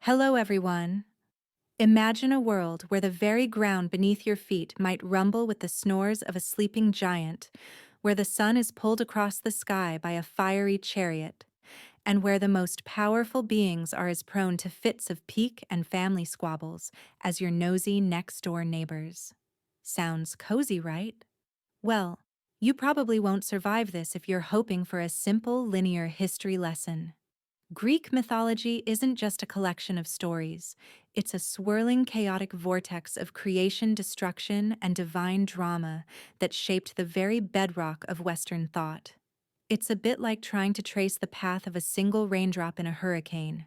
Hello, everyone. Imagine a world where the very ground beneath your feet might rumble with the snores of a sleeping giant, where the sun is pulled across the sky by a fiery chariot, and where the most powerful beings are as prone to fits of pique and family squabbles as your nosy next-door neighbors. Sounds cozy, right? Well, you probably won't survive this if you're hoping for a simple, linear history lesson. Greek mythology isn't just a collection of stories, it's a swirling, chaotic vortex of creation, destruction, and divine drama that shaped the very bedrock of Western thought. It's a bit like trying to trace the path of a single raindrop in a hurricane.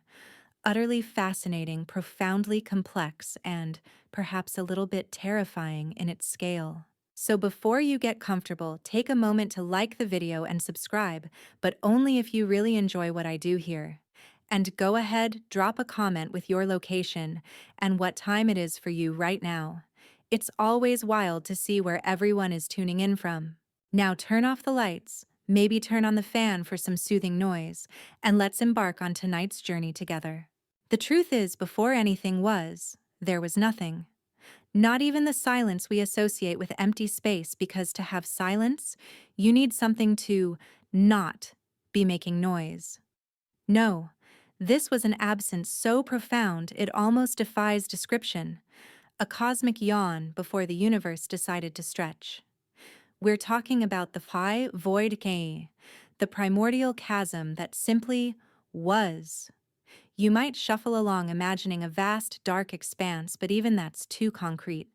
Utterly fascinating, profoundly complex, and perhaps a little bit terrifying in its scale. So before you get comfortable, take a moment to like the video and subscribe, but only if you really enjoy what I do here. And go ahead, drop a comment with your location and what time it is for you right now. It's always wild to see where everyone is tuning in from. Now turn off the lights, maybe turn on the fan for some soothing noise, and let's embark on tonight's journey together. The truth is, before anything was, there was nothing. Not even the silence we associate with empty space, because to have silence, you need something to not be making noise. No, this was an absence so profound it almost defies description, a cosmic yawn before the universe decided to stretch. We're talking about the phi void K, the primordial chasm that simply was. You might shuffle along imagining a vast, dark expanse, but even that's too concrete.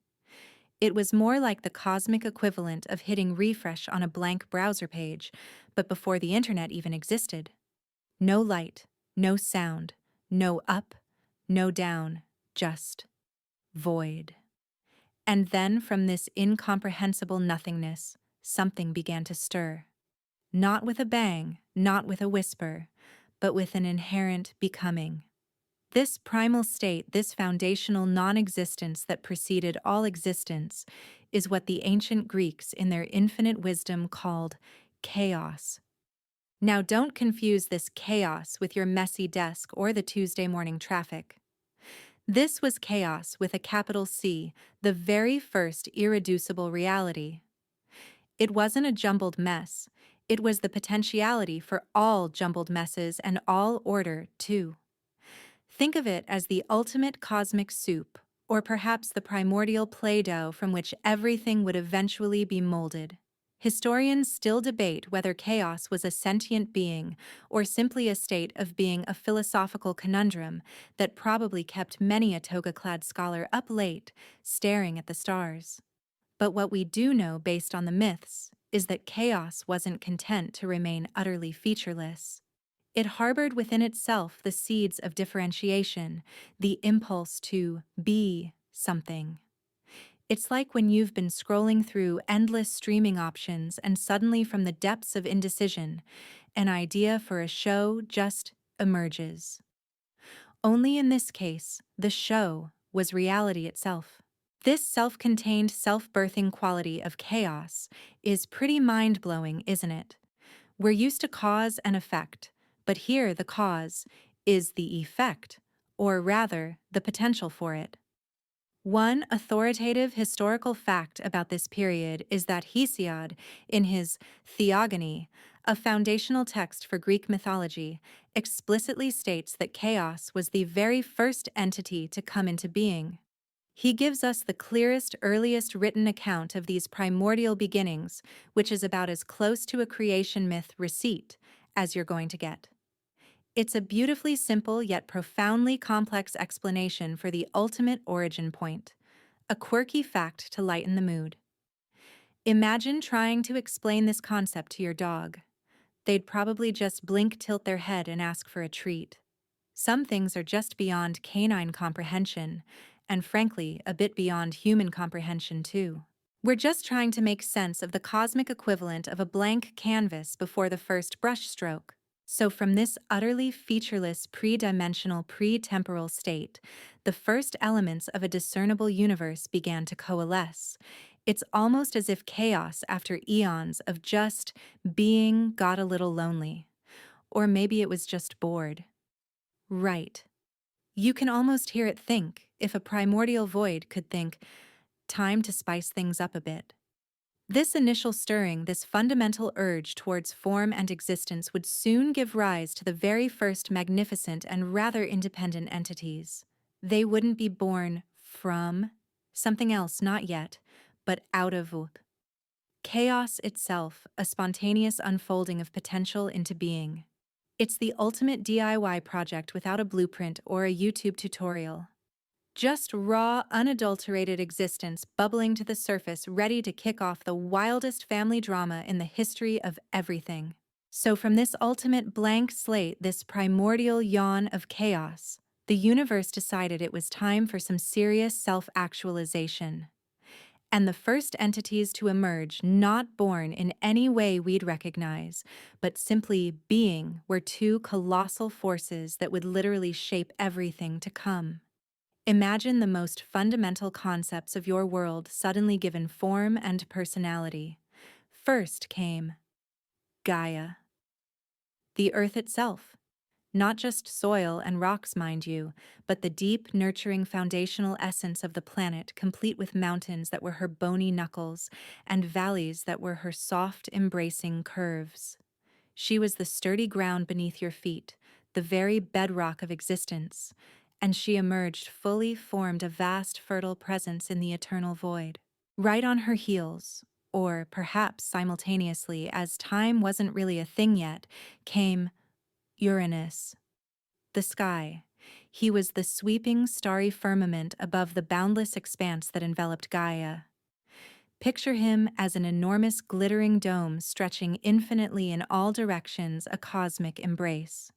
It was more like the cosmic equivalent of hitting refresh on a blank browser page, but before the internet even existed. No light, no sound, no up, no down, just void. And then from this incomprehensible nothingness, something began to stir. Not with a bang, not with a whisper, but with an inherent becoming. This primal state, this foundational non-existence that preceded all existence, is what the ancient Greeks in their infinite wisdom called chaos. Now don't confuse this chaos with your messy desk or the Tuesday morning traffic. This was chaos with a capital C, the very first irreducible reality. It wasn't a jumbled mess, it was the potentiality for all jumbled messes and all order, too. Think of it as the ultimate cosmic soup, or perhaps the primordial Play-Doh from which everything would eventually be molded. Historians still debate whether chaos was a sentient being or simply a state of being, a philosophical conundrum that probably kept many a toga-clad scholar up late, staring at the stars. But what we do know based on the myths is that chaos wasn't content to remain utterly featureless. It harbored within itself the seeds of differentiation, the impulse to be something. It's like when you've been scrolling through endless streaming options and suddenly from the depths of indecision, an idea for a show just emerges. Only in this case, the show was reality itself. This self-contained, self-birthing quality of chaos is pretty mind-blowing, isn't it? We're used to cause and effect, but here the cause is the effect, or rather, the potential for it. One authoritative historical fact about this period is that Hesiod, in his Theogony, a foundational text for Greek mythology, explicitly states that chaos was the very first entity to come into being. He gives us the clearest, earliest written account of these primordial beginnings, which is about as close to a creation myth receipt as you're going to get. It's a beautifully simple yet profoundly complex explanation for the ultimate origin point, a quirky fact to lighten the mood. Imagine trying to explain this concept to your dog. They'd probably just blink, tilt their head, and ask for a treat. Some things are just beyond canine comprehension, and frankly, a bit beyond human comprehension too. We're just trying to make sense of the cosmic equivalent of a blank canvas before the first brushstroke. So from this utterly featureless, pre-dimensional, pre-temporal state, the first elements of a discernible universe began to coalesce. It's almost as if chaos, after eons of just being, got a little lonely. Or maybe it was just bored. Right. You can almost hear it think, if a primordial void could think, time to spice things up a bit. This initial stirring, this fundamental urge towards form and existence would soon give rise to the very first magnificent and rather independent entities. They wouldn't be born from something else, not yet, but out of chaos itself, a spontaneous unfolding of potential into being. It's the ultimate DIY project without a blueprint or a YouTube tutorial. Just raw, unadulterated existence bubbling to the surface, ready to kick off the wildest family drama in the history of everything. So from this ultimate blank slate, this primordial yawn of chaos, the universe decided it was time for some serious self-actualization. And the first entities to emerge, not born in any way we'd recognize, but simply being, were two colossal forces that would literally shape everything to come. Imagine the most fundamental concepts of your world suddenly given form and personality. First came Gaia, the earth itself. Not just soil and rocks, mind you, but the deep, nurturing foundational essence of the planet, complete with mountains that were her bony knuckles and valleys that were her soft, embracing curves. She was the sturdy ground beneath your feet, the very bedrock of existence, and she emerged fully formed, a vast, fertile presence in the eternal void. Right on her heels, or perhaps simultaneously, as time wasn't really a thing yet, came Uranus, the sky. He was the sweeping, starry firmament above the boundless expanse that enveloped Gaia. Picture him as an enormous glittering dome stretching infinitely in all directions, a cosmic embrace.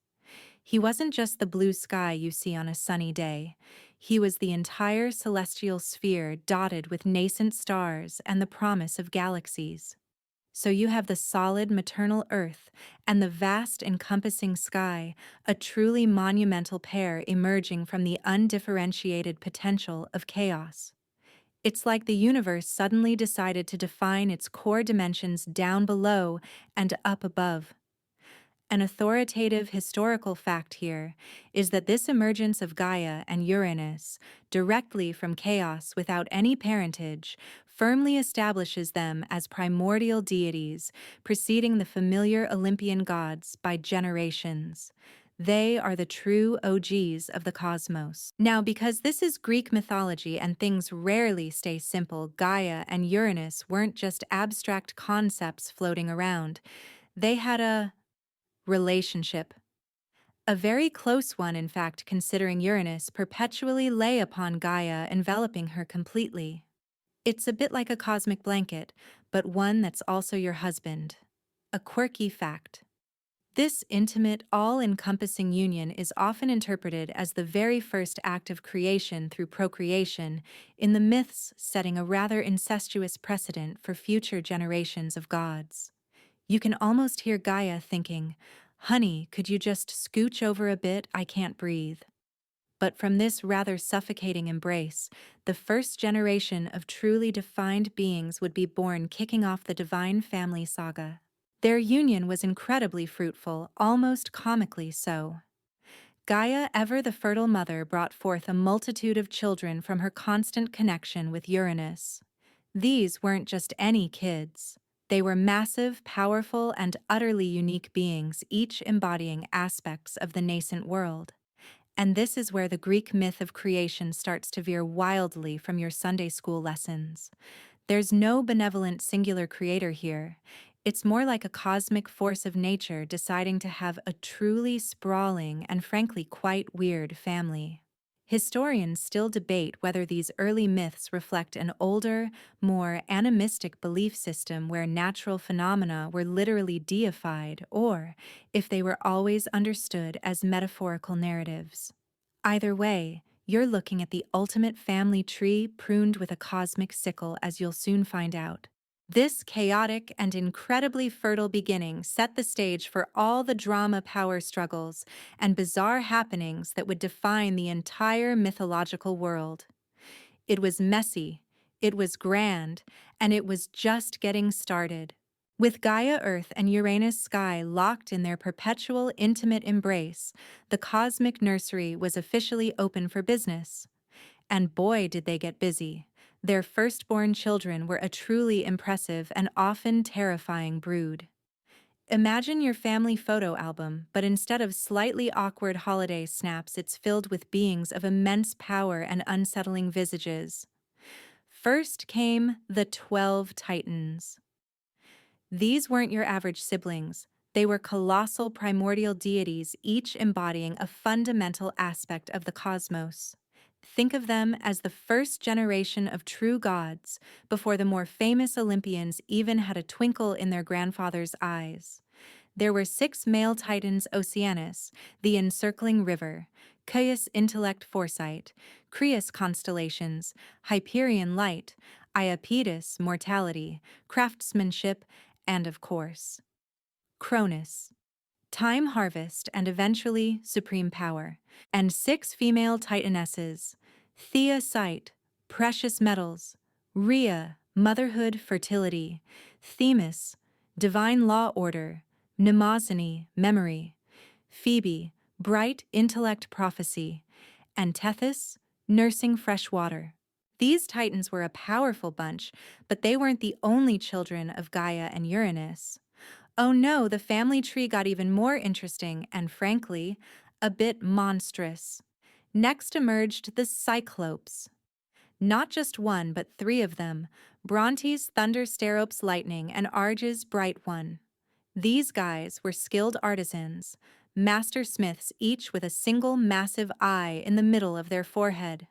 He wasn't just the blue sky you see on a sunny day. He was the entire celestial sphere dotted with nascent stars and the promise of galaxies. So you have the solid maternal earth and the vast encompassing sky, a truly monumental pair emerging from the undifferentiated potential of chaos. It's like the universe suddenly decided to define its core dimensions down below and up above. An authoritative historical fact here is that this emergence of Gaia and Uranus, directly from chaos without any parentage, firmly establishes them as primordial deities, preceding the familiar Olympian gods by generations. They are the true OGs of the cosmos. Now, because this is Greek mythology and things rarely stay simple, Gaia and Uranus weren't just abstract concepts floating around. They had a relationship. A very close one, in fact, considering Uranus perpetually lay upon Gaia, enveloping her completely. It's a bit like a cosmic blanket, but one that's also your husband. A quirky fact. This intimate, all-encompassing union is often interpreted as the very first act of creation through procreation, in the myths setting a rather incestuous precedent for future generations of gods. You can almost hear Gaia thinking, "Honey, could you just scooch over a bit? I can't breathe." But from this rather suffocating embrace, the first generation of truly defined beings would be born, kicking off the divine family saga. Their union was incredibly fruitful, almost comically so. Gaia, ever the fertile mother, brought forth a multitude of children from her constant connection with Uranus. These weren't just any kids. They were massive, powerful, and utterly unique beings, each embodying aspects of the nascent world. And this is where the Greek myth of creation starts to veer wildly from your Sunday school lessons. There's no benevolent singular creator here. It's more like a cosmic force of nature deciding to have a truly sprawling and frankly quite weird family. Historians still debate whether these early myths reflect an older, more animistic belief system where natural phenomena were literally deified, or if they were always understood as metaphorical narratives. Either way, you're looking at the ultimate family tree pruned with a cosmic sickle, as you'll soon find out. This chaotic and incredibly fertile beginning set the stage for all the drama, power struggles, and bizarre happenings that would define the entire mythological world. It was messy, it was grand, and it was just getting started. With Gaia Earth and Uranus Sky locked in their perpetual intimate embrace, the cosmic nursery was officially open for business. And boy, did they get busy. Their firstborn children were a truly impressive and often terrifying brood. Imagine your family photo album, but instead of slightly awkward holiday snaps, it's filled with beings of immense power and unsettling visages. First came the 12 Titans. These weren't your average siblings. They were colossal primordial deities, each embodying a fundamental aspect of the cosmos. Think of them as the first generation of true gods, before the more famous Olympians even had a twinkle in their grandfather's eyes. There were 6 male titans: Oceanus, the encircling river; Caius, intellect, foresight; Crius, constellations; Hyperion, light; Iapetus, mortality, craftsmanship; and of course, Cronus, time, harvest, and eventually supreme power; and 6 female titanesses: Thea, sight, precious metals; Rhea, motherhood, fertility; Themis, divine law, order; Mnemosyne, memory; Phoebe, bright intellect, prophecy; and Tethys, nursing fresh water. These titans were a powerful bunch, but they weren't the only children of Gaia and Uranus. Oh no, the family tree got even more interesting and, frankly, a bit monstrous. Next emerged the Cyclopes. Not just one, but 3 of them: Brontes, thunder, Steropes, lightning, and Arges, bright one. These guys were skilled artisans, master smiths, each with a single massive eye in the middle of their forehead.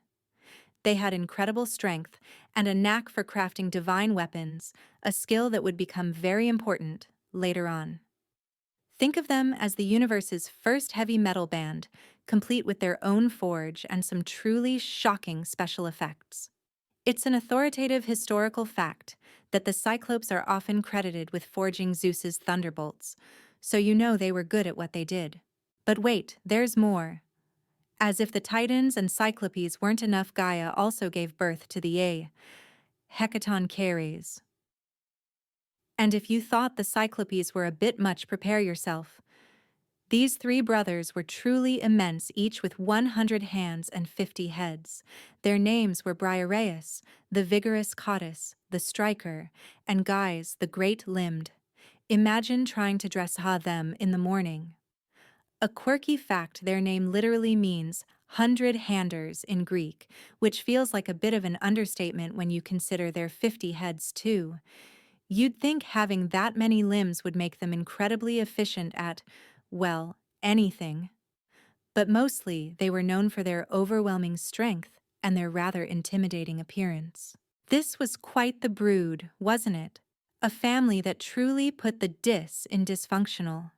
They had incredible strength and a knack for crafting divine weapons, a skill that would become very important later on. Think of them as the universe's first heavy metal band, complete with their own forge and some truly shocking special effects. It's an authoritative historical fact that the Cyclopes are often credited with forging Zeus's thunderbolts, so you know they were good at what they did. But wait, there's more. As if the Titans and Cyclopes weren't enough, Gaia also gave birth to the Hecatoncheires. And if you thought the Cyclopes were a bit much, prepare yourself. These 3 brothers were truly immense, each with 100 hands and 50 heads. Their names were Briareus, the vigorous Cottus, the striker, and Gyes, the great-limbed. Imagine trying to dress them in the morning. A quirky fact: their name literally means 100-handers in Greek, which feels like a bit of an understatement when you consider their 50 heads too. You'd think having that many limbs would make them incredibly efficient at, well, anything. But mostly, they were known for their overwhelming strength and their rather intimidating appearance. This was quite the brood, wasn't it? A family that truly put the dis in dysfunctional.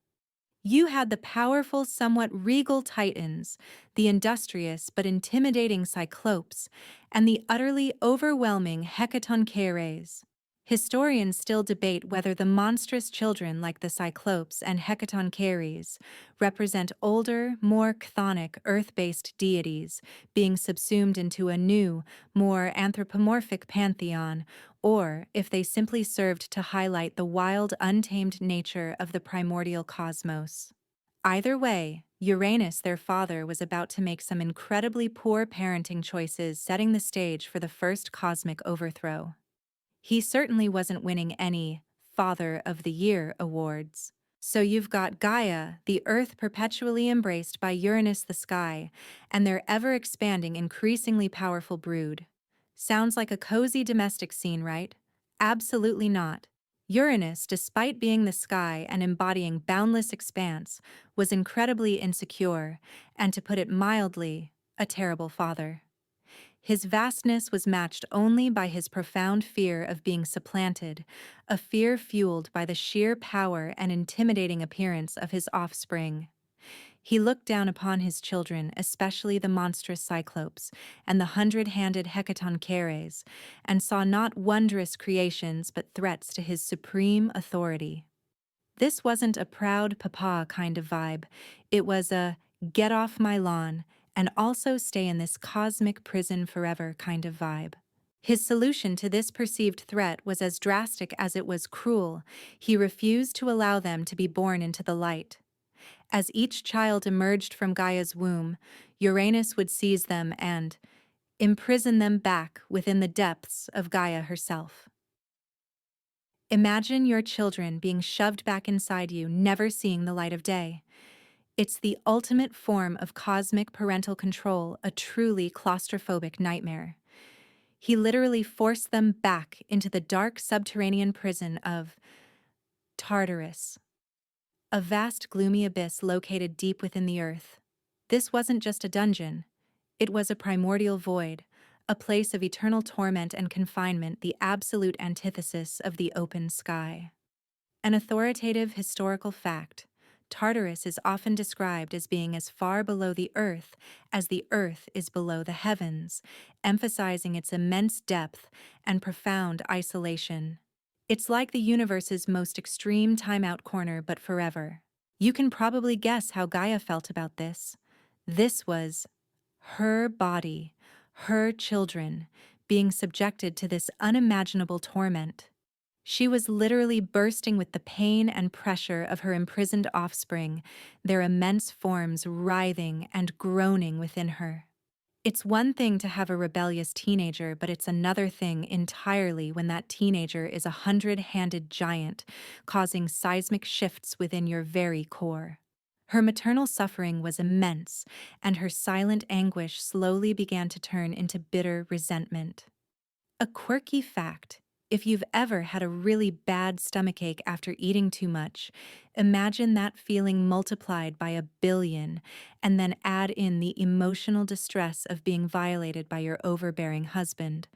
You had the powerful, somewhat regal Titans, the industrious but intimidating Cyclopes, and the utterly overwhelming Hecatoncheires. Historians still debate whether the monstrous children like the Cyclopes and Hecatoncheires represent older, more chthonic, earth-based deities being subsumed into a new, more anthropomorphic pantheon, or if they simply served to highlight the wild, untamed nature of the primordial cosmos. Either way, Uranus, their father, was about to make some incredibly poor parenting choices, setting the stage for the first cosmic overthrow. He certainly wasn't winning any Father of the Year awards. So you've got Gaia, the Earth perpetually embraced by Uranus, the sky, and their ever-expanding, increasingly powerful brood. Sounds like a cozy domestic scene, right? Absolutely not. Uranus, despite being the sky and embodying boundless expanse, was incredibly insecure, and to put it mildly, a terrible father. His vastness was matched only by his profound fear of being supplanted, a fear fueled by the sheer power and intimidating appearance of his offspring. He looked down upon his children, especially the monstrous Cyclopes and the 100-handed Hecatoncheires, and saw not wondrous creations but threats to his supreme authority. This wasn't a proud papa kind of vibe. It was a get off my lawn and also stay in this cosmic prison forever kind of vibe. His solution to this perceived threat was as drastic as it was cruel. He refused to allow them to be born into the light. As each child emerged from Gaia's womb, Uranus would seize them and imprison them back within the depths of Gaia herself. Imagine your children being shoved back inside you, never seeing the light of day. It's the ultimate form of cosmic parental control, a truly claustrophobic nightmare. He literally forced them back into the dark subterranean prison of Tartarus, a vast gloomy abyss located deep within the earth. This wasn't just a dungeon, it was a primordial void, a place of eternal torment and confinement, the absolute antithesis of the open sky. An authoritative historical fact, Tartarus is often described as being as far below the earth is below the heavens, emphasizing its immense depth and profound isolation. It's like the universe's most extreme timeout corner, but forever. You can probably guess how Gaia felt about this. This was her body, her children, being subjected to this unimaginable torment. She was literally bursting with the pain and pressure of her imprisoned offspring, their immense forms writhing and groaning within her. It's one thing to have a rebellious teenager, but it's another thing entirely when that teenager is a 100-handed giant, causing seismic shifts within your very core. Her maternal suffering was immense, and her silent anguish slowly began to turn into bitter resentment. A quirky fact: if you've ever had a really bad stomachache after eating too much, imagine that feeling multiplied by 1,000,000,000, and then add in the emotional distress of being violated by your overbearing husband.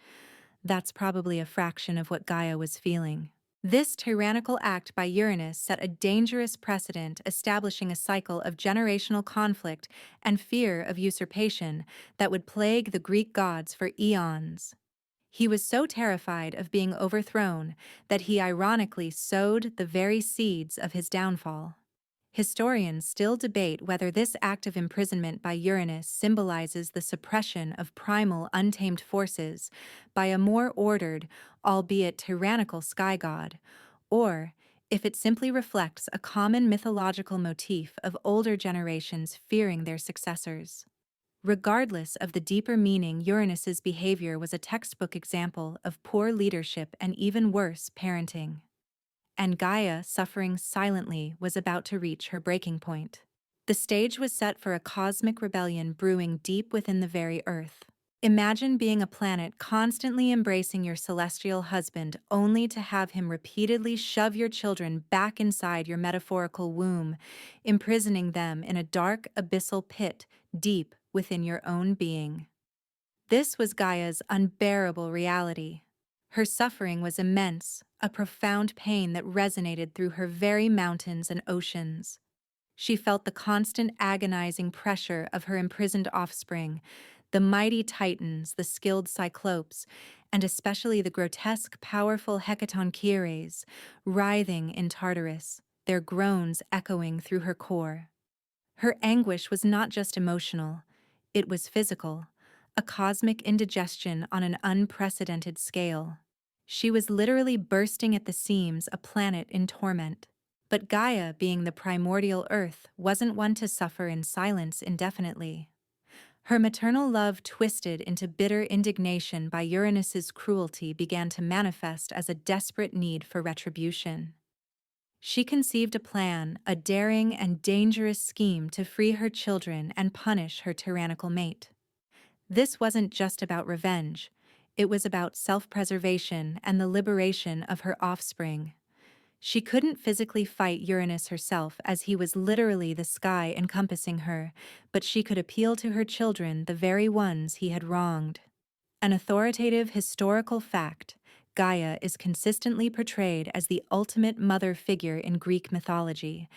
That's probably a fraction of what Gaia was feeling. This tyrannical act by Uranus set a dangerous precedent, establishing a cycle of generational conflict and fear of usurpation that would plague the Greek gods for eons. He was so terrified of being overthrown that he ironically sowed the very seeds of his downfall. Historians still debate whether this act of imprisonment by Uranus symbolizes the suppression of primal untamed forces by a more ordered, albeit tyrannical sky god, or if it simply reflects a common mythological motif of older generations fearing their successors. Regardless of the deeper meaning, Uranus's behavior was a textbook example of poor leadership and even worse, parenting. And Gaia, suffering silently, was about to reach her breaking point. The stage was set for a cosmic rebellion brewing deep within the very earth. Imagine being a planet constantly embracing your celestial husband only to have him repeatedly shove your children back inside your metaphorical womb, imprisoning them in a dark abyssal pit deep within your own being. This was Gaia's unbearable reality. Her suffering was immense, a profound pain that resonated through her very mountains and oceans. She felt the constant agonizing pressure of her imprisoned offspring, the mighty titans, the skilled cyclopes, and especially the grotesque, powerful hecatoncheires, writhing in Tartarus, their groans echoing through her core. Her anguish was not just emotional, it was physical, a cosmic indigestion on an unprecedented scale. She was literally bursting at the seams, a planet in torment. But Gaia, being the primordial earth, wasn't one to suffer in silence indefinitely. Her maternal love, twisted into bitter indignation by Uranus's cruelty, began to manifest as a desperate need for retribution. She conceived a plan, a daring and dangerous scheme to free her children and punish her tyrannical mate. This wasn't just about revenge, it was about self-preservation and the liberation of her offspring. She couldn't physically fight Uranus herself, as he was literally the sky encompassing her, but she could appeal to her children, the very ones he had wronged. An authoritative historical fact, Gaia is consistently portrayed as the ultimate mother figure in Greek mythology,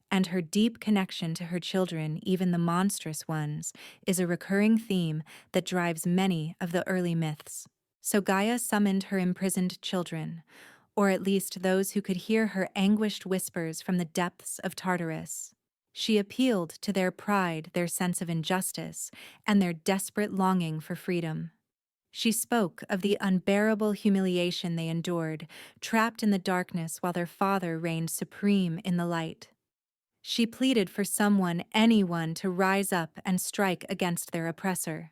and her deep connection to her children, even the monstrous ones, is a recurring theme that drives many of the early myths. So Gaia summoned her imprisoned children, or at least those who could hear her anguished whispers from the depths of Tartarus. She appealed to their pride, their sense of injustice, and their desperate longing for freedom. She spoke of the unbearable humiliation they endured, trapped in the darkness while their father reigned supreme in the light. She pleaded for someone, anyone, to rise up and strike against their oppressor.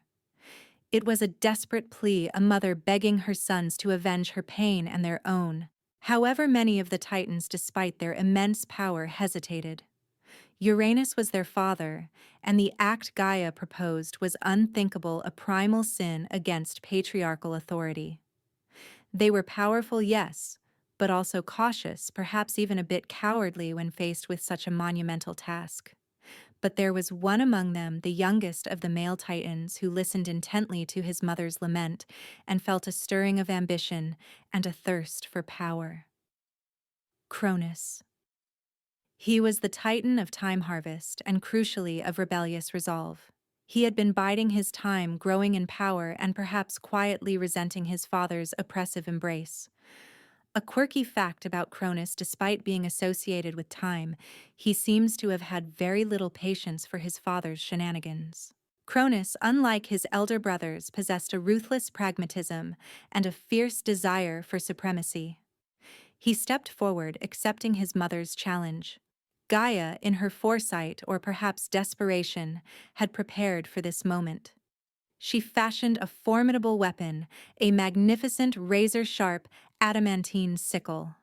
It was a desperate plea, a mother begging her sons to avenge her pain and their own. However, many of the Titans, despite their immense power, hesitated. Uranus was their father, and the act Gaia proposed was unthinkable, a primal sin against patriarchal authority. They were powerful, yes, but also cautious, perhaps even a bit cowardly when faced with such a monumental task. But there was one among them, the youngest of the male Titans, who listened intently to his mother's lament and felt a stirring of ambition and a thirst for power. Cronus. He was the Titan of time harvest and, crucially, of rebellious resolve. He had been biding his time, growing in power and perhaps quietly resenting his father's oppressive embrace. A quirky fact about Cronus: despite being associated with time, he seems to have had very little patience for his father's shenanigans. Cronus, unlike his elder brothers, possessed a ruthless pragmatism and a fierce desire for supremacy. He stepped forward, accepting his mother's challenge. Gaia, in her foresight or perhaps desperation, had prepared for this moment. She fashioned a formidable weapon, a magnificent razor-sharp adamantine sickle.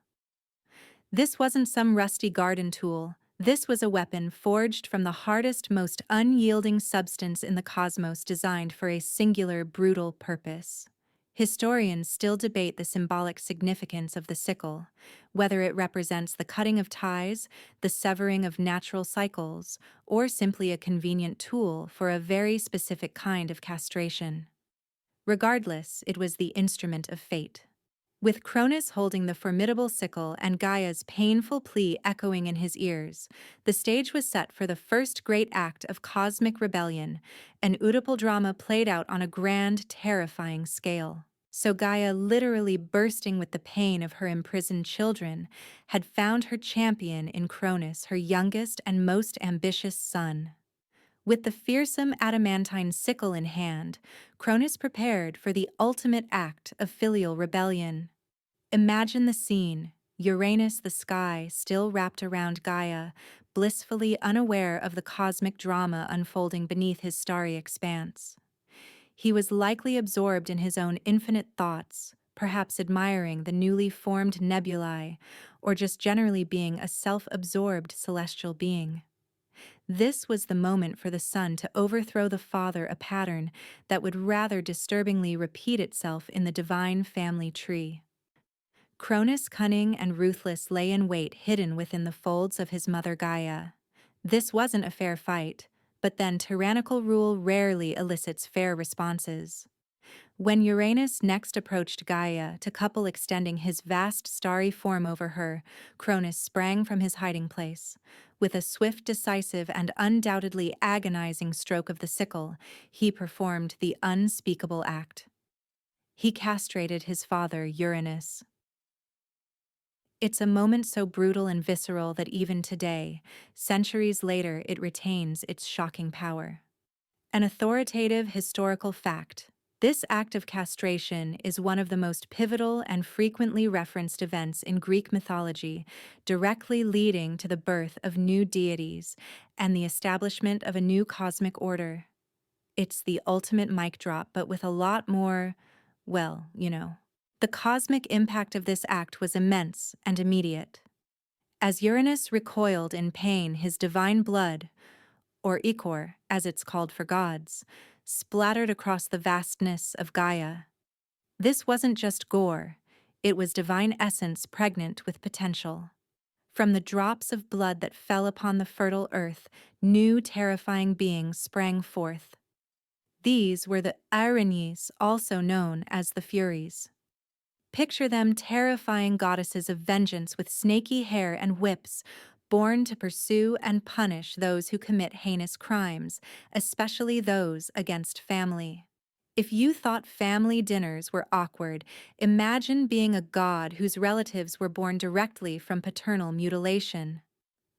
This wasn't some rusty garden tool. This was a weapon forged from the hardest, most unyielding substance in the cosmos, designed for a singular, brutal purpose. Historians still debate the symbolic significance of the sickle, whether it represents the cutting of ties, the severing of natural cycles, or simply a convenient tool for a very specific kind of castration. Regardless, it was the instrument of fate. With Cronus holding the formidable sickle and Gaia's painful plea echoing in his ears, the stage was set for the first great act of cosmic rebellion, an Oedipal drama played out on a grand, terrifying scale. So Gaia, literally bursting with the pain of her imprisoned children, had found her champion in Cronus, her youngest and most ambitious son. With the fearsome adamantine sickle in hand, Cronus prepared for the ultimate act of filial rebellion. Imagine the scene: Uranus, the sky, still wrapped around Gaia, blissfully unaware of the cosmic drama unfolding beneath his starry expanse. He was likely absorbed in his own infinite thoughts, perhaps admiring the newly formed nebulae, or just generally being a self-absorbed celestial being. This was the moment for the son to overthrow the father, a pattern that would rather disturbingly repeat itself in the divine family tree. Cronus, cunning and ruthless, lay in wait, hidden within the folds of his mother Gaia. This wasn't a fair fight, but then tyrannical rule rarely elicits fair responses. When Uranus next approached Gaia, to couple extending his vast starry form over her, Cronus sprang from his hiding place. With a swift, decisive, and undoubtedly agonizing stroke of the sickle, he performed the unspeakable act. He castrated his father, Uranus. It's a moment so brutal and visceral that even today, centuries later, it retains its shocking power. An authoritative historical fact: this act of castration is one of the most pivotal and frequently referenced events in Greek mythology, directly leading to the birth of new deities and the establishment of a new cosmic order. It's the ultimate mic drop, but with a lot more, well, you know. The cosmic impact of this act was immense and immediate. As Uranus recoiled in pain, his divine blood, or ichor, as it's called for gods, splattered across the vastness of Gaia. This wasn't just gore, it was divine essence pregnant with potential. From the drops of blood that fell upon the fertile earth, new terrifying beings sprang forth. These were the Erinyes, also known as the Furies. Picture them: terrifying goddesses of vengeance with snaky hair and whips, born to pursue and punish those who commit heinous crimes, especially those against family. If you thought family dinners were awkward, imagine being a god whose relatives were born directly from paternal mutilation.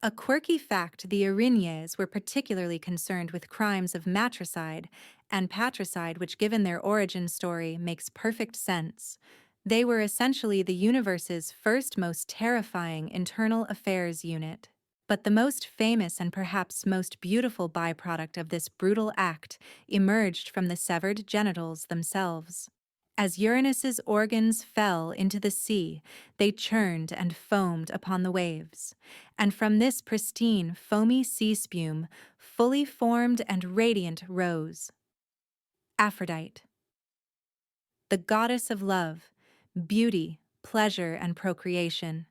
A quirky fact: the Erinyes were particularly concerned with crimes of matricide, and patricide, which, given their origin story, makes perfect sense. They were essentially the universe's first most terrifying internal affairs unit. But the most famous and perhaps most beautiful byproduct of this brutal act emerged from the severed genitals themselves. As Uranus's organs fell into the sea, they churned and foamed upon the waves, and from this pristine, foamy sea spume, fully formed and radiant rose Aphrodite, the goddess of love, beauty, pleasure, and procreation.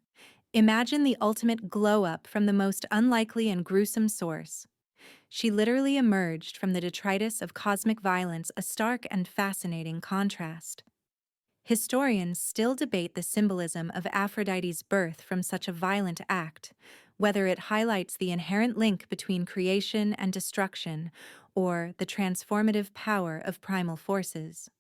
Imagine the ultimate glow-up from the most unlikely and gruesome source. She literally emerged from the detritus of cosmic violence, a stark and fascinating contrast. Historians still debate the symbolism of Aphrodite's birth from such a violent act, whether it highlights the inherent link between creation and destruction or the transformative power of primal forces.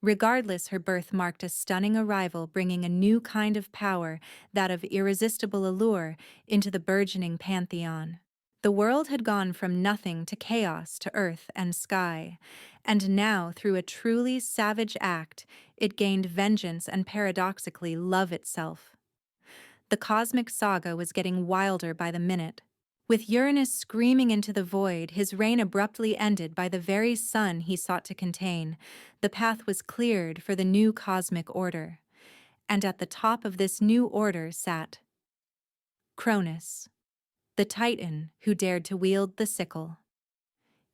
Regardless, her birth marked a stunning arrival, bringing a new kind of power, that of irresistible allure, into the burgeoning pantheon. The world had gone from nothing to chaos to earth and sky, and now, through a truly savage act, it gained vengeance and paradoxically love itself. The cosmic saga was getting wilder by the minute. With Uranus screaming into the void, his reign abruptly ended by the very sun he sought to contain, the path was cleared for the new cosmic order. And at the top of this new order sat Cronus, the Titan who dared to wield the sickle.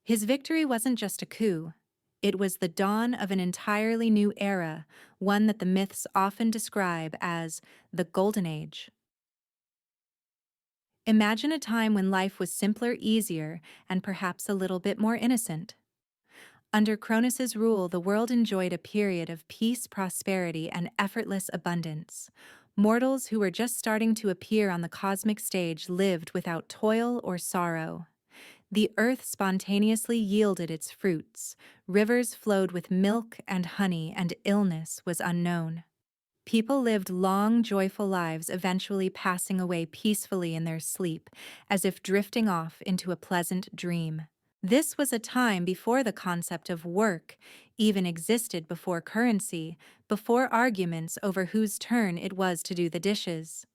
His victory wasn't just a coup. It was the dawn of an entirely new era, one that the myths often describe as the Golden Age. Imagine a time when life was simpler, easier, and perhaps a little bit more innocent. Under Cronus's rule, the world enjoyed a period of peace, prosperity, and effortless abundance. Mortals who were just starting to appear on the cosmic stage lived without toil or sorrow. The earth spontaneously yielded its fruits, rivers flowed with milk and honey, and illness was unknown. People lived long, joyful lives, eventually passing away peacefully in their sleep, as if drifting off into a pleasant dream. This was a time before the concept of work even existed, before currency, before arguments over whose turn it was to do the dishes.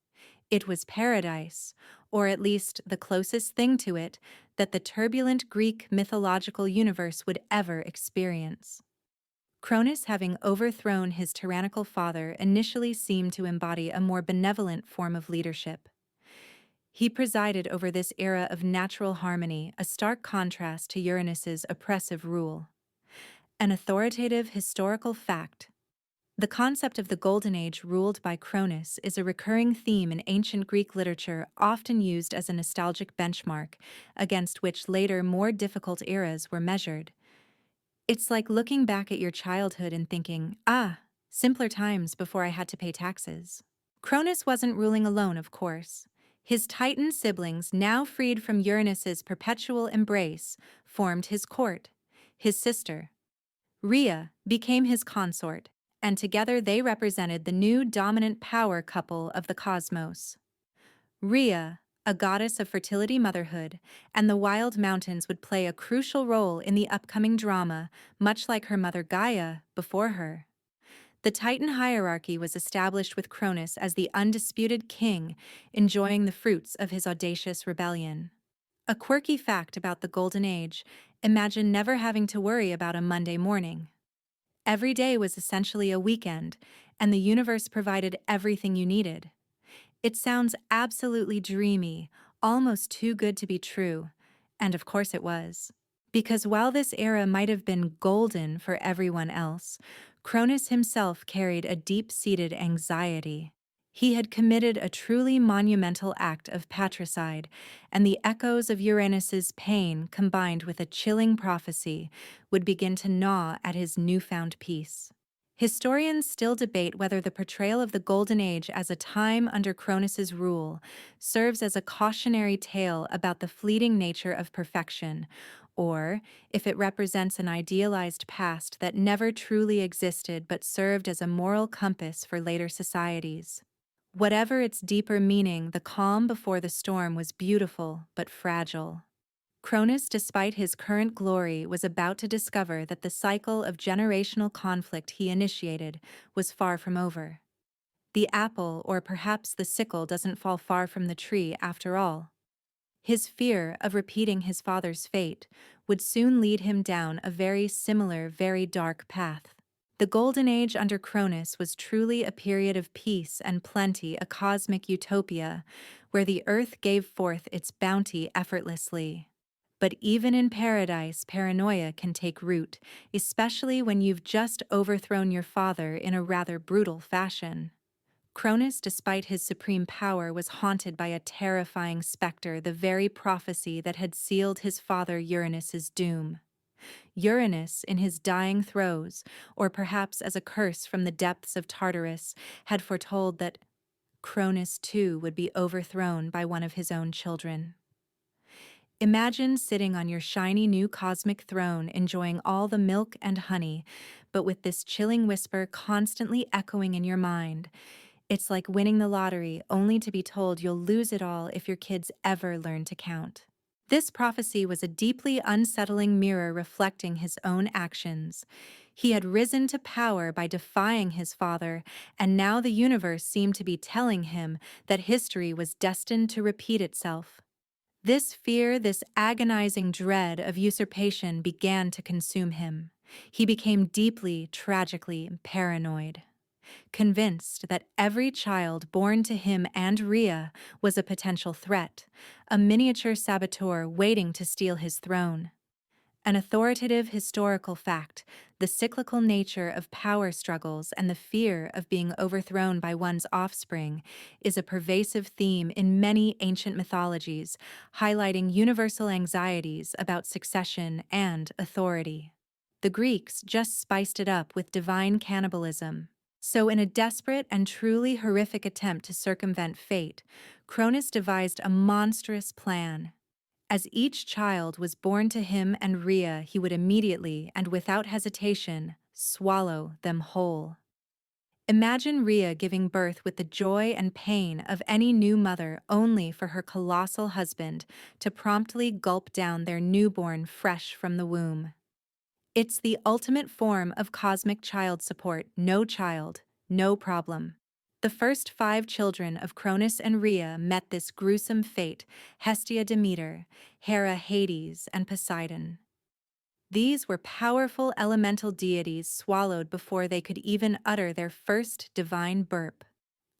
It was paradise, or at least the closest thing to it that the turbulent Greek mythological universe would ever experience. Cronus, having overthrown his tyrannical father, initially seemed to embody a more benevolent form of leadership. He presided over this era of natural harmony, a stark contrast to Uranus's oppressive rule. An authoritative historical fact. The concept of the Golden Age ruled by Cronus is a recurring theme in ancient Greek literature, often used as a nostalgic benchmark against which later, more difficult eras were measured. It's like looking back at your childhood and thinking, simpler times before I had to pay taxes. Cronus wasn't ruling alone, of course. His Titan siblings, now freed from Uranus's perpetual embrace, formed his court. His sister, Rhea, became his consort, and together they represented the new dominant power couple of the cosmos. Rhea, a goddess of fertility, motherhood, and the wild mountains, would play a crucial role in the upcoming drama, much like her mother Gaia before her. The Titan hierarchy was established with Cronus as the undisputed king, enjoying the fruits of his audacious rebellion. A quirky fact about the Golden Age: imagine never having to worry about a Monday morning. Every day was essentially a weekend, and the universe provided everything you needed. It sounds absolutely dreamy, almost too good to be true, and of course it was. Because while this era might have been golden for everyone else, Cronus himself carried a deep-seated anxiety. He had committed a truly monumental act of patricide, and the echoes of Uranus's pain, combined with a chilling prophecy, would begin to gnaw at his newfound peace. Historians still debate whether the portrayal of the Golden Age as a time under Cronus's rule serves as a cautionary tale about the fleeting nature of perfection, or if it represents an idealized past that never truly existed but served as a moral compass for later societies. Whatever its deeper meaning, the calm before the storm was beautiful but fragile. Cronus, despite his current glory, was about to discover that the cycle of generational conflict he initiated was far from over. The apple, or perhaps the sickle, doesn't fall far from the tree after all. His fear of repeating his father's fate would soon lead him down a very similar, very dark path. The Golden Age under Cronus was truly a period of peace and plenty, a cosmic utopia, where the earth gave forth its bounty effortlessly. But even in paradise, paranoia can take root, especially when you've just overthrown your father in a rather brutal fashion. Cronus, despite his supreme power, was haunted by a terrifying specter, the very prophecy that had sealed his father Uranus's doom. Uranus, in his dying throes, or perhaps as a curse from the depths of Tartarus, had foretold that Cronus too would be overthrown by one of his own children. Imagine sitting on your shiny new cosmic throne, enjoying all the milk and honey, but with this chilling whisper constantly echoing in your mind. It's like winning the lottery, only to be told you'll lose it all if your kids ever learn to count. This prophecy was a deeply unsettling mirror reflecting his own actions. He had risen to power by defying his father, and now the universe seemed to be telling him that history was destined to repeat itself. This fear, this agonizing dread of usurpation began to consume him. He became deeply, tragically paranoid, convinced that every child born to him and Rhea was a potential threat, a miniature saboteur waiting to steal his throne. An authoritative historical fact, the cyclical nature of power struggles and the fear of being overthrown by one's offspring is a pervasive theme in many ancient mythologies, highlighting universal anxieties about succession and authority. The Greeks just spiced it up with divine cannibalism. So, in a desperate and truly horrific attempt to circumvent fate, Cronus devised a monstrous plan. As each child was born to him and Rhea, he would immediately and without hesitation swallow them whole. Imagine Rhea giving birth with the joy and pain of any new mother, only for her colossal husband to promptly gulp down their newborn fresh from the womb. It's the ultimate form of cosmic child support. No child, no problem. The first 5 children of Cronus and Rhea met this gruesome fate: Hestia, Demeter, Hera, Hades, and Poseidon. These were powerful elemental deities swallowed before they could even utter their first divine burp.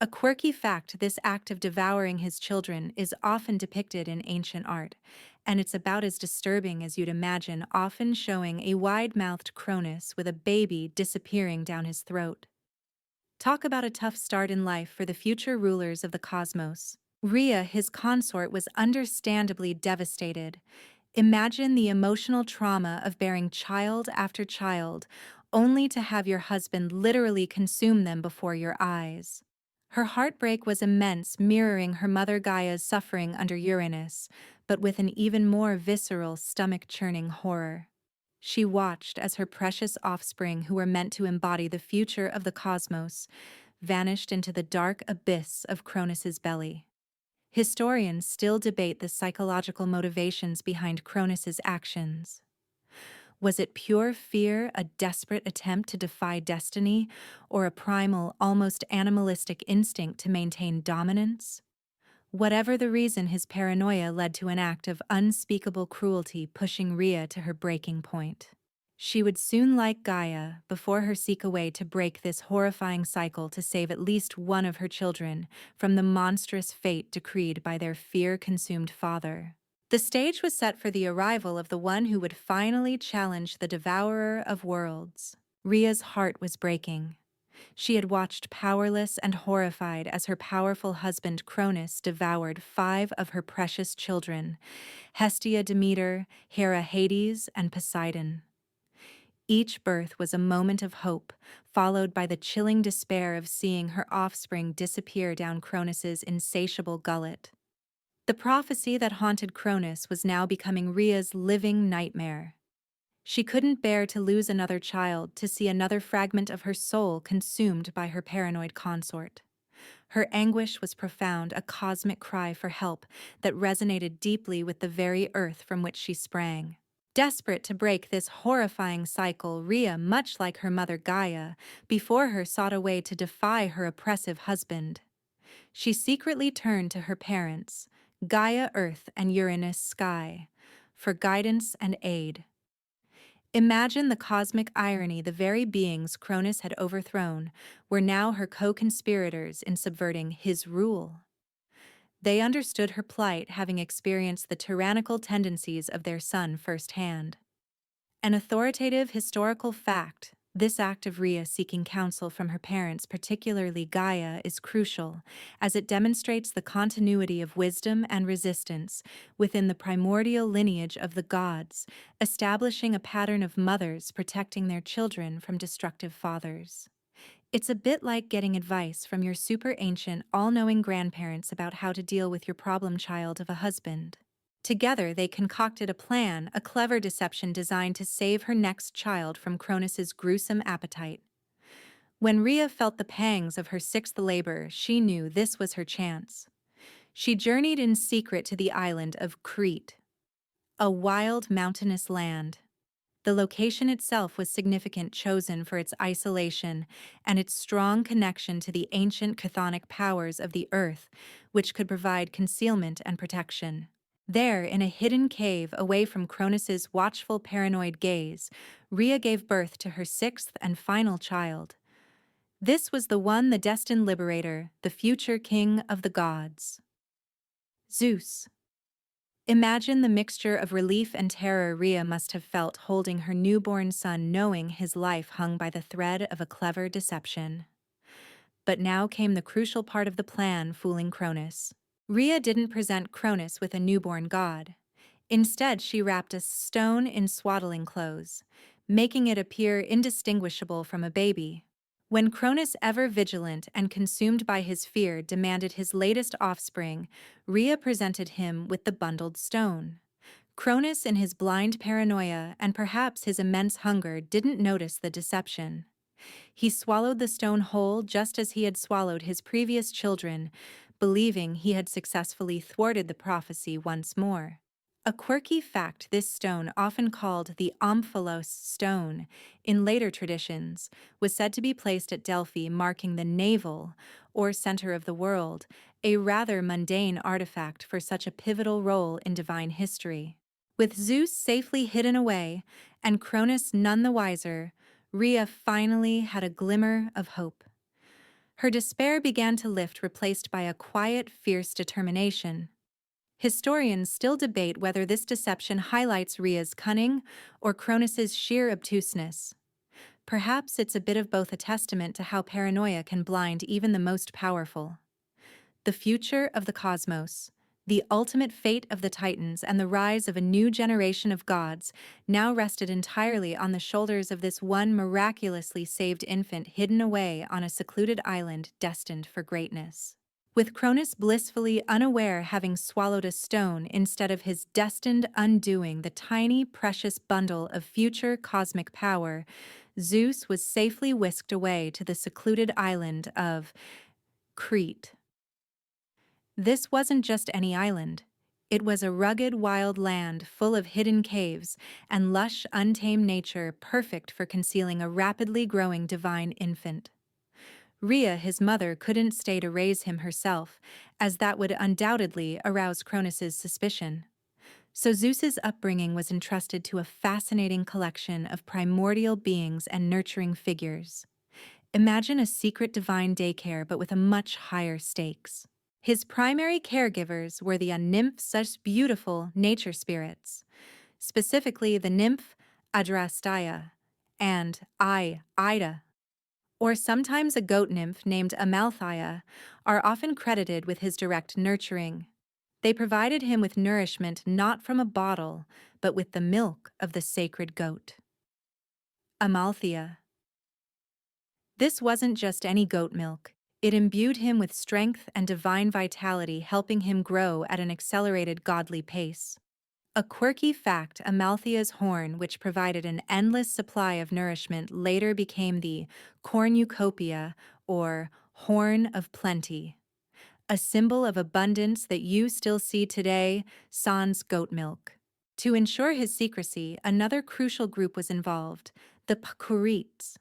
A quirky fact: this act of devouring his children is often depicted in ancient art, and it's about as disturbing as you'd imagine, often showing a wide-mouthed Cronus with a baby disappearing down his throat. Talk about a tough start in life for the future rulers of the cosmos. Rhea, his consort, was understandably devastated. Imagine the emotional trauma of bearing child after child, only to have your husband literally consume them before your eyes. Her heartbreak was immense, mirroring her mother Gaia's suffering under Uranus, but with an even more visceral, stomach-churning horror. She watched as her precious offspring, who were meant to embody the future of the cosmos, vanished into the dark abyss of Cronus's belly. Historians still debate the psychological motivations behind Cronus's actions. Was it pure fear, a desperate attempt to defy destiny, or a primal, almost animalistic instinct to maintain dominance? Whatever the reason, his paranoia led to an act of unspeakable cruelty, pushing Rhea to her breaking point. She would soon like Gaia before her seek a way to break this horrifying cycle to save at least one of her children from the monstrous fate decreed by their fear-consumed father. The stage was set for the arrival of the one who would finally challenge the devourer of worlds. Rhea's heart was breaking. She had watched powerless and horrified as her powerful husband Cronus devoured 5 of her precious children: Hestia, Demeter, Hera, Hades, and Poseidon. Each birth was a moment of hope, followed by the chilling despair of seeing her offspring disappear down Cronus's insatiable gullet. The prophecy that haunted Cronus was now becoming Rhea's living nightmare. She couldn't bear to lose another child, to see another fragment of her soul consumed by her paranoid consort. Her anguish was profound, a cosmic cry for help that resonated deeply with the very earth from which she sprang. Desperate to break this horrifying cycle, Rhea, much like her mother Gaia, before her sought a way to defy her oppressive husband. She secretly turned to her parents, Gaia Earth and Uranus Sky, for guidance and aid. Imagine the cosmic irony: the very beings Cronus had overthrown were now her co-conspirators in subverting his rule. They understood her plight, having experienced the tyrannical tendencies of their son firsthand. An authoritative historical fact: this act of Rhea seeking counsel from her parents, particularly Gaia, is crucial, as it demonstrates the continuity of wisdom and resistance within the primordial lineage of the gods, establishing a pattern of mothers protecting their children from destructive fathers. It's a bit like getting advice from your super ancient, all-knowing grandparents about how to deal with your problem child of a husband. Together, they concocted a plan, a clever deception designed to save her next child from Cronus's gruesome appetite. When Rhea felt the pangs of her sixth labor, she knew this was her chance. She journeyed in secret to the island of Crete, a wild, mountainous land. The location itself was significant, chosen for its isolation and its strong connection to the ancient chthonic powers of the earth, which could provide concealment and protection. There, in a hidden cave away from Cronus's watchful, paranoid gaze, Rhea gave birth to her sixth and final child. This was the one, the destined liberator, the future king of the gods. Zeus. Imagine the mixture of relief and terror Rhea must have felt holding her newborn son, knowing his life hung by the thread of a clever deception. But now came the crucial part of the plan, fooling Cronus. Rhea didn't present Cronus with a newborn god. Instead, she wrapped a stone in swaddling clothes, making it appear indistinguishable from a baby. When Cronus, ever vigilant and consumed by his fear, demanded his latest offspring, Rhea presented him with the bundled stone. Cronus, in his blind paranoia and perhaps his immense hunger, didn't notice the deception. He swallowed the stone whole, just as he had swallowed his previous children, believing he had successfully thwarted the prophecy once more. A quirky fact: this stone, often called the Omphalos stone in later traditions, was said to be placed at Delphi, marking the navel, or center of the world, a rather mundane artifact for such a pivotal role in divine history. With Zeus safely hidden away, and Cronus none the wiser, Rhea finally had a glimmer of hope. Her despair began to lift, replaced by a quiet, fierce determination. Historians still debate whether this deception highlights Rhea's cunning or Cronus's sheer obtuseness. Perhaps it's a bit of both, a testament to how paranoia can blind even the most powerful. The future of the cosmos, the ultimate fate of the Titans, and the rise of a new generation of gods now rested entirely on the shoulders of this one miraculously saved infant hidden away on a secluded island destined for greatness. With Cronus blissfully unaware, having swallowed a stone instead of his destined undoing, the tiny, precious bundle of future cosmic power, Zeus was safely whisked away to the secluded island of Crete. This wasn't just any island. It was a rugged, wild land full of hidden caves and lush, untamed nature, perfect for concealing a rapidly growing divine infant. Rhea, his mother, couldn't stay to raise him herself, as that would undoubtedly arouse Cronus's suspicion. So Zeus's upbringing was entrusted to a fascinating collection of primordial beings and nurturing figures. Imagine a secret divine daycare, but with a much higher stakes. His primary caregivers were the nymphs, such beautiful nature spirits, specifically the nymph Adrasteia and Ida, or sometimes a goat nymph named Amalthea, are often credited with his direct nurturing. They provided him with nourishment not from a bottle, but with the milk of the sacred goat. Amalthea. This wasn't just any goat milk. It imbued him with strength and divine vitality, helping him grow at an accelerated godly pace. A quirky fact: Amalthea's horn, which provided an endless supply of nourishment, later became the cornucopia, or horn of plenty. a symbol of abundance that you still see today, sans goat milk. To ensure his secrecy, another crucial group was involved, the Pakurites.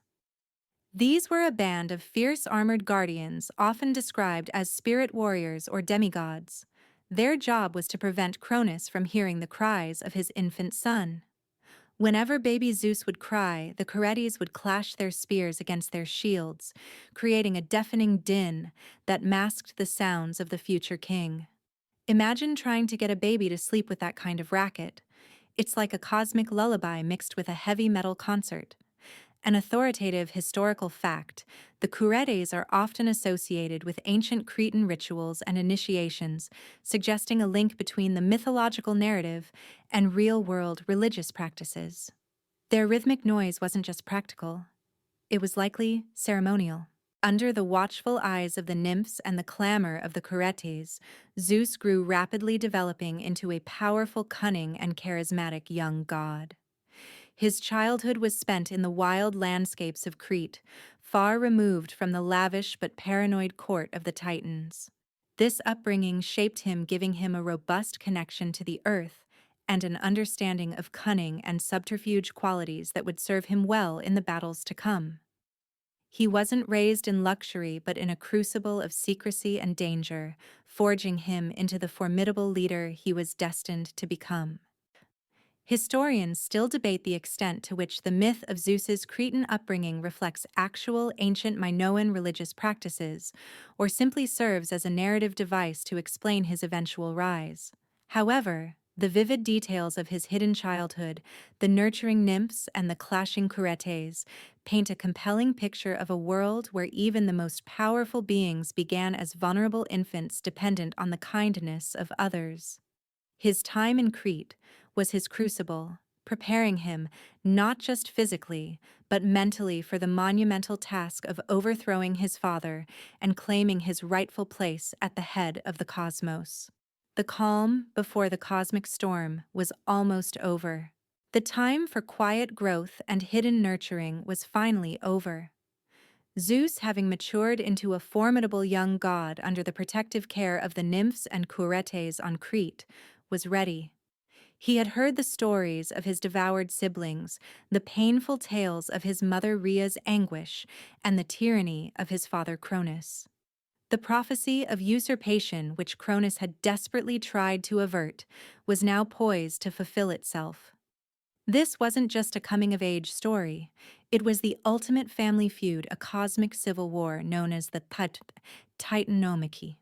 These were a band of fierce armored guardians, often described as spirit warriors or demigods. Their job was to prevent Cronus from hearing the cries of his infant son. Whenever baby Zeus would cry, the Curetes would clash their spears against their shields, creating a deafening din that masked the sounds of the future king. Imagine trying to get a baby to sleep with that kind of racket. It's like a cosmic lullaby mixed with a heavy metal concert. An authoritative historical fact, the Curetes are often associated with ancient Cretan rituals and initiations, suggesting a link between the mythological narrative and real-world religious practices. Their rhythmic noise wasn't just practical, it was likely ceremonial. Under the watchful eyes of the nymphs and the clamor of the Curetes, Zeus grew rapidly developing into a powerful, cunning, and charismatic young god. His childhood was spent in the wild landscapes of Crete, far removed from the lavish but paranoid court of the Titans. This upbringing shaped him, giving him a robust connection to the earth and an understanding of cunning and subterfuge qualities that would serve him well in the battles to come. He wasn't raised in luxury but in a crucible of secrecy and danger, forging him into the formidable leader he was destined to become. Historians still debate the extent to which the myth of Zeus's Cretan upbringing reflects actual ancient Minoan religious practices, or simply serves as a narrative device to explain his eventual rise. However, the vivid details of his hidden childhood, the nurturing nymphs and the clashing Curetes, paint a compelling picture of a world where even the most powerful beings began as vulnerable infants dependent on the kindness of others. His time in Crete was his crucible, preparing him not just physically, but mentally for the monumental task of overthrowing his father and claiming his rightful place at the head of the cosmos. The calm before the cosmic storm was almost over. The time for quiet growth and hidden nurturing was finally over. Zeus, having matured into a formidable young god under the protective care of the nymphs and Curetes on Crete, was ready. He had heard the stories of his devoured siblings, the painful tales of his mother Rhea's anguish, and the tyranny of his father Cronus. The prophecy of usurpation which Cronus had desperately tried to avert was now poised to fulfill itself. This wasn't just a coming-of-age story. It was the ultimate family feud, a cosmic civil war known as the Titanomachy.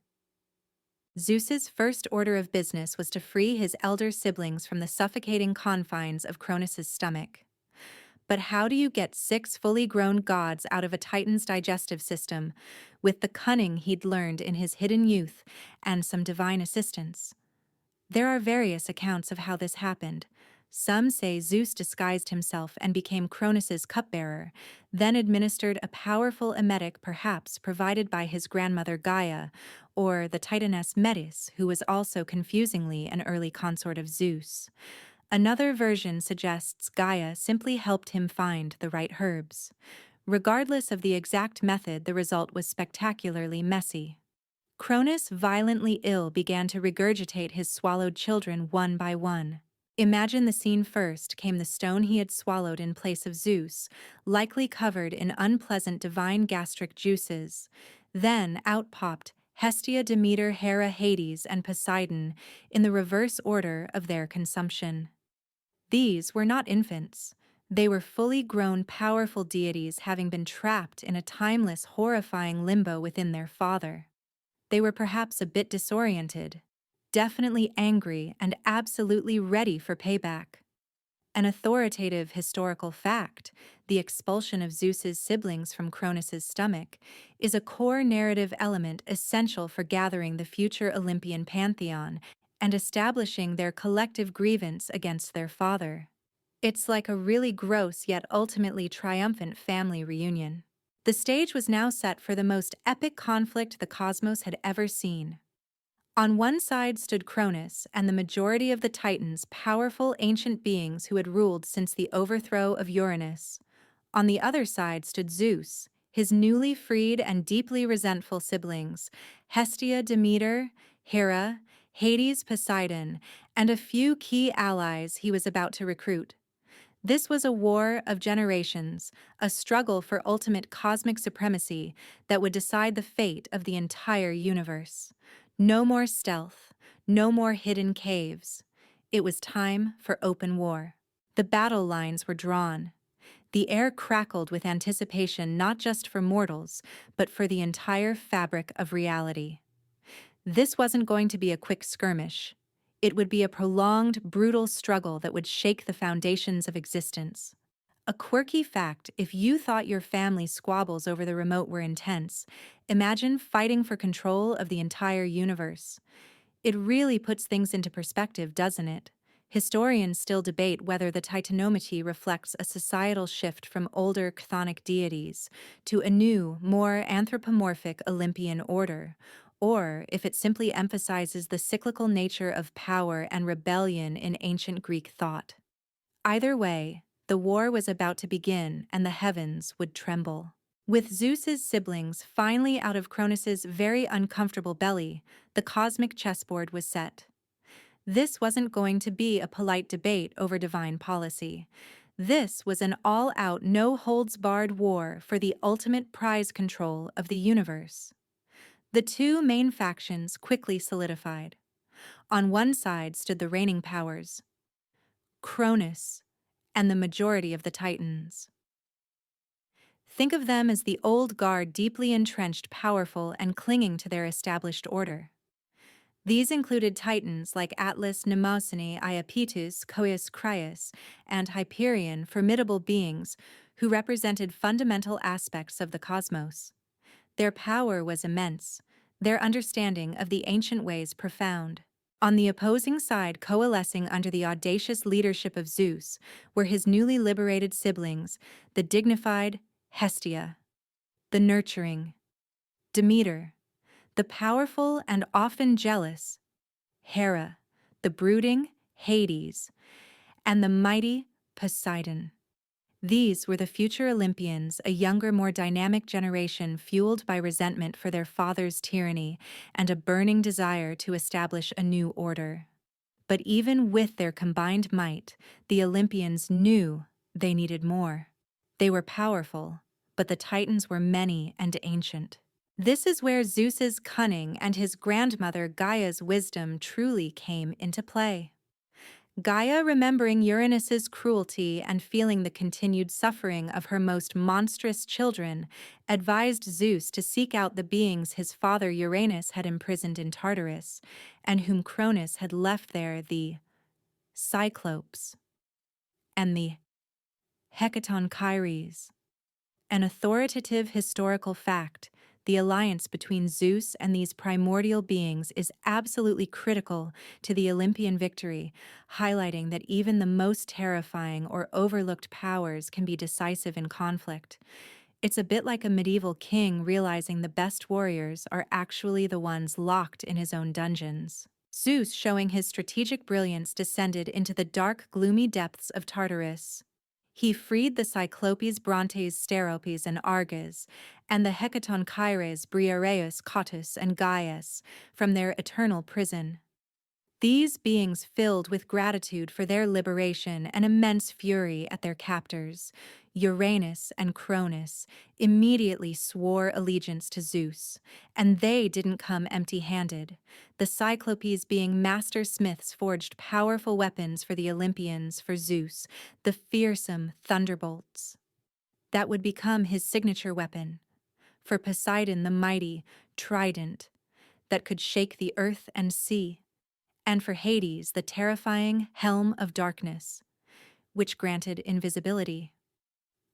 Zeus's first order of business was to free his elder siblings from the suffocating confines of Cronus's stomach. But how do you get 6 fully grown gods out of a Titan's digestive system with the cunning he'd learned in his hidden youth and some divine assistance? There are various accounts of how this happened. Some say Zeus disguised himself and became Cronus's cupbearer, then administered a powerful emetic perhaps provided by his grandmother Gaia, or the Titaness Metis, who was also confusingly an early consort of Zeus. Another version suggests Gaia simply helped him find the right herbs. Regardless of the exact method, the result was spectacularly messy. Cronus, violently ill, began to regurgitate his swallowed children one by one. Imagine the scene. First came the stone he had swallowed in place of Zeus, likely covered in unpleasant divine gastric juices. Then out popped Hestia, Demeter, Hera, Hades, and Poseidon in the reverse order of their consumption. These were not infants. They were fully grown, powerful deities having been trapped in a timeless, horrifying limbo within their father. They were perhaps a bit disoriented, definitely angry, and absolutely ready for payback. An authoritative historical fact, the expulsion of Zeus's siblings from Cronus's stomach, is a core narrative element essential for gathering the future Olympian pantheon and establishing their collective grievance against their father. It's like a really gross yet ultimately triumphant family reunion. The stage was now set for the most epic conflict the cosmos had ever seen. On one side stood Cronus and the majority of the Titans, powerful ancient beings who had ruled since the overthrow of Uranus. On the other side stood Zeus, His newly freed and deeply resentful siblings, Hestia, Demeter, Hera, Hades, Poseidon, and a few key allies he was about to recruit. This was a war of generations, a struggle for ultimate cosmic supremacy that would decide the fate of the entire universe. No more stealth, no more hidden caves. It was time for open war. The battle lines were drawn. The air crackled with anticipation not just for mortals, but for the entire fabric of reality. This wasn't going to be a quick skirmish. It would be a prolonged, brutal struggle that would shake the foundations of existence. A quirky fact: if you thought your family's squabbles over the remote were intense, imagine fighting for control of the entire universe. It really puts things into perspective, doesn't it? Historians still debate whether the Titanomachy reflects a societal shift from older chthonic deities to a new, more anthropomorphic Olympian order, or if it simply emphasizes the cyclical nature of power and rebellion in ancient Greek thought. Either way, the war was about to begin and the heavens would tremble. With Zeus's siblings finally out of Cronus's very uncomfortable belly, the cosmic chessboard was set. This wasn't going to be a polite debate over divine policy. This was an all-out, no-holds-barred war for the ultimate prize control of the universe. The two main factions quickly solidified. On one side stood the reigning powers, Cronus, and the majority of the Titans. Think of them as the old guard, deeply entrenched, powerful, and clinging to their established order. These included Titans like Atlas, Mnemosyne, Iapetus, Coeus, Crius, and Hyperion, formidable beings who represented fundamental aspects of the cosmos. Their power was immense, their understanding of the ancient ways profound. On the opposing side, coalescing under the audacious leadership of Zeus, were his newly liberated siblings, the dignified Hestia, the nurturing Demeter, the powerful and often jealous Hera, the brooding Hades, and the mighty Poseidon. These were the future Olympians, a younger, more dynamic generation fueled by resentment for their father's tyranny and a burning desire to establish a new order. But even with their combined might, the Olympians knew they needed more. They were powerful, but the Titans were many and ancient. This is where Zeus's cunning and his grandmother Gaia's wisdom truly came into play. Gaia, remembering Uranus's cruelty and feeling the continued suffering of her most monstrous children, advised Zeus to seek out the beings his father Uranus had imprisoned in Tartarus, and whom Cronus had left there, the Cyclopes and the Hecatonchires. An authoritative historical fact: the alliance between Zeus and these primordial beings is absolutely critical to the Olympian victory, highlighting that even the most terrifying or overlooked powers can be decisive in conflict. It's a bit like a medieval king realizing the best warriors are actually the ones locked in his own dungeons. Zeus, showing his strategic brilliance, descended into the dark, gloomy depths of Tartarus. He freed the Cyclopes, Brontes, Steropes, and Arges, and the Hecatonchires, Briareus, Cottus, and Gaius, from their eternal prison. These beings, filled with gratitude for their liberation and immense fury at their captors, Uranus and Cronus, immediately swore allegiance to Zeus, and they didn't come empty-handed. The Cyclopes, being master smiths, forged powerful weapons for the Olympians, for Zeus, the fearsome thunderbolts. That would become his signature weapon. For Poseidon, the mighty trident that could shake the earth and sea. And for Hades, the terrifying helm of darkness, which granted invisibility.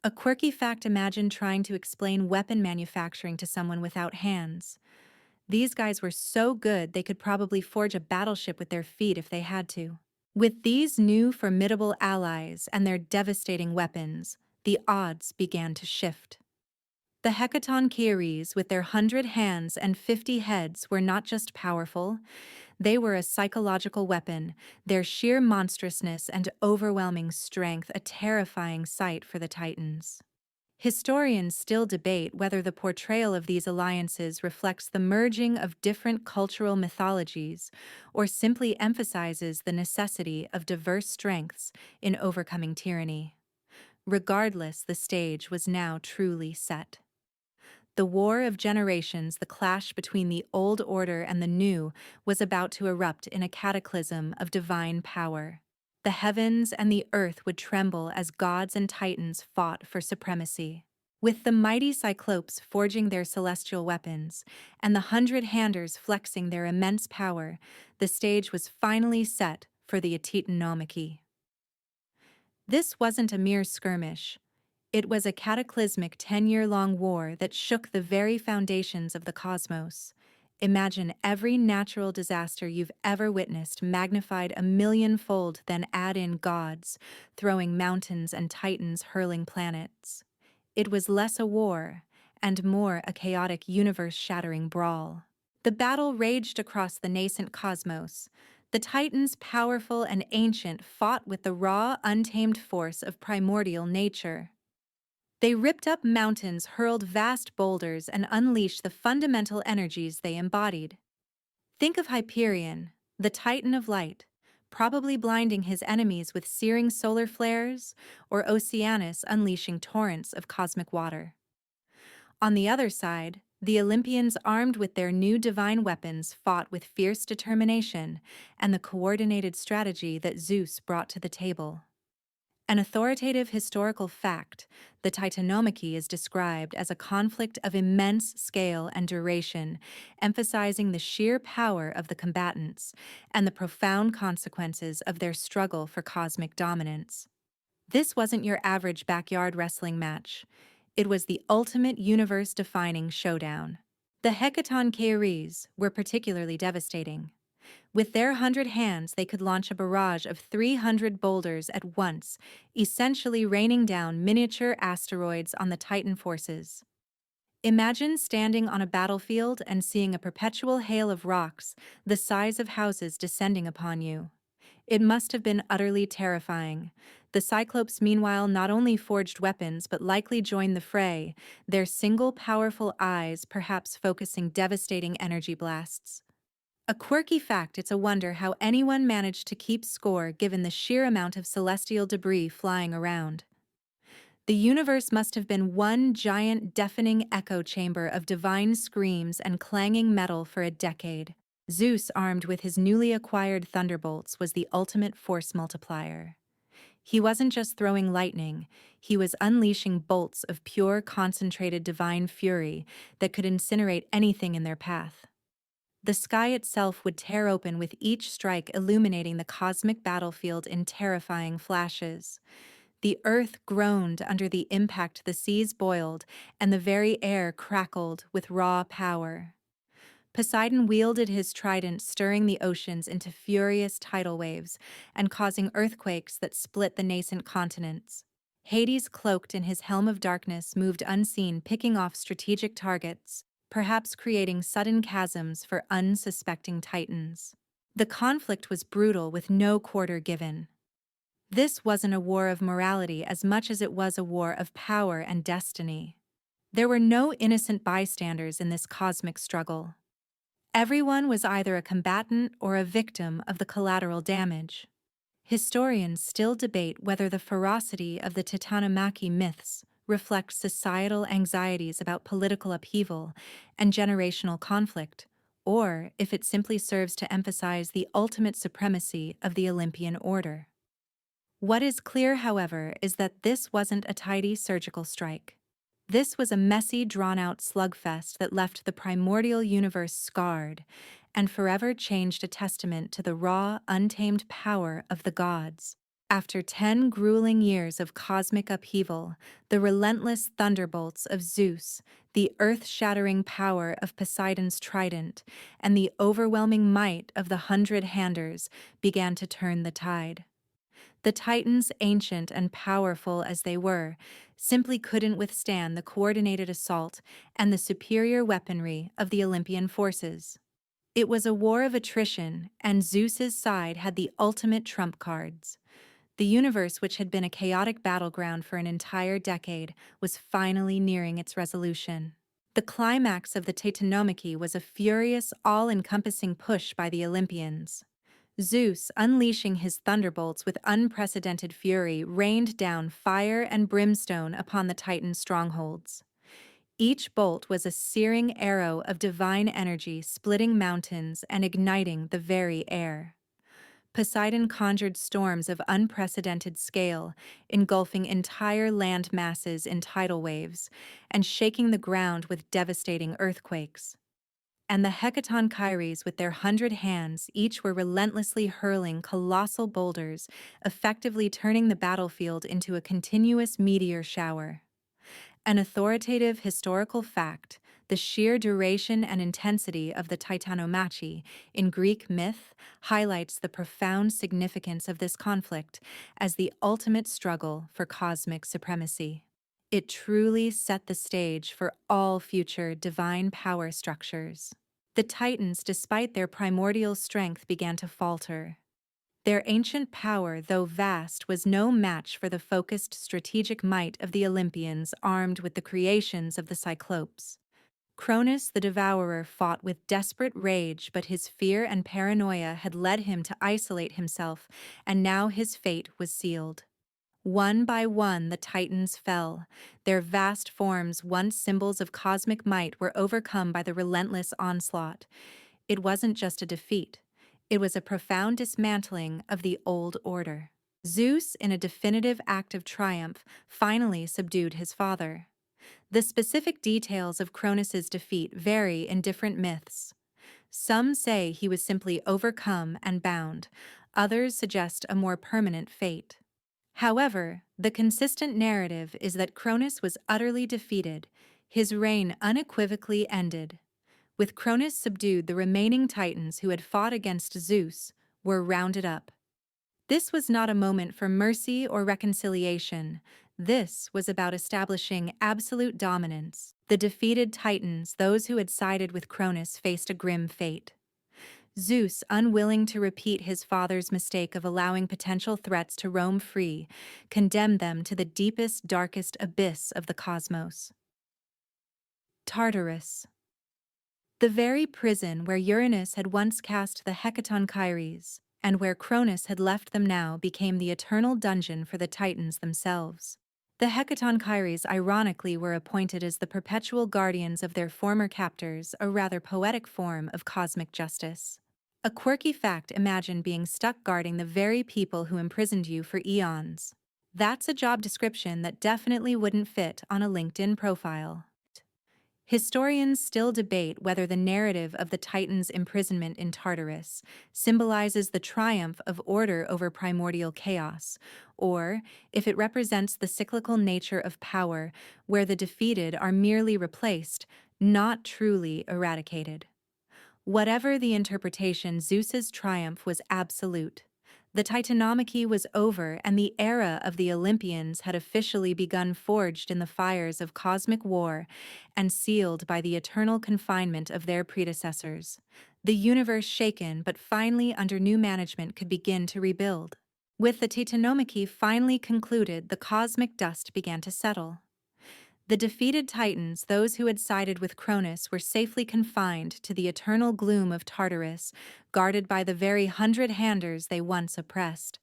A quirky fact: imagine trying to explain weapon manufacturing to someone without hands. These guys were so good they could probably forge a battleship with their feet if they had to. With these new formidable allies and their devastating weapons, the odds began to shift. The Hecatonchires, with their 100 hands and 50 heads, were not just powerful. They were a psychological weapon, their sheer monstrousness and overwhelming strength a terrifying sight for the Titans. Historians still debate whether the portrayal of these alliances reflects the merging of different cultural mythologies or simply emphasizes the necessity of diverse strengths in overcoming tyranny. Regardless, the stage was now truly set. The war of generations, the clash between the old order and the new, was about to erupt in a cataclysm of divine power. The heavens and the earth would tremble as gods and titans fought for supremacy. With the mighty Cyclopes forging their celestial weapons, and the 100-handers flexing their immense power, the stage was finally set for the Titanomachy. This wasn't a mere skirmish. It was a cataclysmic 10-year-long war that shook the very foundations of the cosmos. Imagine every natural disaster you've ever witnessed magnified a millionfold, then add in gods, throwing mountains and titans hurling planets. It was less a war, and more a chaotic universe-shattering brawl. The battle raged across the nascent cosmos. The Titans, powerful and ancient, fought with the raw, untamed force of primordial nature. They ripped up mountains, hurled vast boulders, and unleashed the fundamental energies they embodied. Think of Hyperion, the Titan of light, probably blinding his enemies with searing solar flares, or Oceanus unleashing torrents of cosmic water. On the other side, the Olympians, armed with their new divine weapons, fought with fierce determination and the coordinated strategy that Zeus brought to the table. An authoritative historical fact, the Titanomachy is described as a conflict of immense scale and duration, emphasizing the sheer power of the combatants and the profound consequences of their struggle for cosmic dominance. This wasn't your average backyard wrestling match. It was the ultimate universe-defining showdown. The Hecatoncheiries were particularly devastating. With their 100 hands, they could launch a barrage of 300 boulders at once, essentially raining down miniature asteroids on the Titan forces. Imagine standing on a battlefield and seeing a perpetual hail of rocks, the size of houses, descending upon you. It must have been utterly terrifying. The Cyclopes, meanwhile, not only forged weapons but likely joined the fray, their single powerful eyes perhaps focusing devastating energy blasts. A quirky fact, it's a wonder how anyone managed to keep score given the sheer amount of celestial debris flying around. The universe must have been one giant, deafening echo chamber of divine screams and clanging metal for a decade. Zeus, armed with his newly acquired thunderbolts, was the ultimate force multiplier. He wasn't just throwing lightning, he was unleashing bolts of pure, concentrated divine fury that could incinerate anything in their path. The sky itself would tear open with each strike, illuminating the cosmic battlefield in terrifying flashes. The earth groaned under the impact, the seas boiled, and the very air crackled with raw power. Poseidon wielded his trident, stirring the oceans into furious tidal waves and causing earthquakes that split the nascent continents. Hades, cloaked in his helm of darkness, moved unseen, picking off strategic targets, perhaps creating sudden chasms for unsuspecting titans. The conflict was brutal, with no quarter given. This wasn't a war of morality as much as it was a war of power and destiny. There were no innocent bystanders in this cosmic struggle. Everyone was either a combatant or a victim of the collateral damage. Historians still debate whether the ferocity of the Titanomachy myths reflects societal anxieties about political upheaval and generational conflict, or if it simply serves to emphasize the ultimate supremacy of the Olympian order. What is clear, however, is that this wasn't a tidy surgical strike. This was a messy, drawn-out slugfest that left the primordial universe scarred and forever changed, a testament to the raw, untamed power of the gods. After 10 grueling years of cosmic upheaval, the relentless thunderbolts of Zeus, the earth-shattering power of Poseidon's trident, and the overwhelming might of the 100-handers began to turn the tide. The Titans, ancient and powerful as they were, simply couldn't withstand the coordinated assault and the superior weaponry of the Olympian forces. It was a war of attrition, and Zeus's side had the ultimate trump cards. The universe, which had been a chaotic battleground for an entire decade, was finally nearing its resolution. The climax of the Titanomachy was a furious, all-encompassing push by the Olympians. Zeus, unleashing his thunderbolts with unprecedented fury, rained down fire and brimstone upon the Titan strongholds. Each bolt was a searing arrow of divine energy, splitting mountains and igniting the very air. Poseidon conjured storms of unprecedented scale, engulfing entire land masses in tidal waves and shaking the ground with devastating earthquakes. And the Hecatonchires, with their 100 hands, each were relentlessly hurling colossal boulders, effectively turning the battlefield into a continuous meteor shower. An authoritative historical fact, the sheer duration and intensity of the Titanomachy in Greek myth highlights the profound significance of this conflict as the ultimate struggle for cosmic supremacy. It truly set the stage for all future divine power structures. The Titans, despite their primordial strength, began to falter. Their ancient power, though vast, was no match for the focused strategic might of the Olympians armed with the creations of the Cyclopes. Cronus the Devourer fought with desperate rage, but his fear and paranoia had led him to isolate himself, and now his fate was sealed. One by one the Titans fell. Their vast forms, once symbols of cosmic might, were overcome by the relentless onslaught. It wasn't just a defeat. It was a profound dismantling of the old order. Zeus, in a definitive act of triumph, finally subdued his father. The specific details of Cronus's defeat vary in different myths. Some say he was simply overcome and bound. Others suggest a more permanent fate. However, the consistent narrative is that Cronus was utterly defeated, his reign unequivocally ended. With Cronus subdued, the remaining Titans who had fought against Zeus were rounded up. This was not a moment for mercy or reconciliation. This was about establishing absolute dominance. The defeated Titans, those who had sided with Cronus, faced a grim fate. Zeus, unwilling to repeat his father's mistake of allowing potential threats to roam free, condemned them to the deepest, darkest abyss of the cosmos. Tartarus. The very prison where Uranus had once cast the Hecatonchires, and where Cronus had left them now, became the eternal dungeon for the Titans themselves. The Hecatonchires ironically were appointed as the perpetual guardians of their former captors, a rather poetic form of cosmic justice. A quirky fact: imagine being stuck guarding the very people who imprisoned you for eons. That's a job description that definitely wouldn't fit on a LinkedIn profile. Historians still debate whether the narrative of the Titans' imprisonment in Tartarus symbolizes the triumph of order over primordial chaos, or if it represents the cyclical nature of power where the defeated are merely replaced, not truly eradicated. Whatever the interpretation, Zeus's triumph was absolute. The Titanomachy was over, and the era of the Olympians had officially begun, forged in the fires of cosmic war and sealed by the eternal confinement of their predecessors. The universe, shaken but finally under new management, could begin to rebuild. With the Titanomachy finally concluded, the cosmic dust began to settle. The defeated Titans, those who had sided with Cronus, were safely confined to the eternal gloom of Tartarus, guarded by the very 100-handers they once oppressed.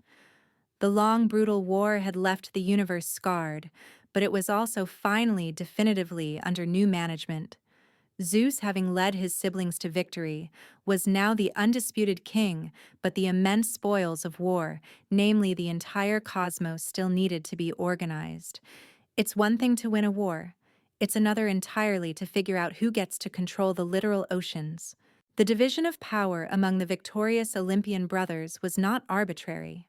The long, brutal war had left the universe scarred, but it was also finally, definitively under new management. Zeus, having led his siblings to victory, was now the undisputed king, but the immense spoils of war, namely the entire cosmos, still needed to be organized. It's one thing to win a war. It's another entirely to figure out who gets to control the literal oceans. The division of power among the victorious Olympian brothers was not arbitrary.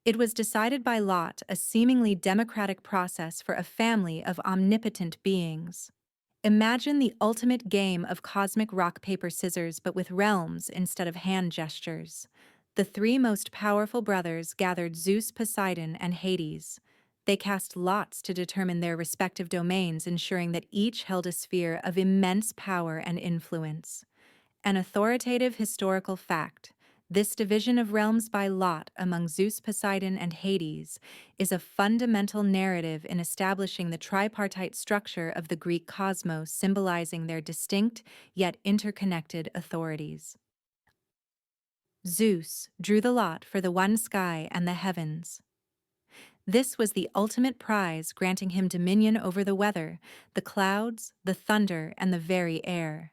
It was decided by lot, a seemingly democratic process for a family of omnipotent beings. Imagine the ultimate game of cosmic rock, paper, scissors, but with realms instead of hand gestures. The three most powerful brothers gathered: Zeus, Poseidon, and Hades. They cast lots to determine their respective domains, ensuring that each held a sphere of immense power and influence. An authoritative historical fact: This division of realms by lot among Zeus, Poseidon, and Hades is a fundamental narrative in establishing the tripartite structure of the Greek cosmos, symbolizing their distinct yet interconnected authorities. Zeus drew the lot for the one sky and the heavens. This was the ultimate prize, granting him dominion over the weather, the clouds, the thunder, and the very air.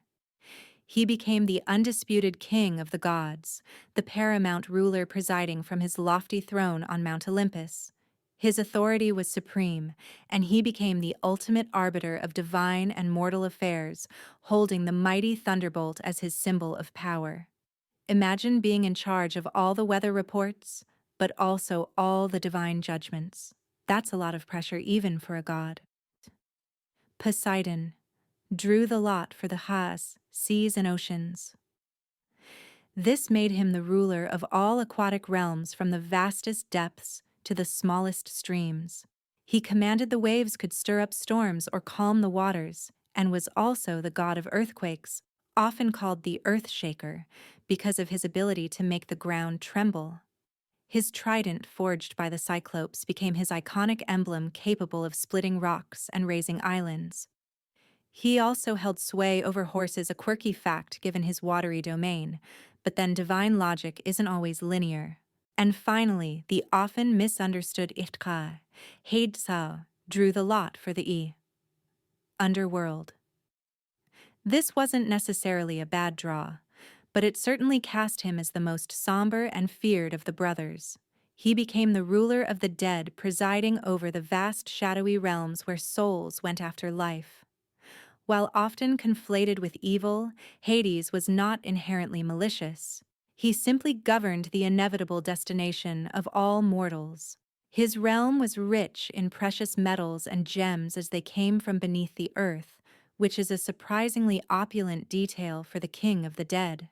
He became the undisputed king of the gods, the paramount ruler presiding from his lofty throne on Mount Olympus. His authority was supreme, and he became the ultimate arbiter of divine and mortal affairs, holding the mighty thunderbolt as his symbol of power. Imagine being in charge of all the weather reports, but also all the divine judgments. That's a lot of pressure even for a god. Poseidon drew the lot for the Haas, seas and oceans. This made him the ruler of all aquatic realms, from the vastest depths to the smallest streams. He commanded the waves could stir up storms or calm the waters, and was also the god of earthquakes, often called the earth shaker, because of his ability to make the ground tremble. His trident, forged by the Cyclopes, became his iconic emblem, capable of splitting rocks and raising islands. He also held sway over horses, a quirky fact given his watery domain, but then divine logic isn't always linear. And finally, the often misunderstood Ichtka, Hadesau, drew the lot for the underworld. This wasn't necessarily a bad draw, but it certainly cast him as the most somber and feared of the brothers. He became the ruler of the dead, presiding over the vast shadowy realms where souls went after life. While often conflated with evil, Hades was not inherently malicious. He simply governed the inevitable destination of all mortals. His realm was rich in precious metals and gems as they came from beneath the earth, which is a surprisingly opulent detail for the king of the dead.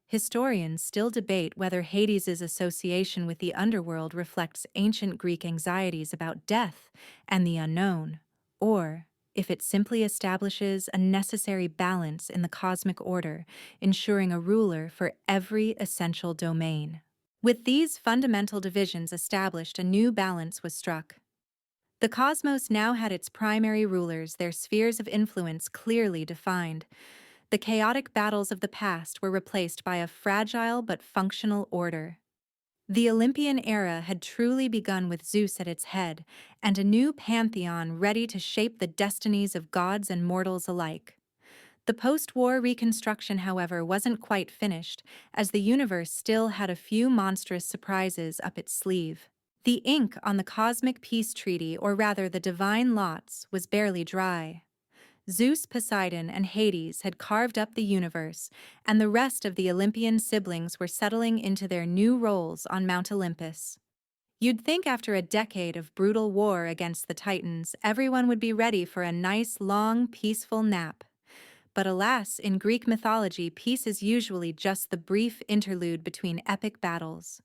Historians still debate whether Hades's association with the underworld reflects ancient Greek anxieties about death and the unknown, or if it simply establishes a necessary balance in the cosmic order, ensuring a ruler for every essential domain. With these fundamental divisions established, a new balance was struck. The cosmos now had its primary rulers, their spheres of influence clearly defined. The chaotic battles of the past were replaced by a fragile but functional order. The Olympian era had truly begun with Zeus at its head, and a new pantheon ready to shape the destinies of gods and mortals alike. The post-war reconstruction, however, wasn't quite finished, as the universe still had a few monstrous surprises up its sleeve. The ink on the cosmic peace treaty, or rather the divine lots, was barely dry. Zeus, Poseidon, and Hades had carved up the universe, and the rest of the Olympian siblings were settling into their new roles on Mount Olympus. You'd think after a decade of brutal war against the Titans, everyone would be ready for a nice, long, peaceful nap. But alas, in Greek mythology, peace is usually just the brief interlude between epic battles.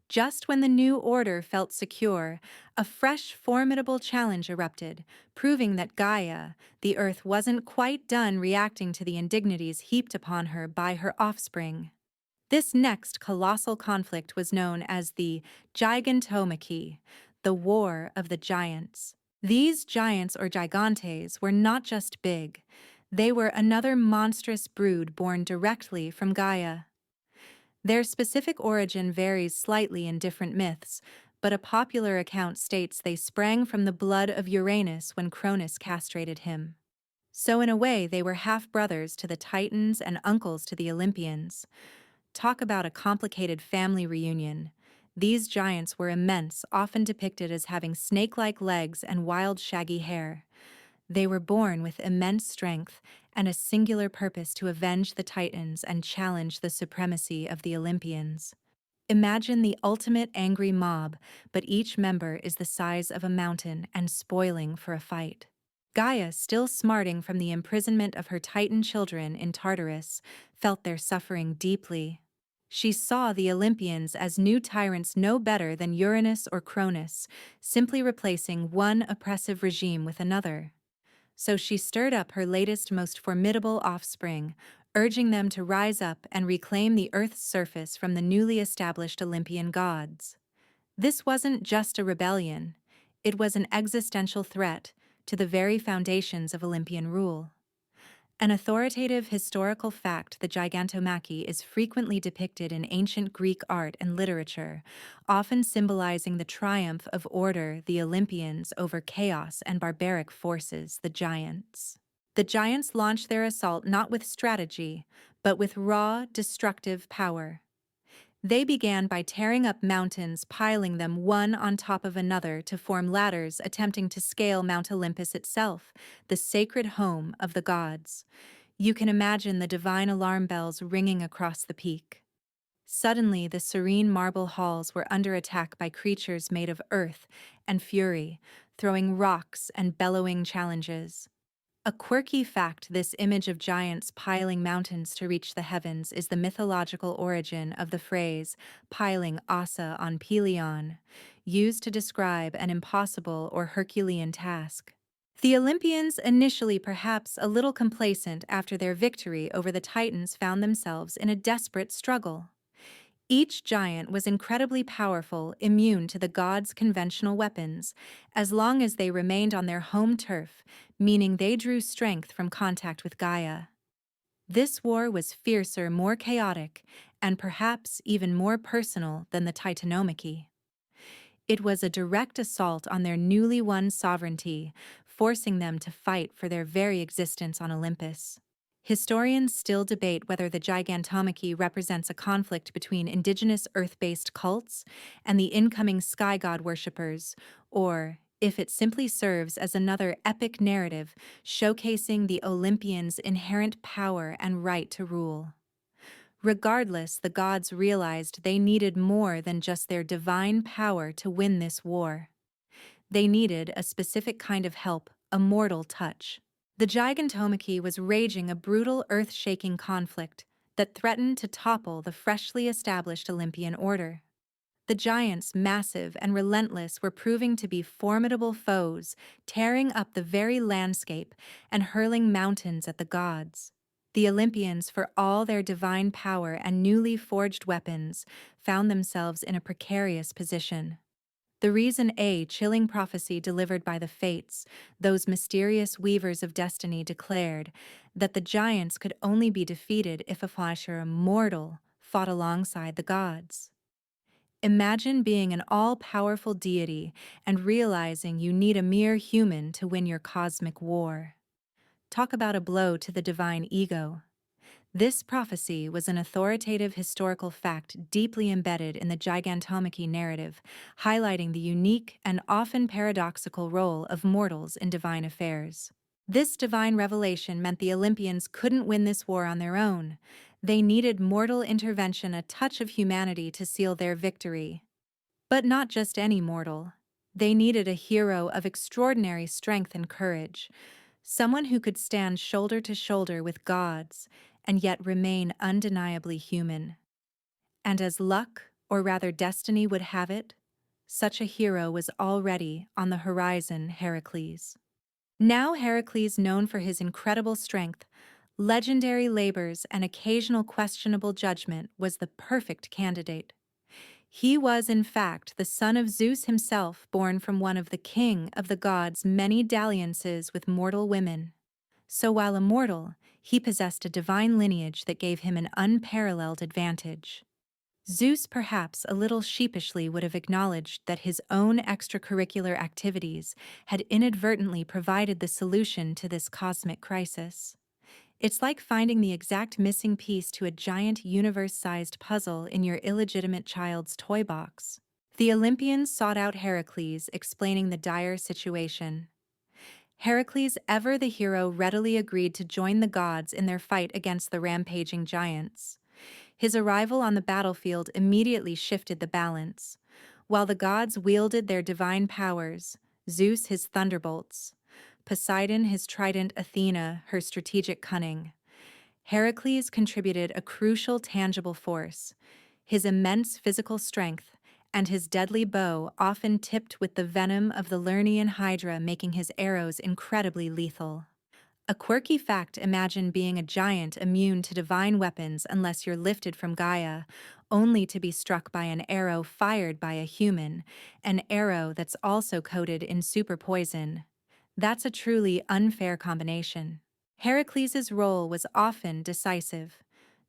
Just when the new order felt secure, a fresh, formidable challenge erupted, proving that Gaia, the Earth, wasn't quite done reacting to the indignities heaped upon her by her offspring. This next colossal conflict was known as the Gigantomachy, the War of the Giants. These giants, or gigantes, were not just big. They were another monstrous brood born directly from Gaia. Their specific origin varies slightly in different myths, but a popular account states they sprang from the blood of Uranus when Cronus castrated him. So in a way, they were half-brothers to the Titans and uncles to the Olympians. Talk about a complicated family reunion. These giants were immense, often depicted as having snake-like legs and wild, shaggy hair. They were born with immense strength and a singular purpose to avenge the Titans and challenge the supremacy of the Olympians. Imagine the ultimate angry mob, but each member is the size of a mountain and spoiling for a fight. Gaia, still smarting from the imprisonment of her Titan children in Tartarus, felt their suffering deeply. She saw the Olympians as new tyrants no better than Uranus or Cronus, simply replacing one oppressive regime with another. So she stirred up her latest, most formidable offspring, urging them to rise up and reclaim the Earth's surface from the newly established Olympian gods. This wasn't just a rebellion, it was an existential threat to the very foundations of Olympian rule. An authoritative historical fact, the gigantomachy is frequently depicted in ancient Greek art and literature, often symbolizing the triumph of order, the Olympians, over chaos and barbaric forces, the giants. The giants launched their assault not with strategy, but with raw, destructive power. They began by tearing up mountains, piling them one on top of another to form ladders, attempting to scale Mount Olympus itself, the sacred home of the gods. You can imagine the divine alarm bells ringing across the peak. Suddenly, the serene marble halls were under attack by creatures made of earth and fury, throwing rocks and bellowing challenges. A quirky fact, this image of giants piling mountains to reach the heavens is the mythological origin of the phrase piling Ossa on Pelion, used to describe an impossible or Herculean task. The Olympians, initially perhaps a little complacent after their victory over the Titans, found themselves in a desperate struggle. Each giant was incredibly powerful, immune to the gods' conventional weapons, as long as they remained on their home turf, meaning they drew strength from contact with Gaia. This war was fiercer, more chaotic, and perhaps even more personal than the Titanomachy. It was a direct assault on their newly won sovereignty, forcing them to fight for their very existence on Olympus. Historians still debate whether the gigantomachy represents a conflict between indigenous Earth-based cults and the incoming sky god worshippers, or if it simply serves as another epic narrative showcasing the Olympians' inherent power and right to rule. Regardless, the gods realized they needed more than just their divine power to win this war. They needed a specific kind of help, a mortal touch. The gigantomachy was raging a brutal, earth-shaking conflict that threatened to topple the freshly established Olympian order. The giants, massive and relentless, were proving to be formidable foes, tearing up the very landscape and hurling mountains at the gods. The Olympians, for all their divine power and newly forged weapons, found themselves in a precarious position. The reason, a chilling prophecy delivered by the Fates, those mysterious weavers of destiny, declared that the giants could only be defeated if a fleischer mortal fought alongside the gods. Imagine being an all-powerful deity and realizing you need a mere human to win your cosmic war. Talk about a blow to the divine ego. This prophecy was an authoritative historical fact deeply embedded in the gigantomachy narrative, highlighting the unique and often paradoxical role of mortals in divine affairs. This divine revelation meant the Olympians couldn't win this war on their own. They needed mortal intervention, a touch of humanity to seal their victory. But not just any mortal. They needed a hero of extraordinary strength and courage, someone who could stand shoulder to shoulder with gods and yet remain undeniably human. And as luck, or rather destiny, would have it, such a hero was already on the horizon: Heracles. Now Heracles, known for his incredible strength, legendary labors, and occasional questionable judgment, was the perfect candidate. He was, in fact, the son of Zeus himself, born from one of the king of the gods' many dalliances with mortal women. So while immortal, he possessed a divine lineage that gave him an unparalleled advantage. Zeus, perhaps a little sheepishly, would have acknowledged that his own extracurricular activities had inadvertently provided the solution to this cosmic crisis. It's like finding the exact missing piece to a giant universe-sized puzzle in your illegitimate child's toy box. The Olympians sought out Heracles, explaining the dire situation. Heracles, ever the hero, readily agreed to join the gods in their fight against the rampaging giants. His arrival on the battlefield immediately shifted the balance. While the gods wielded their divine powers, Zeus his thunderbolts, Poseidon his trident, Athena her strategic cunning, Heracles contributed a crucial tangible force, his immense physical strength and his deadly bow, often tipped with the venom of the Lernaean hydra, making his arrows incredibly lethal. A quirky fact: imagine being a giant immune to divine weapons unless you're lifted from Gaia, only to be struck by an arrow fired by a human, an arrow that's also coated in super poison. That's a truly unfair combination. Heracles' role was often decisive,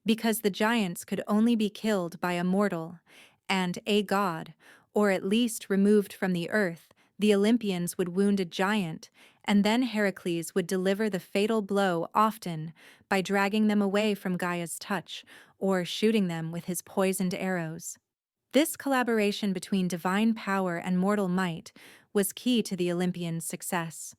because the giants could only be killed by a mortal, and a god, or at least removed from the earth. The Olympians would wound a giant, and then Heracles would deliver the fatal blow, often by dragging them away from Gaia's touch or shooting them with his poisoned arrows. This collaboration between divine power and mortal might was key to the Olympians' success.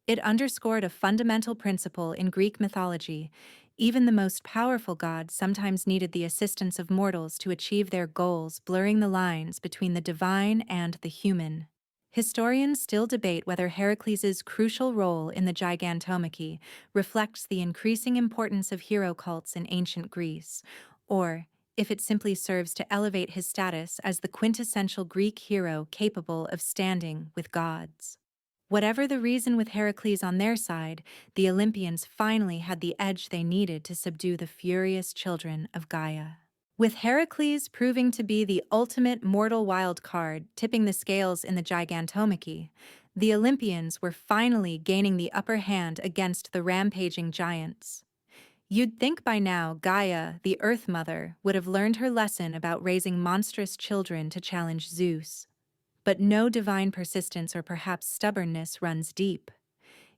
It underscored a fundamental principle in Greek mythology: even the most powerful gods sometimes needed the assistance of mortals to achieve their goals, blurring the lines between the divine and the human. Historians still debate whether Heracles' crucial role in the Gigantomachy reflects the increasing importance of hero cults in ancient Greece, or if it simply serves to elevate his status as the quintessential Greek hero capable of standing with gods. Whatever the reason, with Heracles on their side, the Olympians finally had the edge they needed to subdue the furious children of Gaia. With Heracles proving to be the ultimate mortal wild card, tipping the scales in the Gigantomachy, the Olympians were finally gaining the upper hand against the rampaging giants. You'd think by now Gaia, the Earth Mother, would have learned her lesson about raising monstrous children to challenge Zeus. But no divine persistence or perhaps stubbornness runs deep.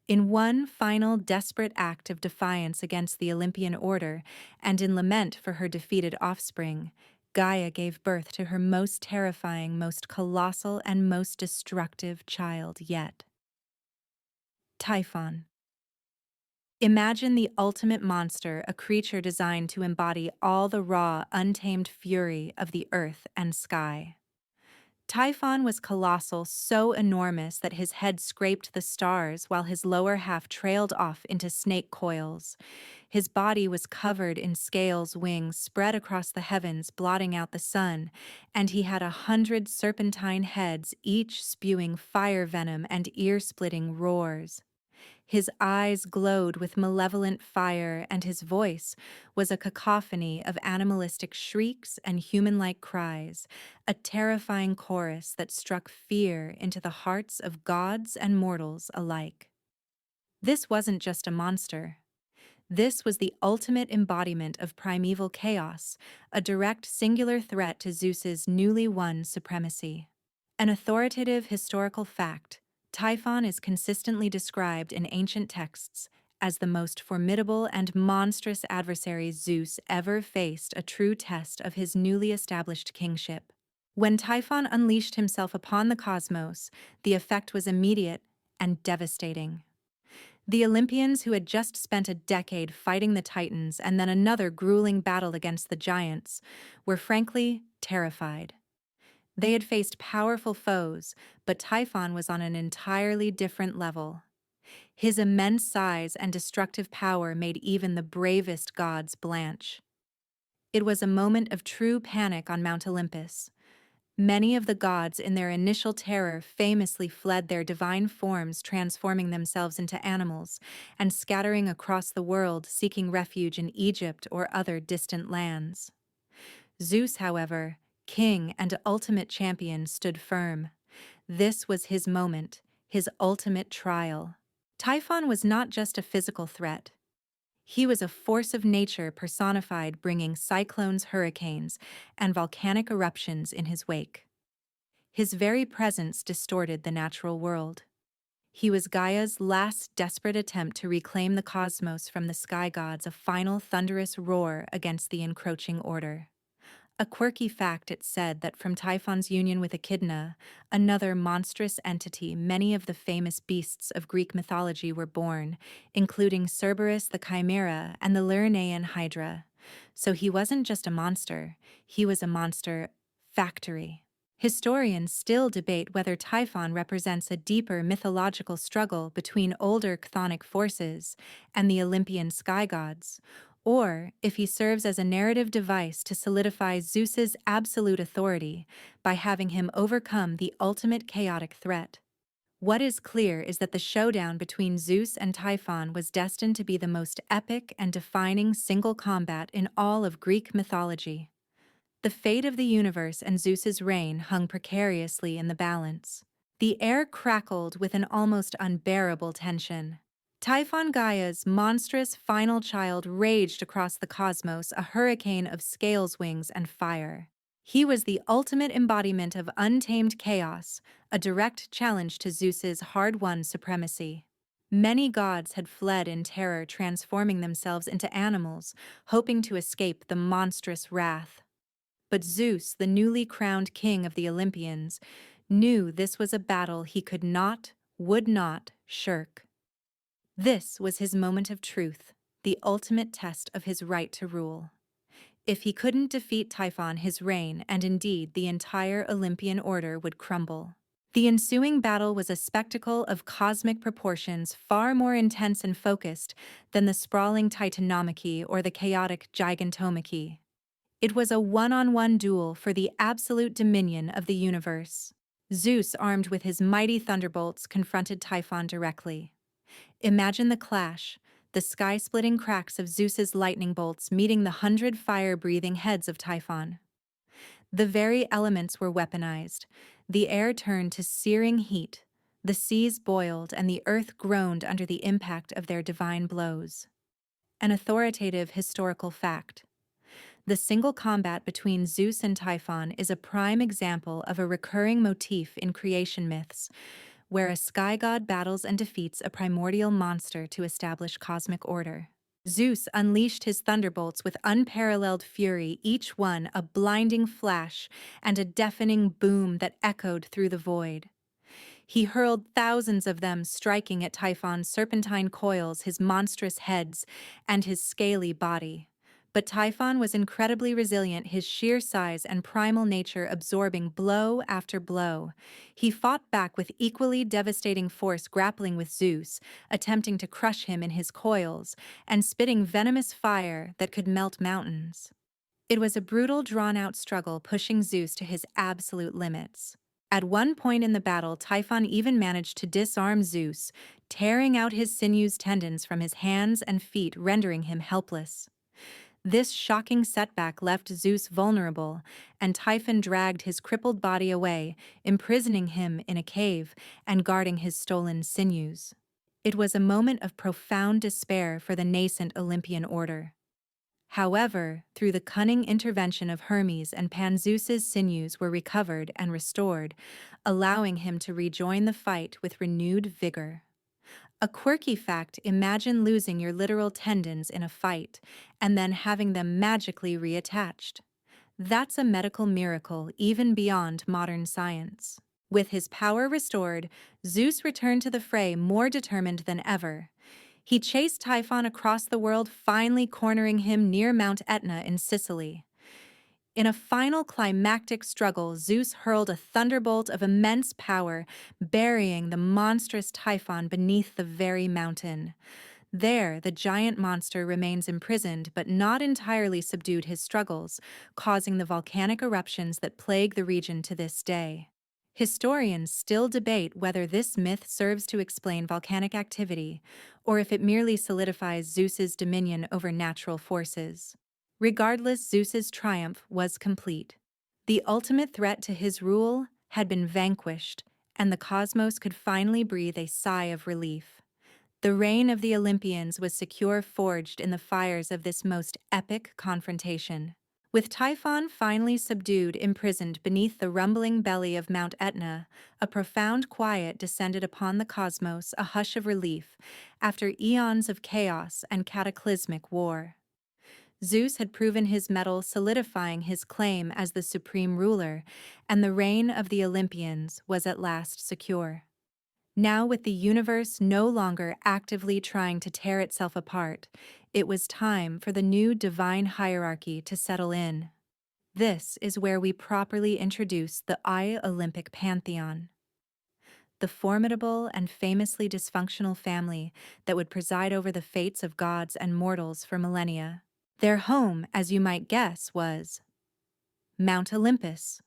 In one final desperate act of defiance against the Olympian order, and in lament for her defeated offspring, Gaia gave birth to her most terrifying, most colossal, and most destructive child yet: Typhon. Imagine the ultimate monster, a creature designed to embody all the raw, untamed fury of the earth and sky. Typhon was colossal, so enormous that his head scraped the stars while his lower half trailed off into snake coils. His body was covered in scales, wings spread across the heavens, blotting out the sun, and he had 100 serpentine heads, each spewing fire venom and ear-splitting roars. His eyes glowed with malevolent fire, and his voice was a cacophony of animalistic shrieks and human-like cries, a terrifying chorus that struck fear into the hearts of gods and mortals alike. This wasn't just a monster. This was the ultimate embodiment of primeval chaos, a direct singular threat to Zeus's newly won supremacy. An authoritative historical fact: Typhon is consistently described in ancient texts as the most formidable and monstrous adversary Zeus ever faced, a true test of his newly established kingship. When Typhon unleashed himself upon the cosmos, the effect was immediate and devastating. The Olympians, who had just spent a decade fighting the Titans and then another grueling battle against the giants, were frankly terrified. They had faced powerful foes, but Typhon was on an entirely different level. His immense size and destructive power made even the bravest gods blanch. It was a moment of true panic on Mount Olympus. Many of the gods, in their initial terror, famously fled their divine forms, transforming themselves into animals and scattering across the world, seeking refuge in Egypt or other distant lands. Zeus, however, king and ultimate champion, stood firm. This was his moment, his ultimate trial. Typhon was not just a physical threat. He was a force of nature personified, bringing cyclones, hurricanes, and volcanic eruptions in his wake. His very presence distorted the natural world. He was Gaia's last desperate attempt to reclaim the cosmos from the sky gods, a final thunderous roar against the encroaching order. A quirky fact: it said that from Typhon's union with Echidna, another monstrous entity, many of the famous beasts of Greek mythology were born, including Cerberus the Chimera and the Lernaean Hydra. So he wasn't just a monster, he was a monster factory. Historians still debate whether Typhon represents a deeper mythological struggle between older chthonic forces and the Olympian sky gods, or if he serves as a narrative device to solidify Zeus's absolute authority by having him overcome the ultimate chaotic threat. What is clear is that the showdown between Zeus and Typhon was destined to be the most epic and defining single combat in all of Greek mythology. The fate of the universe and Zeus's reign hung precariously in the balance. The air crackled with an almost unbearable tension. Typhon Gaia's monstrous final child raged across the cosmos, a hurricane of scales, wings, and fire. He was the ultimate embodiment of untamed chaos, a direct challenge to Zeus's hard-won supremacy. Many gods had fled in terror, transforming themselves into animals, hoping to escape the monstrous wrath. But Zeus, the newly crowned king of the Olympians, knew this was a battle he could not, would not, shirk. This was his moment of truth, the ultimate test of his right to rule. If he couldn't defeat Typhon, his reign, and indeed the entire Olympian order, would crumble. The ensuing battle was a spectacle of cosmic proportions, far more intense and focused than the sprawling Titanomachy or the chaotic Gigantomachy. It was a one-on-one duel for the absolute dominion of the universe. Zeus, armed with his mighty thunderbolts, confronted Typhon directly. Imagine the clash, the sky-splitting cracks of Zeus's lightning bolts meeting the 100 fire-breathing heads of Typhon. The very elements were weaponized. The air turned to searing heat, the seas boiled, and the earth groaned under the impact of their divine blows. An authoritative historical fact. The single combat between Zeus and Typhon is a prime example of a recurring motif in creation myths, where a sky god battles and defeats a primordial monster to establish cosmic order. Zeus unleashed his thunderbolts with unparalleled fury, each one a blinding flash and a deafening boom that echoed through the void. He hurled thousands of them, striking at Typhon's serpentine coils, his monstrous heads, and his scaly body. But Typhon was incredibly resilient, his sheer size and primal nature absorbing blow after blow. He fought back with equally devastating force, grappling with Zeus, attempting to crush him in his coils, and spitting venomous fire that could melt mountains. It was a brutal, drawn-out struggle, pushing Zeus to his absolute limits. At one point in the battle, Typhon even managed to disarm Zeus, tearing out his sinews, tendons from his hands and feet, rendering him helpless. This shocking setback left Zeus vulnerable, and Typhon dragged his crippled body away, imprisoning him in a cave and guarding his stolen sinews. It was a moment of profound despair for the nascent Olympian order. However, through the cunning intervention of Hermes and Pan, Zeus's sinews were recovered and restored, allowing him to rejoin the fight with renewed vigor. A quirky fact: imagine losing your literal tendons in a fight and then having them magically reattached. That's a medical miracle even beyond modern science. With his power restored, Zeus returned to the fray more determined than ever. He chased Typhon across the world, finally cornering him near Mount Etna in Sicily. In a final climactic struggle, Zeus hurled a thunderbolt of immense power, burying the monstrous Typhon beneath the very mountain. There, the giant monster remains imprisoned but not entirely subdued his struggles, causing the volcanic eruptions that plague the region to this day. Historians still debate whether this myth serves to explain volcanic activity, or if it merely solidifies Zeus's dominion over natural forces. Regardless, Zeus's triumph was complete. The ultimate threat to his rule had been vanquished, and the cosmos could finally breathe a sigh of relief. The reign of the Olympians was secure, forged in the fires of this most epic confrontation. With Typhon finally subdued, imprisoned beneath the rumbling belly of Mount Etna, a profound quiet descended upon the cosmos, a hush of relief, after eons of chaos and cataclysmic war. Zeus had proven his mettle, solidifying his claim as the supreme ruler, and the reign of the Olympians was at last secure. Now, with the universe no longer actively trying to tear itself apart, it was time for the new divine hierarchy to settle in. This is where we properly introduce the Olympic pantheon, the formidable and famously dysfunctional family that would preside over the fates of gods and mortals for millennia. Their home, as you might guess, was Mount Olympus,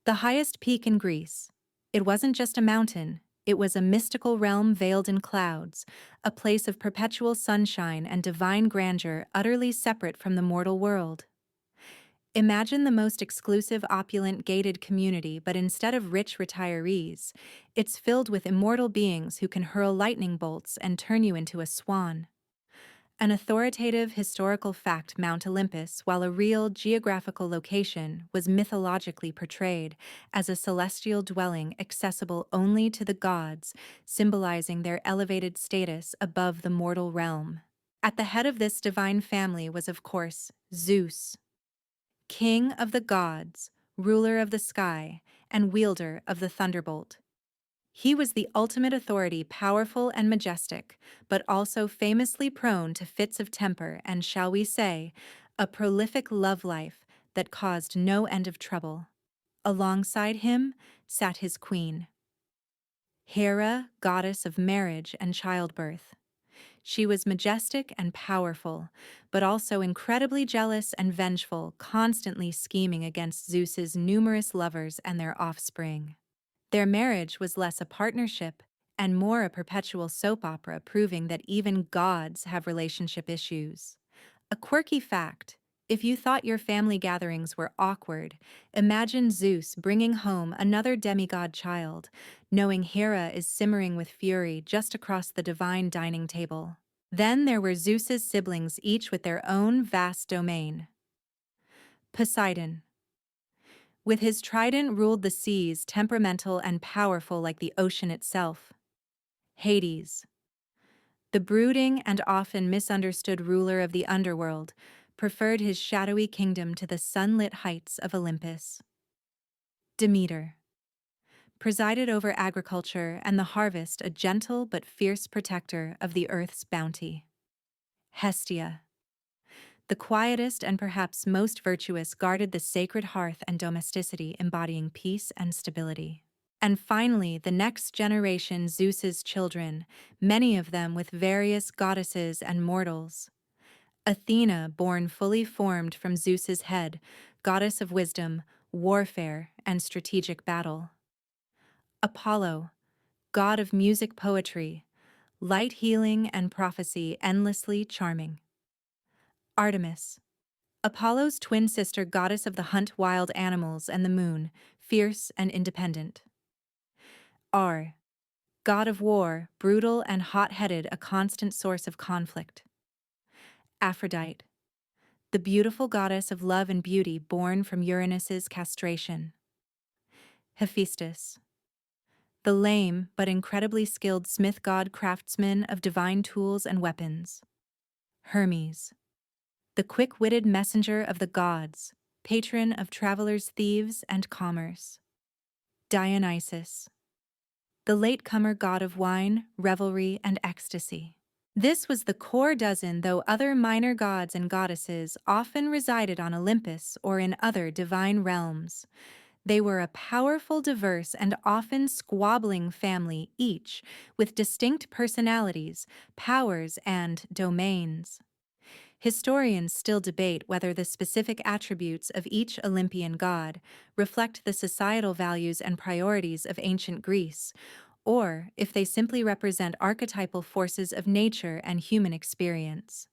the highest peak in Greece. It wasn't just a mountain, it was a mystical realm veiled in clouds, a place of perpetual sunshine and divine grandeur utterly separate from the mortal world. Imagine the most exclusive, opulent, gated community, but instead of rich retirees, it's filled with immortal beings who can hurl lightning bolts and turn you into a swan. An authoritative historical fact, Mount Olympus, while a real geographical location, was mythologically portrayed as a celestial dwelling accessible only to the gods, symbolizing their elevated status above the mortal realm. At the head of this divine family was, of course, Zeus, king of the gods, ruler of the sky, and wielder of the thunderbolt. He was the ultimate authority, powerful and majestic, but also famously prone to fits of temper and, shall we say, a prolific love life that caused no end of trouble. Alongside him sat his queen, Hera, goddess of marriage and childbirth. She was majestic and powerful, but also incredibly jealous and vengeful, constantly scheming against Zeus's numerous lovers and their offspring. Their marriage was less a partnership and more a perpetual soap opera, proving that even gods have relationship issues. A quirky fact: if you thought your family gatherings were awkward, imagine Zeus bringing home another demigod child, knowing Hera is simmering with fury just across the divine dining table. Then there were Zeus's siblings, each with their own vast domain. Poseidon, with his trident, ruled the seas, temperamental and powerful like the ocean itself. Hades, the brooding and often misunderstood ruler of the underworld, preferred his shadowy kingdom to the sunlit heights of Olympus. Demeter presided over agriculture and the harvest, a gentle but fierce protector of the earth's bounty. Hestia, the quietest and perhaps most virtuous, guarded the sacred hearth and domesticity, embodying peace and stability. And finally, the next generation, Zeus's children, many of them with various goddesses and mortals. Athena, born fully formed from Zeus's head, goddess of wisdom, warfare, and strategic battle. Apollo, god of music, poetry, light, healing, and prophecy, endlessly charming. Artemis, Apollo's twin sister, goddess of the hunt, wild animals, and the moon, fierce and independent. R, god of war, brutal and hot-headed, a constant source of conflict. Aphrodite, the beautiful goddess of love and beauty, born from Uranus's castration. Hephaestus, the lame but incredibly skilled smith god, craftsman of divine tools and weapons. Hermes, the quick-witted messenger of the gods, patron of travelers, thieves, and commerce. Dionysus, the latecomer god of wine, revelry, and ecstasy. This was the core dozen, though other minor gods and goddesses often resided on Olympus or in other divine realms. They were a powerful, diverse, and often squabbling family, each with distinct personalities, powers, and domains. Historians still debate whether the specific attributes of each Olympian god reflect the societal values and priorities of ancient Greece, or if they simply represent archetypal forces of nature and human experience.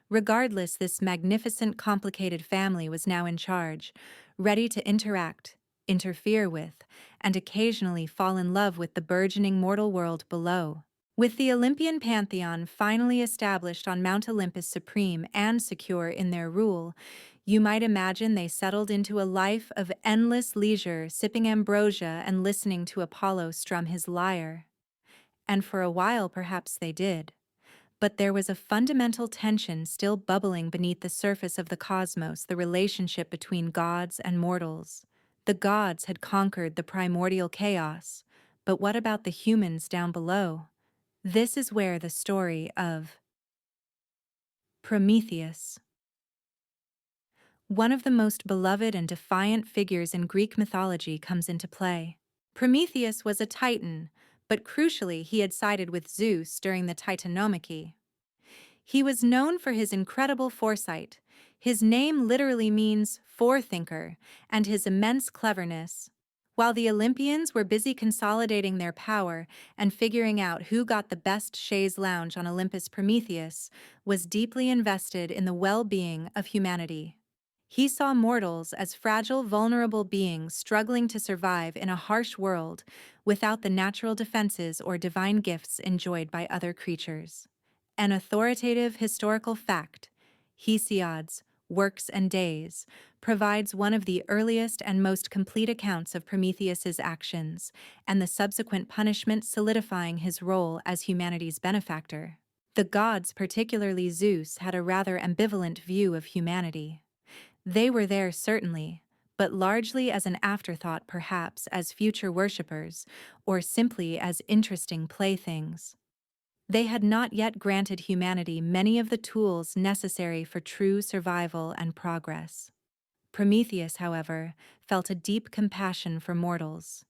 Regardless, this magnificent, complicated family was now in charge, ready to interact, interfere with, and occasionally fall in love with the burgeoning mortal world below. With the Olympian pantheon finally established on Mount Olympus, supreme and secure in their rule, you might imagine they settled into a life of endless leisure, sipping ambrosia and listening to Apollo strum his lyre. And for a while perhaps they did. But there was a fundamental tension still bubbling beneath the surface of the cosmos, the relationship between gods and mortals. The gods had conquered the primordial chaos, but what about the humans down below? This is where the story of Prometheus, one of the most beloved and defiant figures in Greek mythology, comes into play. Prometheus was a Titan, but crucially he had sided with Zeus during the Titanomachy. He was known for his incredible foresight. His name literally means forethinker, and his immense cleverness. While the Olympians were busy consolidating their power and figuring out who got the best chaise lounge on Olympus, Prometheus was deeply invested in the well-being of humanity. He saw mortals as fragile, vulnerable beings struggling to survive in a harsh world without the natural defenses or divine gifts enjoyed by other creatures. An authoritative historical fact, Hesiod's Works and Days, provides one of the earliest and most complete accounts of Prometheus's actions, and the subsequent punishment solidifying his role as humanity's benefactor. The gods, particularly Zeus, had a rather ambivalent view of humanity. They were there certainly, but largely as an afterthought, perhaps as future worshippers, or simply as interesting playthings. They had not yet granted humanity many of the tools necessary for true survival and progress. Prometheus, however, felt a deep compassion for mortals.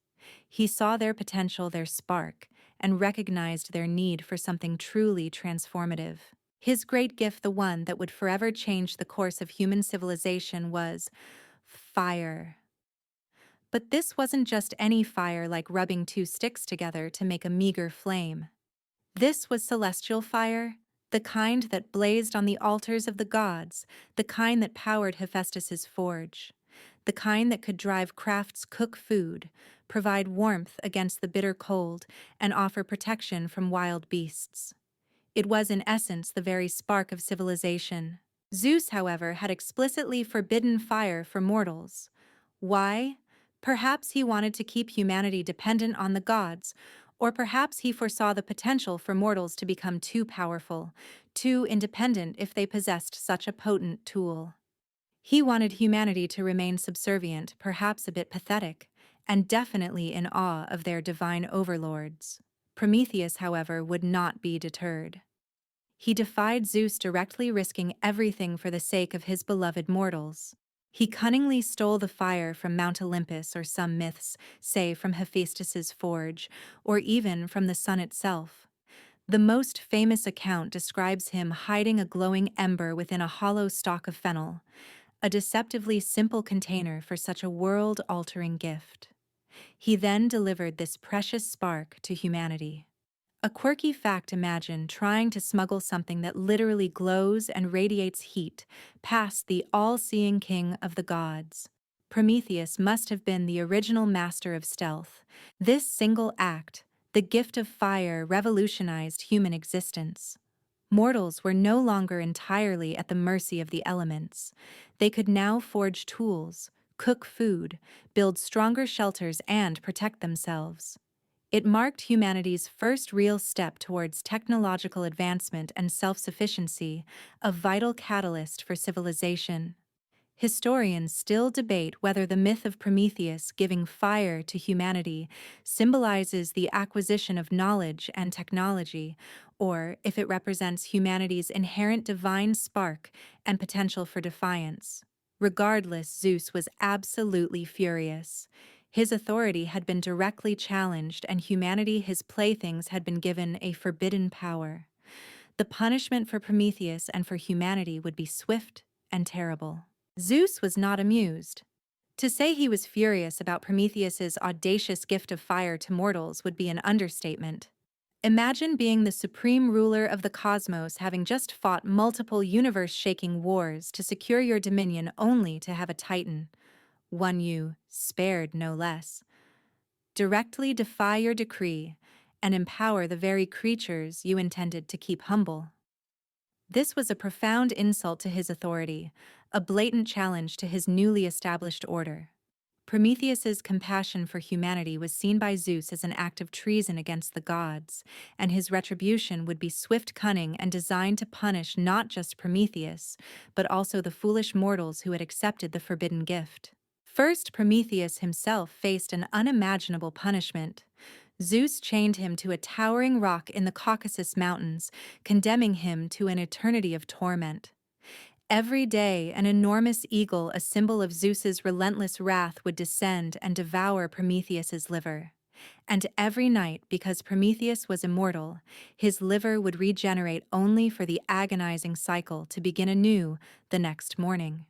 He saw their potential, their spark, and recognized their need for something truly transformative. His great gift, the one that would forever change the course of human civilization, was fire. But this wasn't just any fire, like rubbing two sticks together to make a meager flame. This was celestial fire, the kind that blazed on the altars of the gods, the kind that powered Hephaestus's forge, the kind that could drive crafts, cook food, provide warmth against the bitter cold, and offer protection from wild beasts. It was in essence the very spark of civilization. Zeus, however, had explicitly forbidden fire for mortals. Why? Perhaps he wanted to keep humanity dependent on the gods, or perhaps he foresaw the potential for mortals to become too powerful, too independent if they possessed such a potent tool. He wanted humanity to remain subservient, perhaps a bit pathetic, and definitely in awe of their divine overlords. Prometheus, however, would not be deterred. He defied Zeus, directly risking everything for the sake of his beloved mortals. He cunningly stole the fire from Mount Olympus, or some myths say from Hephaestus's forge, or even from the sun itself. The most famous account describes him hiding a glowing ember within a hollow stalk of fennel, a deceptively simple container for such a world-altering gift. He then delivered this precious spark to humanity. A quirky fact: imagine trying to smuggle something that literally glows and radiates heat past the all-seeing king of the gods. Prometheus must have been the original master of stealth. This single act, the gift of fire, revolutionized human existence. Mortals were no longer entirely at the mercy of the elements. They could now forge tools, cook food, build stronger shelters, and protect themselves. It marked humanity's first real step towards technological advancement and self-sufficiency, a vital catalyst for civilization. Historians still debate whether the myth of Prometheus giving fire to humanity symbolizes the acquisition of knowledge and technology, or if it represents humanity's inherent divine spark and potential for defiance. Regardless, Zeus was absolutely furious. His authority had been directly challenged, and humanity, his playthings, had been given a forbidden power. The punishment for Prometheus and for humanity would be swift and terrible. Zeus was not amused. To say he was furious about Prometheus's audacious gift of fire to mortals would be an understatement. Imagine being the supreme ruler of the cosmos, having just fought multiple universe-shaking wars to secure your dominion, only to have a titan, one you spared no less, directly defy your decree and empower the very creatures you intended to keep humble. This was a profound insult to his authority, a blatant challenge to his newly established order. Prometheus's compassion for humanity was seen by Zeus as an act of treason against the gods, and his retribution would be swift, cunning, and designed to punish not just Prometheus, but also the foolish mortals who had accepted the forbidden gift. First, Prometheus himself faced an unimaginable punishment. Zeus chained him to a towering rock in the Caucasus Mountains, condemning him to an eternity of torment. Every day, an enormous eagle, a symbol of Zeus's relentless wrath, would descend and devour Prometheus's liver. And every night, because Prometheus was immortal, his liver would regenerate only for the agonizing cycle to begin anew the next morning.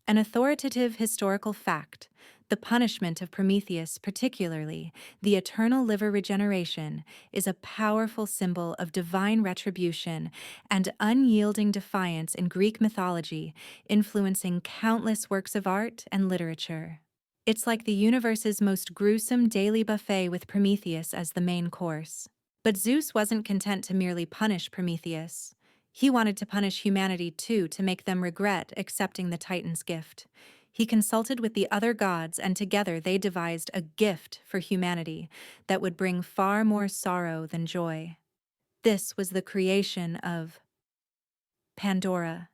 An authoritative historical fact: The punishment of Prometheus, particularly the eternal liver regeneration, is a powerful symbol of divine retribution and unyielding defiance in Greek mythology, influencing countless works of art and literature. It's like the universe's most gruesome daily buffet with Prometheus as the main course. But Zeus wasn't content to merely punish Prometheus. He wanted to punish humanity too, to make them regret accepting the Titan's gift. He consulted with the other gods, and together they devised a gift for humanity that would bring far more sorrow than joy. This was the creation of Pandora,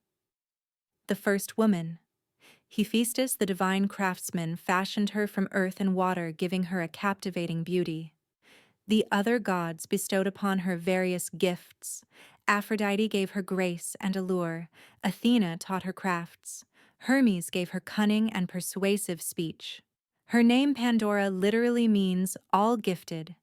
the first woman. Hephaestus, the divine craftsman, fashioned her from earth and water, giving her a captivating beauty. The other gods bestowed upon her various gifts. Aphrodite gave her grace and allure. Athena taught her crafts. Hermes gave her cunning and persuasive speech. Her name Pandora literally means all gifted,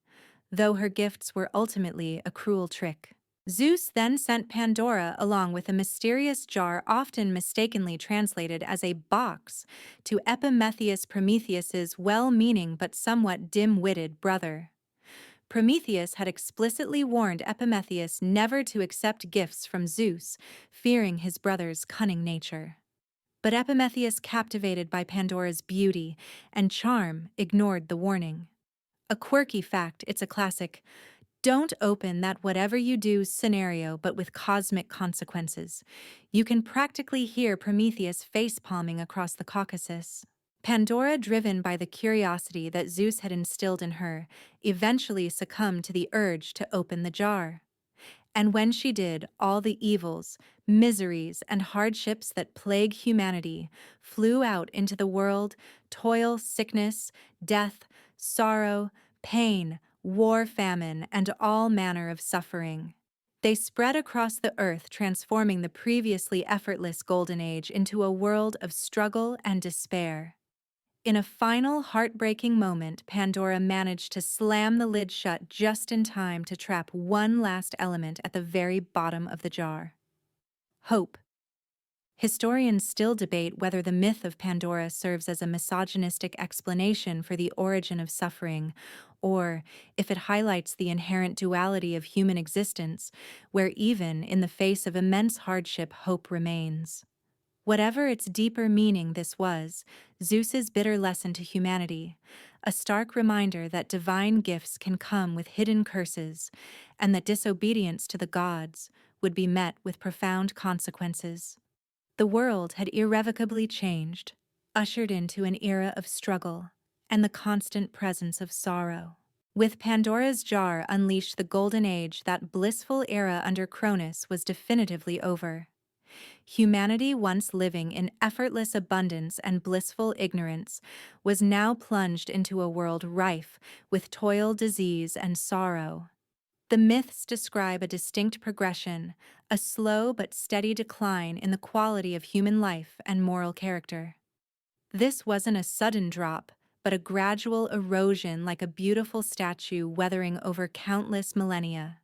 though her gifts were ultimately a cruel trick. Zeus then sent Pandora along with a mysterious jar, often mistakenly translated as a box, to Epimetheus, Prometheus's well-meaning but somewhat dim-witted brother. Prometheus had explicitly warned Epimetheus never to accept gifts from Zeus, fearing his brother's cunning nature. But Epimetheus, captivated by Pandora's beauty and charm, ignored the warning. A quirky fact, it's a classic "don't open that whatever you do" scenario, but with cosmic consequences. You can practically hear Prometheus face-palming across the Caucasus. Pandora, driven by the curiosity that Zeus had instilled in her, eventually succumbed to the urge to open the jar. And when she did, all the evils, miseries, and hardships that plague humanity flew out into the world: toil, sickness, death, sorrow, pain, war, famine, and all manner of suffering. They spread across the earth, transforming the previously effortless Golden Age into a world of struggle and despair. In a final heartbreaking moment, Pandora managed to slam the lid shut just in time to trap one last element at the very bottom of the jar: hope. Historians still debate whether the myth of Pandora serves as a misogynistic explanation for the origin of suffering, or if it highlights the inherent duality of human existence, where even in the face of immense hardship, hope remains. Whatever its deeper meaning, this was Zeus's bitter lesson to humanity, a stark reminder that divine gifts can come with hidden curses, and that disobedience to the gods would be met with profound consequences. The world had irrevocably changed, ushered into an era of struggle and the constant presence of sorrow. With Pandora's jar unleashed, the Golden Age, that blissful era under Cronus, was definitively over. Humanity, once living in effortless abundance and blissful ignorance, was now plunged into a world rife with toil, disease, and sorrow. The myths describe a distinct progression, a slow but steady decline in the quality of human life and moral character. This wasn't a sudden drop, but a gradual erosion, like a beautiful statue weathering over countless millennia.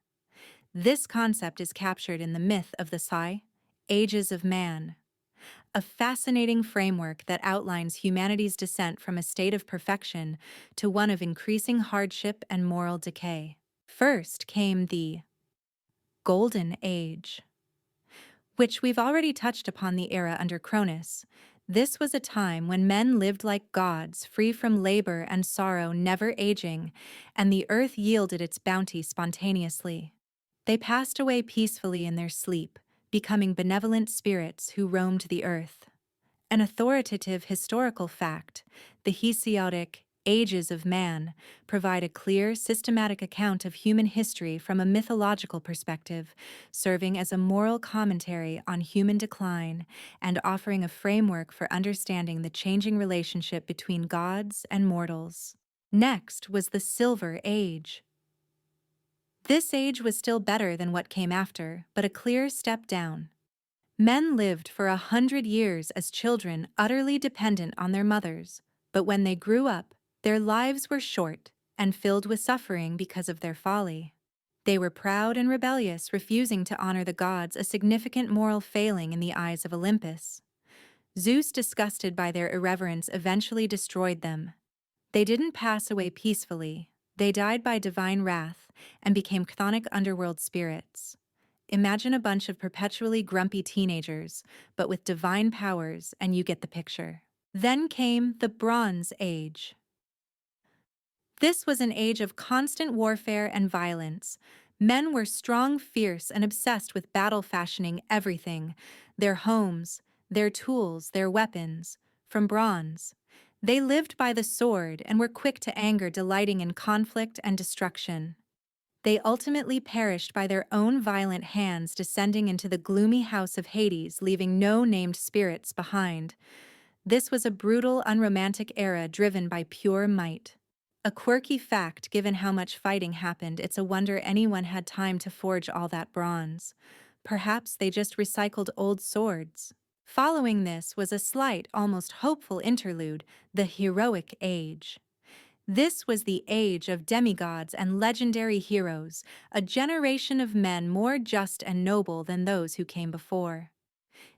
This concept is captured in the myth of the Ages of Man, a fascinating framework that outlines humanity's descent from a state of perfection to one of increasing hardship and moral decay. First came the Golden Age, which we've already touched upon, the era under Cronus. This was a time when men lived like gods, free from labor and sorrow, never aging, and the earth yielded its bounty spontaneously. They passed away peacefully in their sleep, becoming benevolent spirits who roamed the earth. An authoritative historical fact, the Hesiodic Ages of Man, provide a clear, systematic account of human history from a mythological perspective, serving as a moral commentary on human decline and offering a framework for understanding the changing relationship between gods and mortals. Next was the Silver Age. This age was still better than what came after, but a clear step down. Men lived for 100 years as children, utterly dependent on their mothers, but when they grew up, their lives were short and filled with suffering because of their folly. They were proud and rebellious, refusing to honor the gods, a significant moral failing in the eyes of Olympus. Zeus, disgusted by their irreverence, eventually destroyed them. They didn't pass away peacefully. They died by divine wrath and became chthonic underworld spirits. Imagine a bunch of perpetually grumpy teenagers, but with divine powers, and you get the picture. Then came the Bronze Age. This was an age of constant warfare and violence. Men were strong, fierce, and obsessed with battle, fashioning everything: their homes, their tools, their weapons, from bronze. They lived by the sword and were quick to anger, delighting in conflict and destruction. They ultimately perished by their own violent hands, descending into the gloomy house of Hades, leaving no named spirits behind. This was a brutal, unromantic era driven by pure might. A quirky fact: given how much fighting happened, it's a wonder anyone had time to forge all that bronze. Perhaps they just recycled old swords. Following this was a slight, almost hopeful interlude: the Heroic Age. This was the age of demigods and legendary heroes, a generation of men more just and noble than those who came before.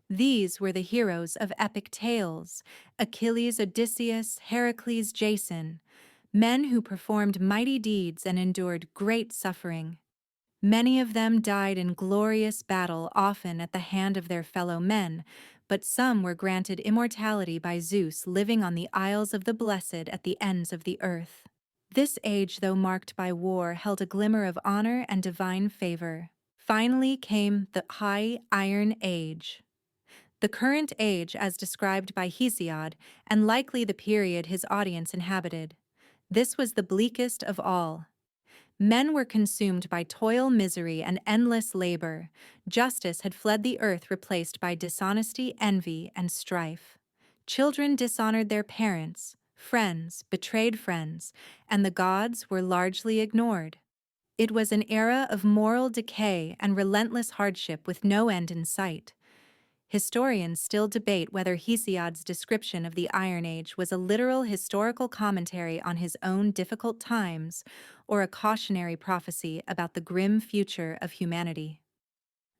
These were the heroes of epic tales: Achilles, Odysseus, Heracles, Jason, men who performed mighty deeds and endured great suffering. Many of them died in glorious battle, often at the hand of their fellow men, but some were granted immortality by Zeus, living on the Isles of the Blessed at the ends of the earth. This age, though marked by war, held a glimmer of honor and divine favor. Finally came the High Iron Age. The current age, as described by Hesiod, and likely the period his audience inhabited. This was the bleakest of all. Men were consumed by toil, misery, and endless labor. Justice had fled the earth, replaced by dishonesty, envy, and strife. Children dishonored their parents, friends betrayed friends, and the gods were largely ignored. It was an era of moral decay and relentless hardship with no end in sight. Historians still debate whether Hesiod's description of the Iron Age was a literal historical commentary on his own difficult times or a cautionary prophecy about the grim future of humanity.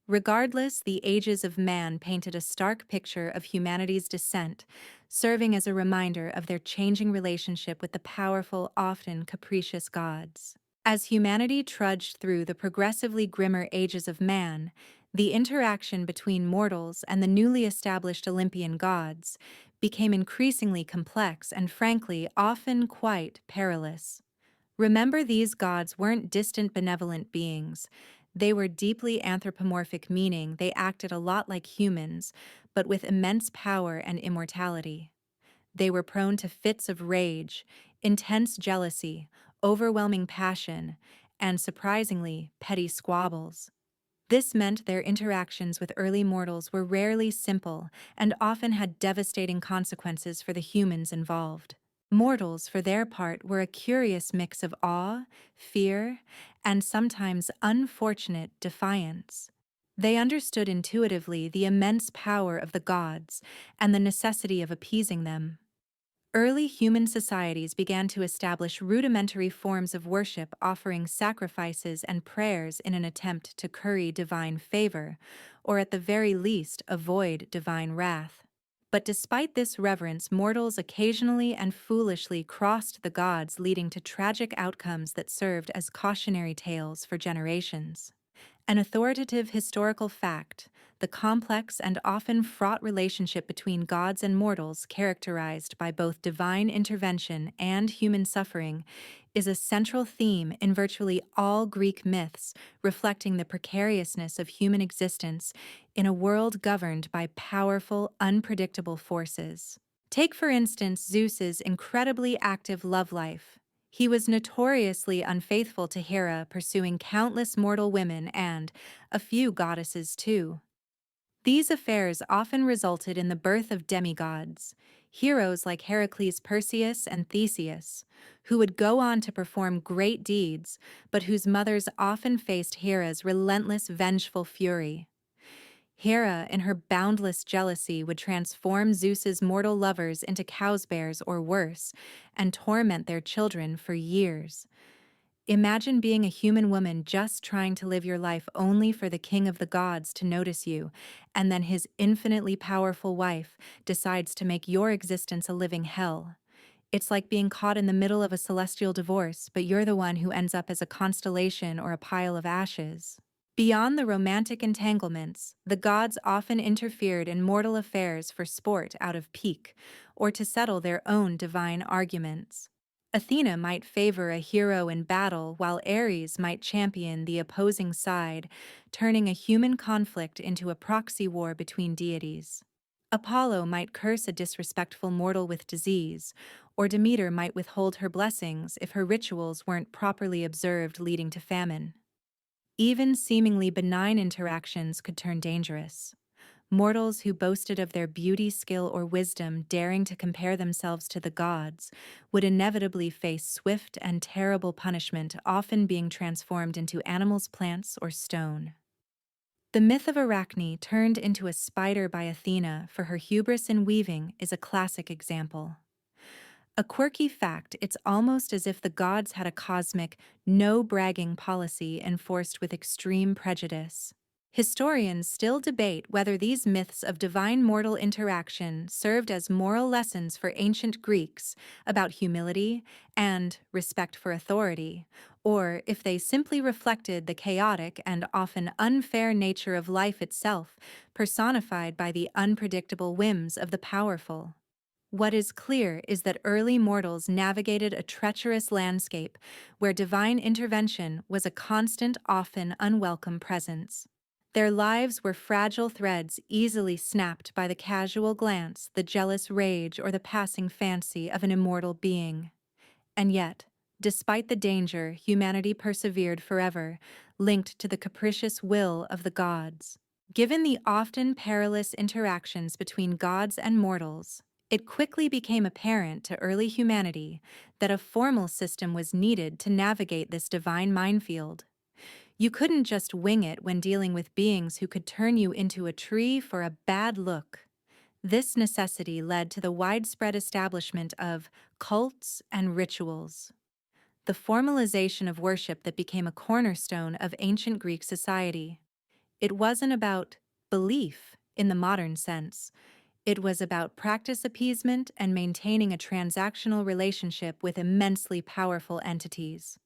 Regardless, the ages of man painted a stark picture of humanity's descent, serving as a reminder of their changing relationship with the powerful, often capricious gods. As humanity trudged through the progressively grimmer ages of man, the interaction between mortals and the newly established Olympian gods became increasingly complex and, frankly, often quite perilous. Remember, these gods weren't distant, benevolent beings. They were deeply anthropomorphic, meaning they acted a lot like humans, but with immense power and immortality. They were prone to fits of rage, intense jealousy, overwhelming passion, and, surprisingly, petty squabbles. This meant their interactions with early mortals were rarely simple and often had devastating consequences for the humans involved. Mortals, for their part, were a curious mix of awe, fear, and sometimes unfortunate defiance. They understood intuitively the immense power of the gods and the necessity of appeasing them. Early human societies began to establish rudimentary forms of worship, offering sacrifices and prayers in an attempt to curry divine favor, or at the very least avoid divine wrath. But despite this reverence, mortals occasionally and foolishly crossed the gods, leading to tragic outcomes that served as cautionary tales for generations. An authoritative historical fact: the complex and often fraught relationship between gods and mortals, characterized by both divine intervention and human suffering, is a central theme in virtually all Greek myths, reflecting the precariousness of human existence in a world governed by powerful, unpredictable forces. Take, for instance, Zeus's incredibly active love life. He was notoriously unfaithful to Hera, pursuing countless mortal women and a few goddesses too. These affairs often resulted in the birth of demigods, heroes like Heracles, Perseus, and Theseus, who would go on to perform great deeds, but whose mothers often faced Hera's relentless, vengeful fury. Hera, in her boundless jealousy, would transform Zeus's mortal lovers into cowsbears or worse, and torment their children for years. Imagine being a human woman just trying to live your life only for the king of the gods to notice you, and then his infinitely powerful wife decides to make your existence a living hell. It's like being caught in the middle of a celestial divorce, but you're the one who ends up as a constellation or a pile of ashes. Beyond the romantic entanglements, the gods often interfered in mortal affairs for sport out of pique, or to settle their own divine arguments. Athena might favor a hero in battle while Ares might champion the opposing side, turning a human conflict into a proxy war between deities. Apollo might curse a disrespectful mortal with disease, or Demeter might withhold her blessings if her rituals weren't properly observed, leading to famine. Even seemingly benign interactions could turn dangerous. Mortals who boasted of their beauty, skill, or wisdom, daring to compare themselves to the gods, would inevitably face swift and terrible punishment, often being transformed into animals, plants, or stone. The myth of Arachne, turned into a spider by Athena for her hubris in weaving, is a classic example. A quirky fact, it's almost as if the gods had a cosmic, no-bragging policy enforced with extreme prejudice. Historians still debate whether these myths of divine-mortal interaction served as moral lessons for ancient Greeks about humility and respect for authority, or if they simply reflected the chaotic and often unfair nature of life itself, personified by the unpredictable whims of the powerful. What is clear is that early mortals navigated a treacherous landscape where divine intervention was a constant, often unwelcome presence. Their lives were fragile threads easily snapped by the casual glance, the jealous rage, or the passing fancy of an immortal being. And yet, despite the danger, humanity persevered forever, linked to the capricious will of the gods. Given the often perilous interactions between gods and mortals, it quickly became apparent to early humanity that a formal system was needed to navigate this divine minefield. You couldn't just wing it when dealing with beings who could turn you into a tree for a bad look. This necessity led to the widespread establishment of cults and rituals, the formalization of worship that became a cornerstone of ancient Greek society. It wasn't about belief in the modern sense. It was about practice appeasement and maintaining a transactional relationship with immensely powerful entities.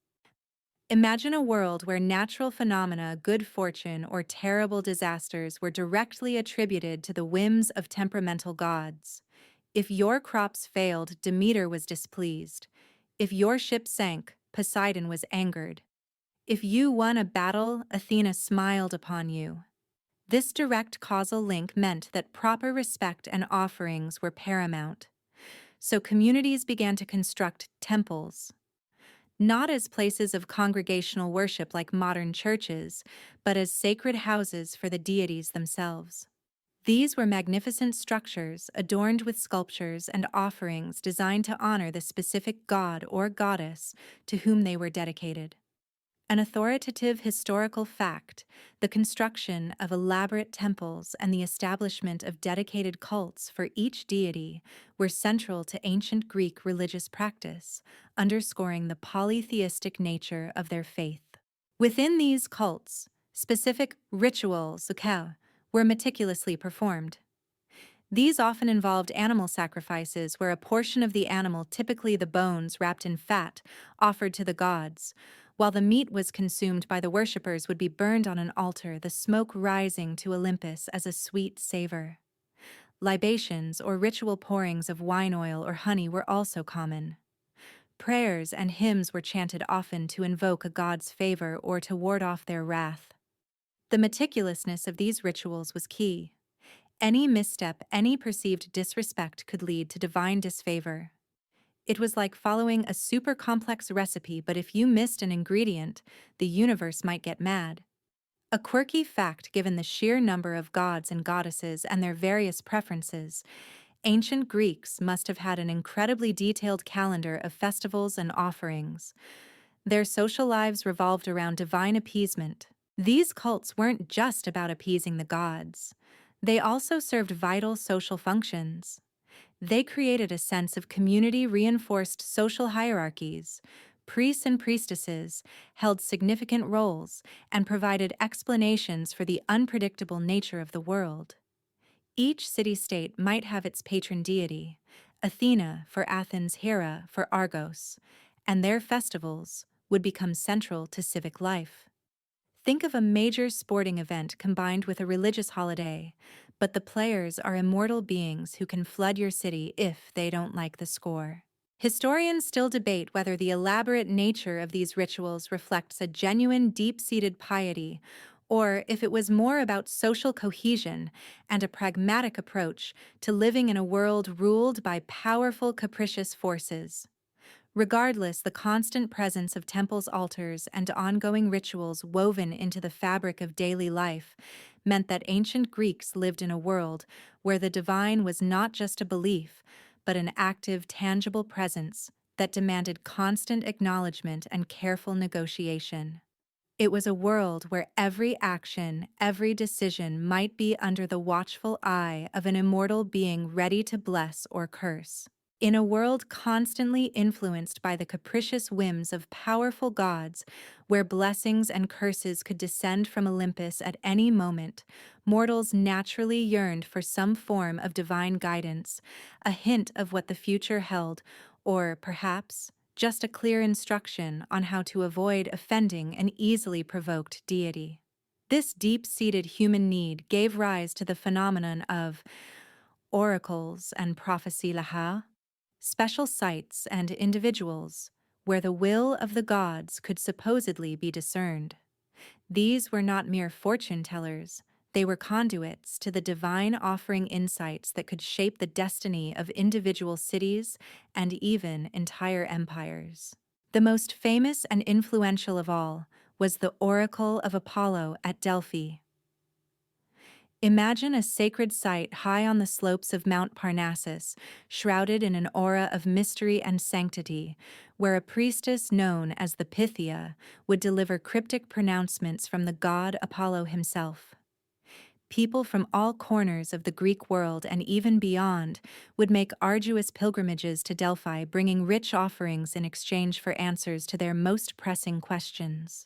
Imagine a world where natural phenomena, good fortune, or terrible disasters were directly attributed to the whims of temperamental gods. If your crops failed, Demeter was displeased. If your ship sank, Poseidon was angered. If you won a battle, Athena smiled upon you. This direct causal link meant that proper respect and offerings were paramount. So communities began to construct temples, not as places of congregational worship like modern churches, but as sacred houses for the deities themselves. These were magnificent structures adorned with sculptures and offerings designed to honor the specific god or goddess to whom they were dedicated. An authoritative historical fact, the construction of elaborate temples and the establishment of dedicated cults for each deity were central to ancient Greek religious practice, underscoring the polytheistic nature of their faith. Within these cults, specific rituals were meticulously performed. These often involved animal sacrifices where a portion of the animal, typically the bones wrapped in fat, offered to the gods, while the meat was consumed by the worshippers would be burned on an altar, the smoke rising to Olympus as a sweet savor. Libations or ritual pourings of wine oil or honey were also common. Prayers and hymns were chanted often to invoke a god's favor or to ward off their wrath. The meticulousness of these rituals was key. Any misstep, any perceived disrespect could lead to divine disfavor. It was like following a super complex recipe, but if you missed an ingredient, the universe might get mad. A quirky fact, given the sheer number of gods and goddesses and their various preferences, ancient Greeks must have had an incredibly detailed calendar of festivals and offerings. Their social lives revolved around divine appeasement. These cults weren't just about appeasing the gods. They also served vital social functions. They created a sense of community, reinforced social hierarchies, Priests and priestesses held significant roles and provided explanations for the unpredictable nature of the world. Each city-state might have its patron deity, Athena for Athens, Hera for Argos, and their festivals would become central to civic life. Think of a major sporting event combined with a religious holiday, but the players are immortal beings who can flood your city if they don't like the score. Historians still debate whether the elaborate nature of these rituals reflects a genuine, deep-seated piety, or if it was more about social cohesion and a pragmatic approach to living in a world ruled by powerful, capricious forces. Regardless, the constant presence of temples' altars and ongoing rituals woven into the fabric of daily life meant that ancient Greeks lived in a world where the divine was not just a belief, but an active, tangible presence that demanded constant acknowledgement and careful negotiation. It was a world where every action, every decision might be under the watchful eye of an immortal being ready to bless or curse. In a world constantly influenced by the capricious whims of powerful gods, where blessings and curses could descend from Olympus at any moment, mortals naturally yearned for some form of divine guidance, a hint of what the future held, or perhaps just a clear instruction on how to avoid offending an easily provoked deity. This deep-seated human need gave rise to the phenomenon of oracles and prophecy laha, special sites and individuals where the will of the gods could supposedly be discerned. These were not mere fortune-tellers, they were conduits to the divine, offering insights that could shape the destiny of individual cities and even entire empires. The most famous and influential of all was the Oracle of Apollo at Delphi. Imagine a sacred site high on the slopes of Mount Parnassus, shrouded in an aura of mystery and sanctity, where a priestess known as the Pythia would deliver cryptic pronouncements from the god Apollo himself. People from all corners of the Greek world and even beyond would make arduous pilgrimages to Delphi, bringing rich offerings in exchange for answers to their most pressing questions.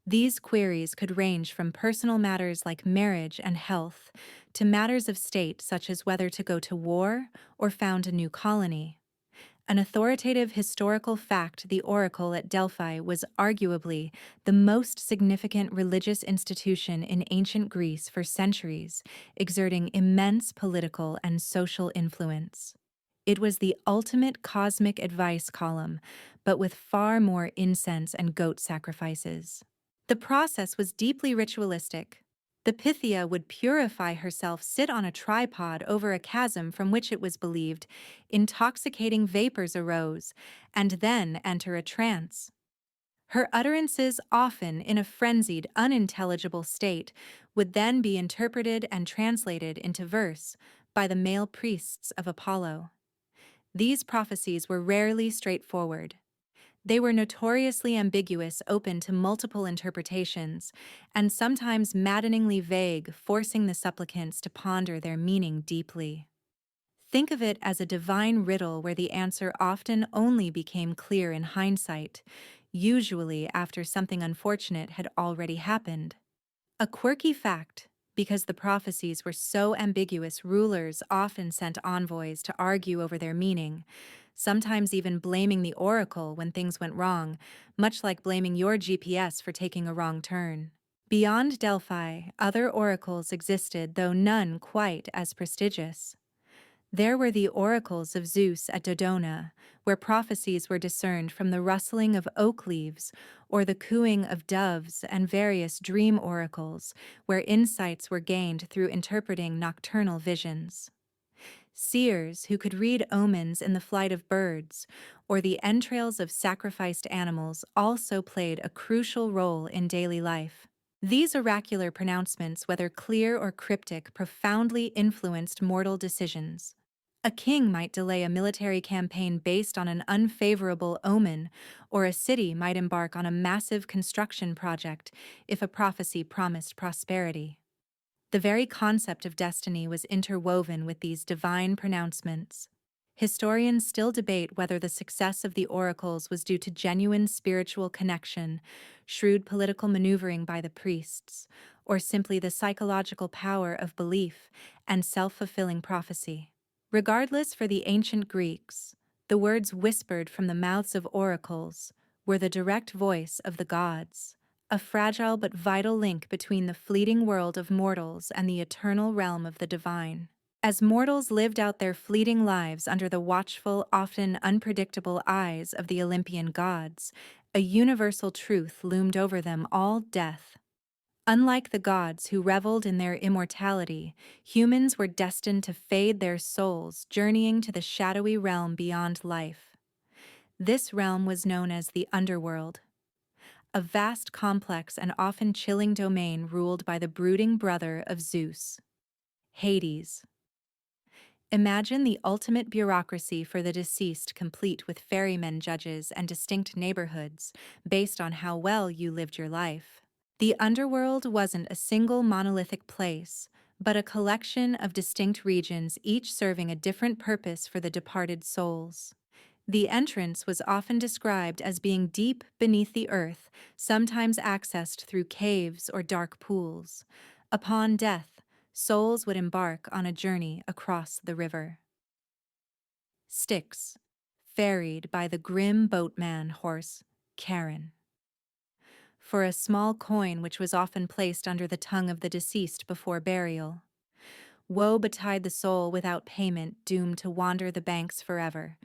These queries could range from personal matters like marriage and health to matters of state such as whether to go to war or found a new colony. An authoritative historical fact, the Oracle at Delphi was arguably the most significant religious institution in ancient Greece for centuries, exerting immense political and social influence. It was the ultimate cosmic advice column, but with far more incense and goat sacrifices. The process was deeply ritualistic. The Pythia would purify herself, sit on a tripod over a chasm from which it was believed intoxicating vapors arose, and then enter a trance. Her utterances, often in a frenzied, unintelligible state, would then be interpreted and translated into verse by the male priests of Apollo. These prophecies were rarely straightforward. They were notoriously ambiguous, open to multiple interpretations, and sometimes maddeningly vague, forcing the supplicants to ponder their meaning deeply. Think of it as a divine riddle where the answer often only became clear in hindsight, usually after something unfortunate had already happened. A quirky fact: because the prophecies were so ambiguous, rulers often sent envoys to argue over their meaning, sometimes even blaming the oracle when things went wrong, much like blaming your GPS for taking a wrong turn. Beyond Delphi, other oracles existed, though none quite as prestigious. There were the oracles of Zeus at Dodona, where prophecies were discerned from the rustling of oak leaves or the cooing of doves, and various dream oracles, where insights were gained through interpreting nocturnal visions. Seers who could read omens in the flight of birds or the entrails of sacrificed animals also played a crucial role in daily life. These oracular pronouncements, whether clear or cryptic, profoundly influenced mortal decisions. A king might delay a military campaign based on an unfavorable omen, or a city might embark on a massive construction project if a prophecy promised prosperity. The very concept of destiny was interwoven with these divine pronouncements. Historians still debate whether the success of the oracles was due to genuine spiritual connection, shrewd political maneuvering by the priests, or simply the psychological power of belief and self-fulfilling prophecy. Regardless, for the ancient Greeks, the words whispered from the mouths of oracles were the direct voice of the gods, a fragile but vital link between the fleeting world of mortals and the eternal realm of the divine. As mortals lived out their fleeting lives under the watchful, often unpredictable eyes of the Olympian gods, a universal truth loomed over them all: death. Unlike the gods who reveled in their immortality, humans were destined to fade their souls, journeying to the shadowy realm beyond life. This realm was known as the underworld, a vast, complex, and often chilling domain ruled by the brooding brother of Zeus, Hades. Imagine the ultimate bureaucracy for the deceased, complete with ferrymen, judges, and distinct neighborhoods based on how well you lived your life. The underworld wasn't a single monolithic place, but a collection of distinct regions, each serving a different purpose for the departed souls. The entrance was often described as being deep beneath the earth, sometimes accessed through caves or dark pools. Upon death, souls would embark on a journey across the river. Styx, ferried by the grim boatman horse, Charon. For a small coin which was often placed under the tongue of the deceased before burial. Woe betide the soul without payment, doomed to wander the banks forever.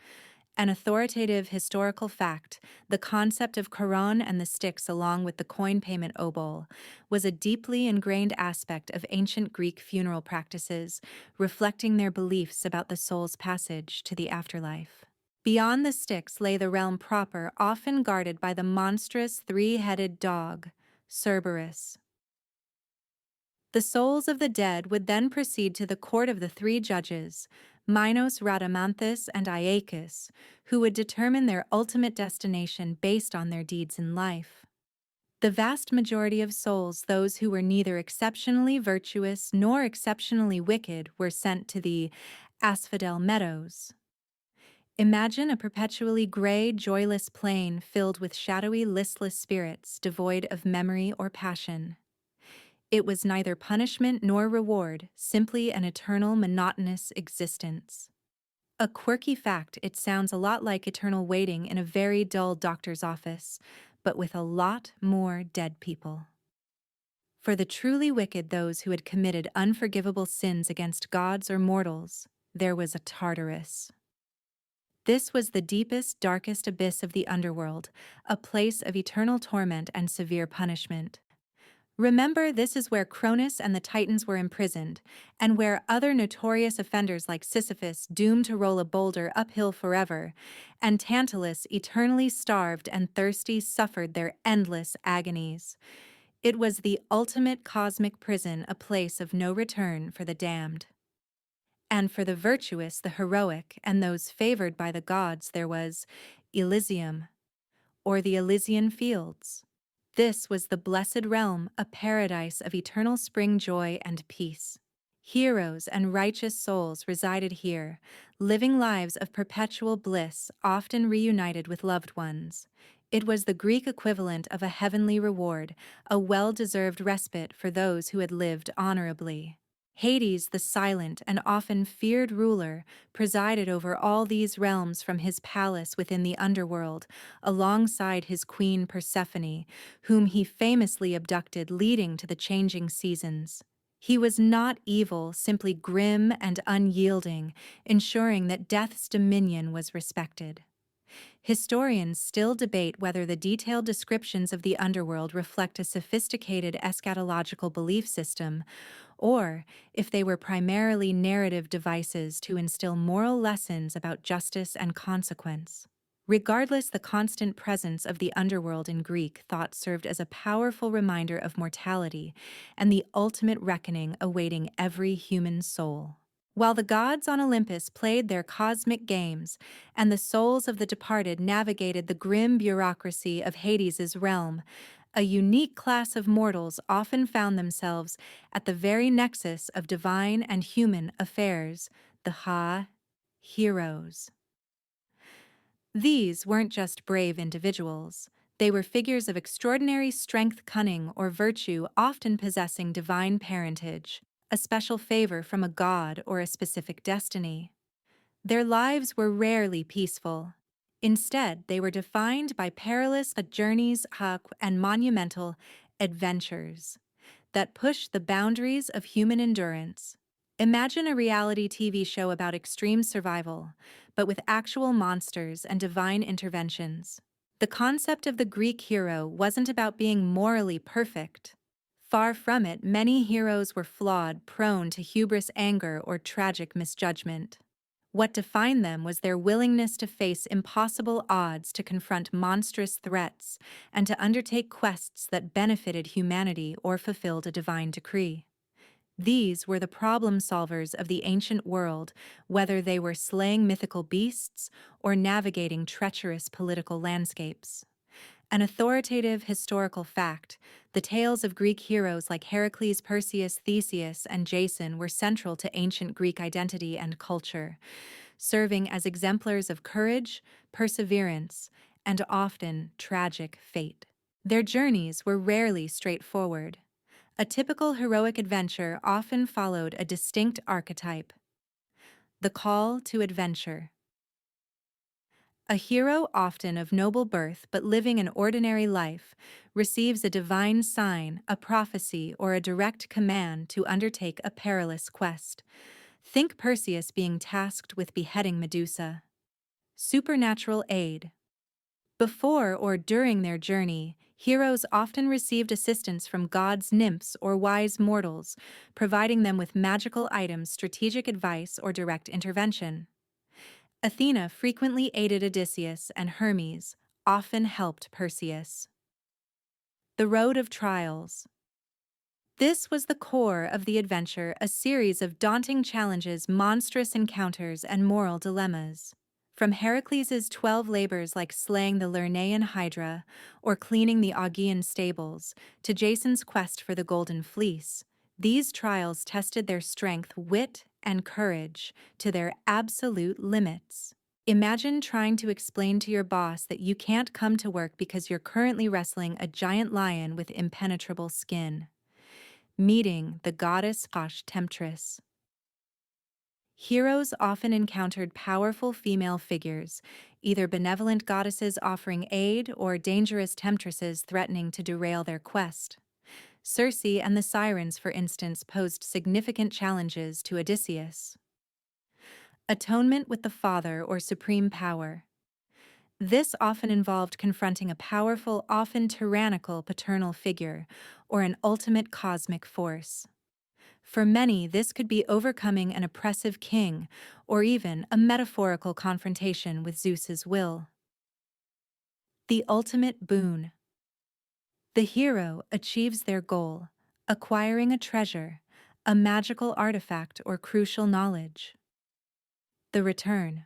An authoritative historical fact, the concept of Charon and the Styx, along with the coin payment obol, was a deeply ingrained aspect of ancient Greek funeral practices, reflecting their beliefs about the soul's passage to the afterlife. Beyond the Styx lay the realm proper, often guarded by the monstrous three-headed dog, Cerberus. The souls of the dead would then proceed to the court of the three judges, Minos, Rhadamanthus, and Aeacus, who would determine their ultimate destination based on their deeds in life. The vast majority of souls, those who were neither exceptionally virtuous nor exceptionally wicked, were sent to the Asphodel Meadows. Imagine a perpetually gray, joyless plain filled with shadowy, listless spirits, devoid of memory or passion. It was neither punishment nor reward, simply an eternal, monotonous existence. A quirky fact, it sounds a lot like eternal waiting in a very dull doctor's office, but with a lot more dead people. For the truly wicked, those who had committed unforgivable sins against gods or mortals, there was a Tartarus. This was the deepest, darkest abyss of the underworld, a place of eternal torment and severe punishment. Remember, this is where Cronus and the Titans were imprisoned, and where other notorious offenders like Sisyphus, doomed to roll a boulder uphill forever, and Tantalus, eternally starved and thirsty, suffered their endless agonies. It was the ultimate cosmic prison, a place of no return for the damned. And for the virtuous, the heroic, and those favored by the gods, there was Elysium, or the Elysian Fields. This was the blessed realm, a paradise of eternal spring joy and peace. Heroes and righteous souls resided here, living lives of perpetual bliss, often reunited with loved ones. It was the Greek equivalent of a heavenly reward, a well-deserved respite for those who had lived honorably. Hades, the silent and often feared ruler, presided over all these realms from his palace within the underworld, alongside his queen Persephone, whom he famously abducted, leading to the changing seasons. He was not evil, simply grim and unyielding, ensuring that death's dominion was respected. Historians still debate whether the detailed descriptions of the underworld reflect a sophisticated eschatological belief system, or if they were primarily narrative devices to instill moral lessons about justice and consequence. Regardless, the constant presence of the underworld in Greek thought served as a powerful reminder of mortality and the ultimate reckoning awaiting every human soul. While the gods on Olympus played their cosmic games and the souls of the departed navigated the grim bureaucracy of Hades's realm, a unique class of mortals often found themselves at the very nexus of divine and human affairs, the Heroes. These weren't just brave individuals. They were figures of extraordinary strength, cunning, or virtue, often possessing divine parentage, a special favor from a god or a specific destiny. Their lives were rarely peaceful. Instead, they were defined by perilous journeys and monumental adventures that pushed the boundaries of human endurance. Imagine a reality TV show about extreme survival, but with actual monsters and divine interventions. The concept of the Greek hero wasn't about being morally perfect. Far from it, many heroes were flawed, prone to hubris, anger, or tragic misjudgment. What defined them was their willingness to face impossible odds, to confront monstrous threats, and to undertake quests that benefited humanity or fulfilled a divine decree. These were the problem solvers of the ancient world, whether they were slaying mythical beasts or navigating treacherous political landscapes. An authoritative historical fact, the tales of Greek heroes like Heracles, Perseus, Theseus, and Jason were central to ancient Greek identity and culture, serving as exemplars of courage, perseverance, and often tragic fate. Their journeys were rarely straightforward. A typical heroic adventure often followed a distinct archetype: the call to adventure. A hero, often of noble birth but living an ordinary life, receives a divine sign, a prophecy, or a direct command to undertake a perilous quest. Think Perseus being tasked with beheading Medusa. Supernatural aid. Before or during their journey, heroes often received assistance from gods, nymphs, or wise mortals, providing them with magical items, strategic advice, or direct intervention. Athena frequently aided Odysseus, and Hermes often helped Perseus. The road of trials. This was the core of the adventure, a series of daunting challenges, monstrous encounters, and moral dilemmas. From Heracles' 12 labors like slaying the Lernaean Hydra or cleaning the Augean stables, to Jason's quest for the Golden Fleece, these trials tested their strength, wit, and courage to their absolute limits. Imagine trying to explain to your boss that you can't come to work because you're currently wrestling a giant lion with impenetrable skin. Meeting the goddess Temptress. Heroes often encountered powerful female figures, either benevolent goddesses offering aid or dangerous temptresses threatening to derail their quest. Circe and the Sirens, for instance, posed significant challenges to Odysseus. Atonement with the Father or supreme power. This often involved confronting a powerful, often tyrannical paternal figure, or an ultimate cosmic force. For many, this could be overcoming an oppressive king, or even a metaphorical confrontation with Zeus's will. The ultimate boon. The hero achieves their goal, acquiring a treasure, a magical artifact, or crucial knowledge. The return.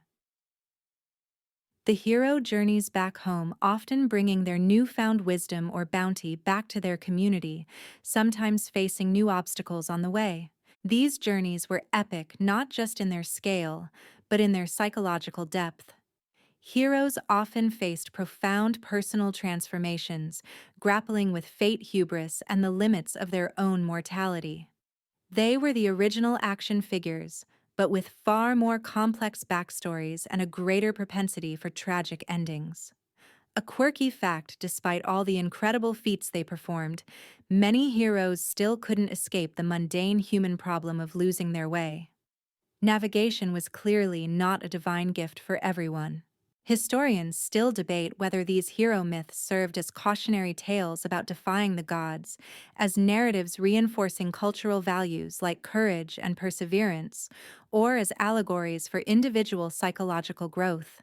The hero journeys back home, often bringing their newfound wisdom or bounty back to their community, sometimes facing new obstacles on the way. These journeys were epic not just in their scale, but in their psychological depth. Heroes often faced profound personal transformations, grappling with fate, hubris, and the limits of their own mortality. They were the original action figures, but with far more complex backstories and a greater propensity for tragic endings. A quirky fact: despite all the incredible feats they performed, many heroes still couldn't escape the mundane human problem of losing their way. Navigation was clearly not a divine gift for everyone. Historians still debate whether these hero myths served as cautionary tales about defying the gods, as narratives reinforcing cultural values like courage and perseverance, or as allegories for individual psychological growth.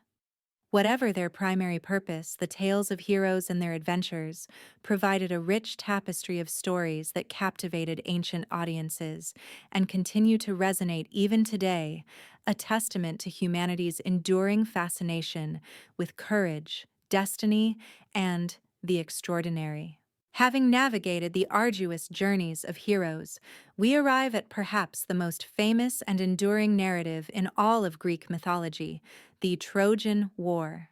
Whatever their primary purpose, the tales of heroes and their adventures provided a rich tapestry of stories that captivated ancient audiences and continue to resonate even today, a testament to humanity's enduring fascination with courage, destiny, and the extraordinary. Having navigated the arduous journeys of heroes, we arrive at perhaps the most famous and enduring narrative in all of Greek mythology, the Trojan War.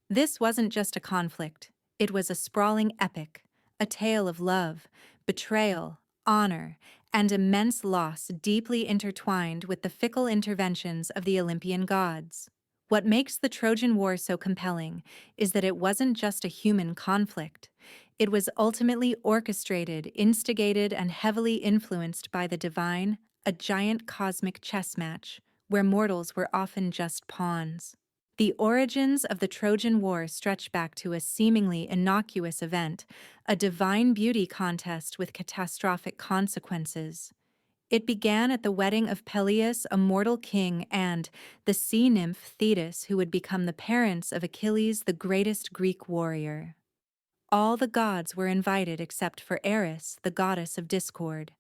This wasn't just a conflict, it was a sprawling epic, a tale of love, betrayal, honor, and immense loss deeply intertwined with the fickle interventions of the Olympian gods. What makes the Trojan War so compelling is that it wasn't just a human conflict. It was ultimately orchestrated, instigated, and heavily influenced by the divine, a giant cosmic chess match, where mortals were often just pawns. The origins of the Trojan War stretch back to a seemingly innocuous event, a divine beauty contest with catastrophic consequences. It began at the wedding of Peleus, a mortal king, and the sea nymph Thetis, who would become the parents of Achilles, the greatest Greek warrior. All the gods were invited except for Eris, the goddess of discord.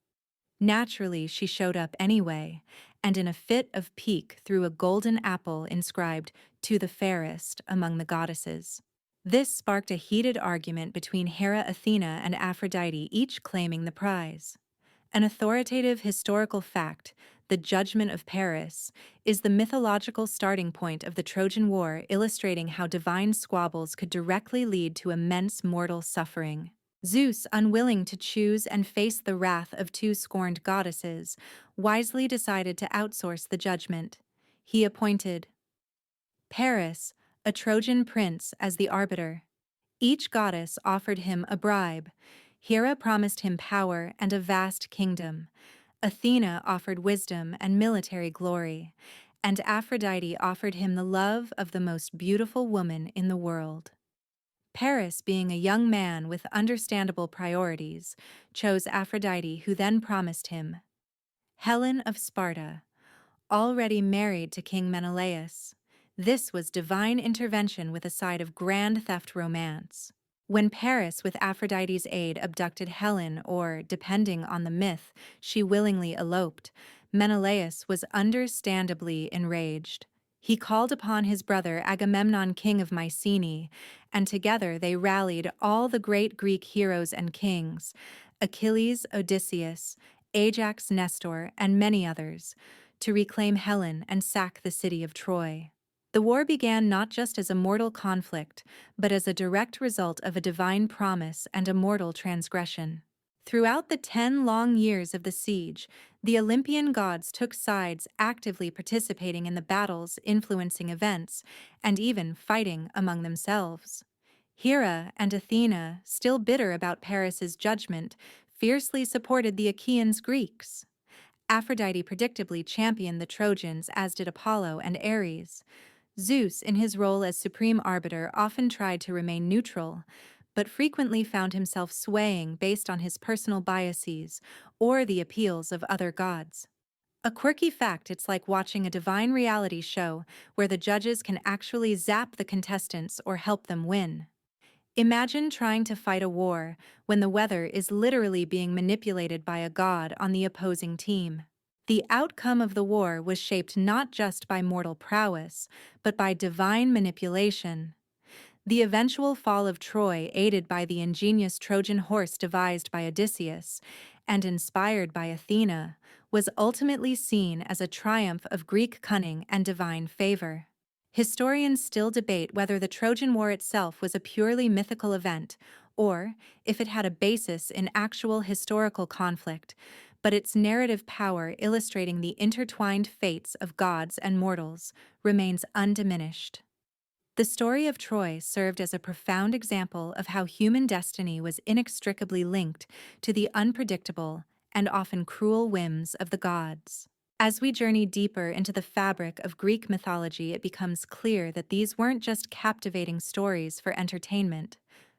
Naturally, she showed up anyway, and in a fit of pique threw a golden apple inscribed, "To the fairest," among the goddesses. This sparked a heated argument between Hera Athena and Aphrodite, each claiming the prize. An authoritative historical fact, the Judgment of Paris, is the mythological starting point of the Trojan War, illustrating how divine squabbles could directly lead to immense mortal suffering. Zeus, unwilling to choose and face the wrath of two scorned goddesses, wisely decided to outsource the judgment. He appointed Paris, a Trojan prince, as the arbiter. Each goddess offered him a bribe. Hera promised him power and a vast kingdom. Athena offered wisdom and military glory, and Aphrodite offered him the love of the most beautiful woman in the world. Paris, being a young man with understandable priorities, chose Aphrodite, who then promised him Helen of Sparta, already married to King Menelaus. This was divine intervention with a side of grand theft romance. When Paris, with Aphrodite's aid, abducted Helen, or, depending on the myth, she willingly eloped, Menelaus was understandably enraged. He called upon his brother Agamemnon, king of Mycenae, and together they rallied all the great Greek heroes and kings, Achilles, Odysseus, Ajax, Nestor, and many others, to reclaim Helen and sack the city of Troy. The war began not just as a mortal conflict, but as a direct result of a divine promise and a mortal transgression. Throughout the 10 long years of the siege, the Olympian gods took sides, actively participating in the battles, influencing events, and even fighting among themselves. Hera and Athena, still bitter about Paris's judgment, fiercely supported the Achaeans Greeks. Aphrodite predictably championed the Trojans, as did Apollo and Ares. Zeus, in his role as supreme arbiter, often tried to remain neutral, but frequently found himself swaying based on his personal biases or the appeals of other gods. A quirky fact: it's like watching a divine reality show where the judges can actually zap the contestants or help them win. Imagine trying to fight a war when the weather is literally being manipulated by a god on the opposing team. The outcome of the war was shaped not just by mortal prowess, but by divine manipulation. The eventual fall of Troy, aided by the ingenious Trojan horse devised by Odysseus and inspired by Athena, was ultimately seen as a triumph of Greek cunning and divine favor. Historians still debate whether the Trojan War itself was a purely mythical event, or if it had a basis in actual historical conflict, but its narrative power, illustrating the intertwined fates of gods and mortals, remains undiminished. The story of Troy served as a profound example of how human destiny was inextricably linked to the unpredictable and often cruel whims of the gods. As we journey deeper into the fabric of Greek mythology, it becomes clear that these weren't just captivating stories for entertainment.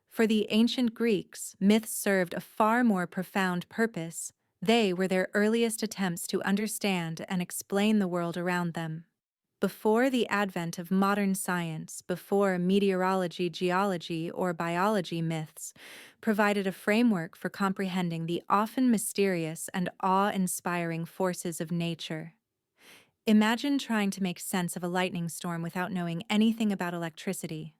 For the ancient Greeks, myths served a far more profound purpose. They were their earliest attempts to understand and explain the world around them. Before the advent of modern science, before meteorology, geology, or biology, myths provided a framework for comprehending the often mysterious and awe-inspiring forces of nature. Imagine trying to make sense of a lightning storm without knowing anything about electricity.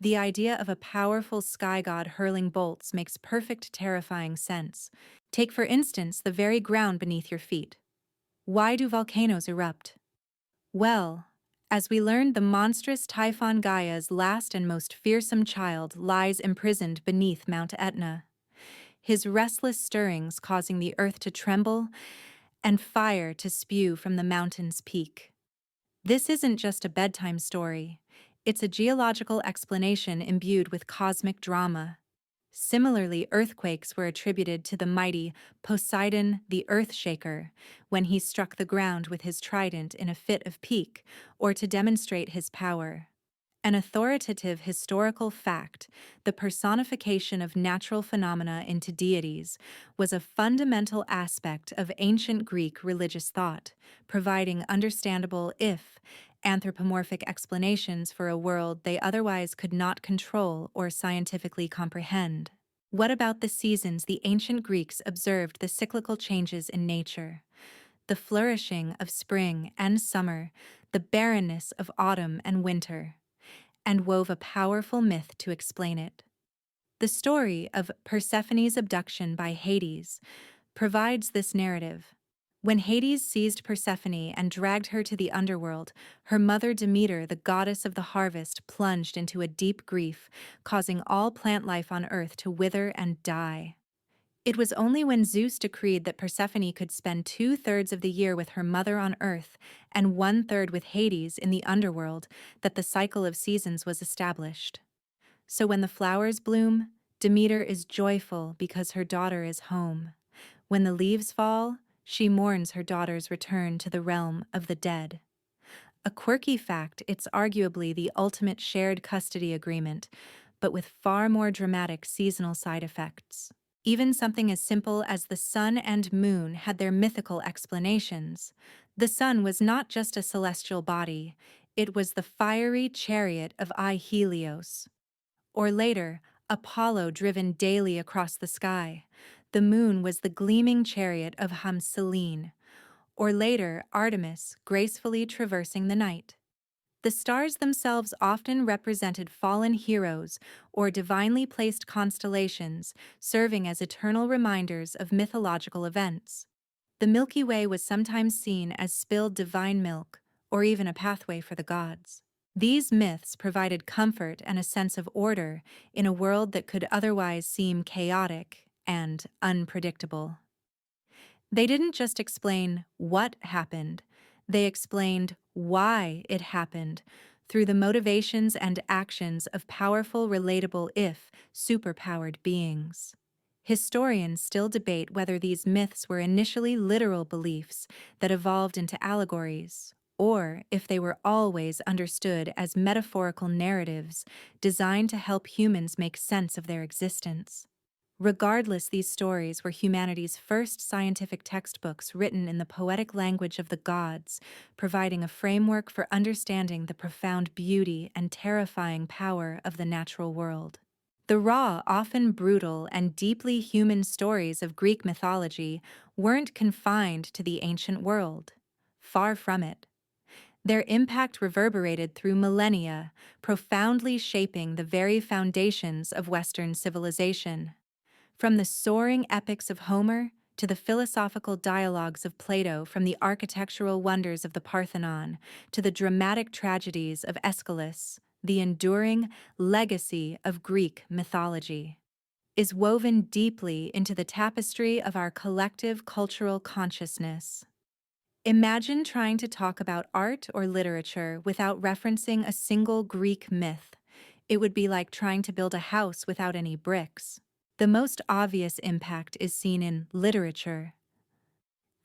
The idea of a powerful sky god hurling bolts makes perfect terrifying sense. Take, for instance, the very ground beneath your feet. Why do volcanoes erupt? Well, as we learned, the monstrous Typhon Gaia's last and most fearsome child lies imprisoned beneath Mount Etna, his restless stirrings causing the earth to tremble and fire to spew from the mountain's peak. This isn't just a bedtime story, it's a geological explanation imbued with cosmic drama. Similarly, earthquakes were attributed to the mighty Poseidon the Earthshaker when he struck the ground with his trident in a fit of pique or to demonstrate his power. An authoritative historical fact, the personification of natural phenomena into deities, was a fundamental aspect of ancient Greek religious thought, providing understandable, if anthropomorphic explanations for a world they otherwise could not control or scientifically comprehend. What about the seasons? The ancient Greeks observed the cyclical changes in nature, the flourishing of spring and summer, the barrenness of autumn and winter, and wove a powerful myth to explain it. The story of Persephone's abduction by Hades provides this narrative. When Hades seized Persephone and dragged her to the underworld, her mother Demeter, the goddess of the harvest, plunged into a deep grief, causing all plant life on earth to wither and die. It was only when Zeus decreed that Persephone could spend 2/3 of the year with her mother on earth and 1/3 with Hades in the underworld that the cycle of seasons was established. So when the flowers bloom, Demeter is joyful because her daughter is home. When the leaves fall, she mourns her daughter's return to the realm of the dead. A quirky fact, it's arguably the ultimate shared custody agreement, but with far more dramatic seasonal side effects. Even something as simple as the sun and moon had their mythical explanations. The sun was not just a celestial body, it was the fiery chariot of Helios. Or later, Apollo driven daily across the sky. The moon was the gleaming chariot of Selene. Or later, Artemis gracefully traversing the night. The stars themselves often represented fallen heroes or divinely placed constellations, serving as eternal reminders of mythological events. The Milky Way was sometimes seen as spilled divine milk, or even a pathway for the gods. These myths provided comfort and a sense of order in a world that could otherwise seem chaotic and unpredictable. They didn't just explain what happened, they explained why it happened through the motivations and actions of powerful, relatable, if superpowered beings. Historians still debate whether these myths were initially literal beliefs that evolved into allegories, or if they were always understood as metaphorical narratives designed to help humans make sense of their existence. Regardless, these stories were humanity's first scientific textbooks written in the poetic language of the gods, providing a framework for understanding the profound beauty and terrifying power of the natural world. The raw, often brutal, and deeply human stories of Greek mythology weren't confined to the ancient world. Far from it. Their impact reverberated through millennia, profoundly shaping the very foundations of Western civilization. From the soaring epics of Homer to the philosophical dialogues of Plato, from the architectural wonders of the Parthenon to the dramatic tragedies of Aeschylus, the enduring legacy of Greek mythology is woven deeply into the tapestry of our collective cultural consciousness. Imagine trying to talk about art or literature without referencing a single Greek myth. It would be like trying to build a house without any bricks. The most obvious impact is seen in literature.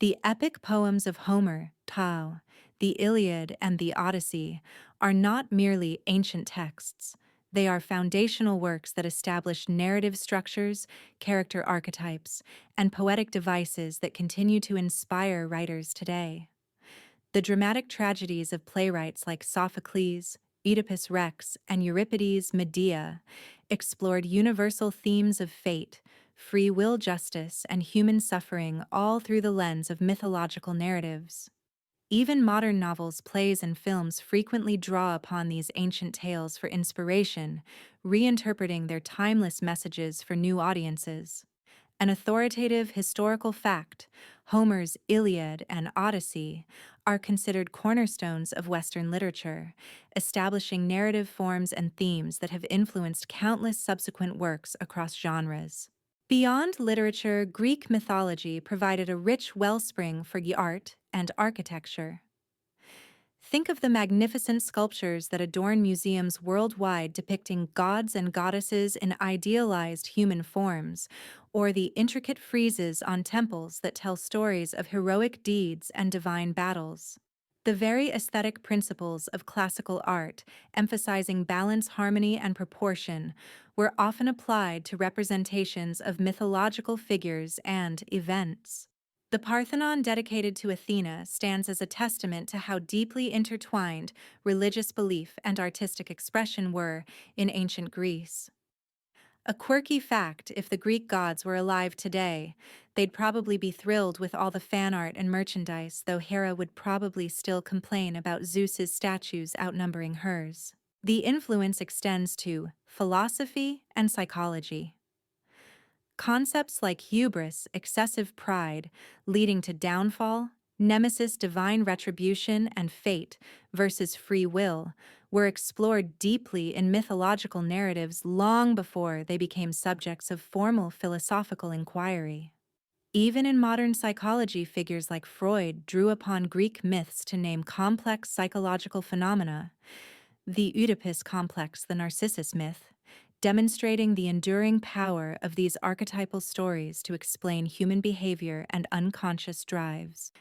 The epic poems of Homer, Tao, the Iliad, and the Odyssey are not merely ancient texts. They are foundational works that establish narrative structures, character archetypes, and poetic devices that continue to inspire writers today. The dramatic tragedies of playwrights like Sophocles, Oedipus Rex, and Euripides' Medea explored universal themes of fate, free will, justice, and human suffering, all through the lens of mythological narratives. Even modern novels, plays, and films frequently draw upon these ancient tales for inspiration, reinterpreting their timeless messages for new audiences. An authoritative historical fact, Homer's Iliad and Odyssey are considered cornerstones of Western literature, establishing narrative forms and themes that have influenced countless subsequent works across genres. Beyond literature, Greek mythology provided a rich wellspring for art and architecture. Think of the magnificent sculptures that adorn museums worldwide depicting gods and goddesses in idealized human forms, or the intricate friezes on temples that tell stories of heroic deeds and divine battles. The very aesthetic principles of classical art, emphasizing balance, harmony, and proportion, were often applied to representations of mythological figures and events. The Parthenon dedicated to Athena stands as a testament to how deeply intertwined religious belief and artistic expression were in ancient Greece. A quirky fact: if the Greek gods were alive today, they'd probably be thrilled with all the fan art and merchandise, though Hera would probably still complain about Zeus's statues outnumbering hers. The influence extends to philosophy and psychology. Concepts like hubris, excessive pride, leading to downfall, nemesis, divine retribution, and fate versus free will were explored deeply in mythological narratives long before they became subjects of formal philosophical inquiry. Even in modern psychology, figures like Freud drew upon Greek myths to name complex psychological phenomena, the Oedipus complex, the Narcissus myth, demonstrating the enduring power of these archetypal stories to explain human behavior and unconscious drives.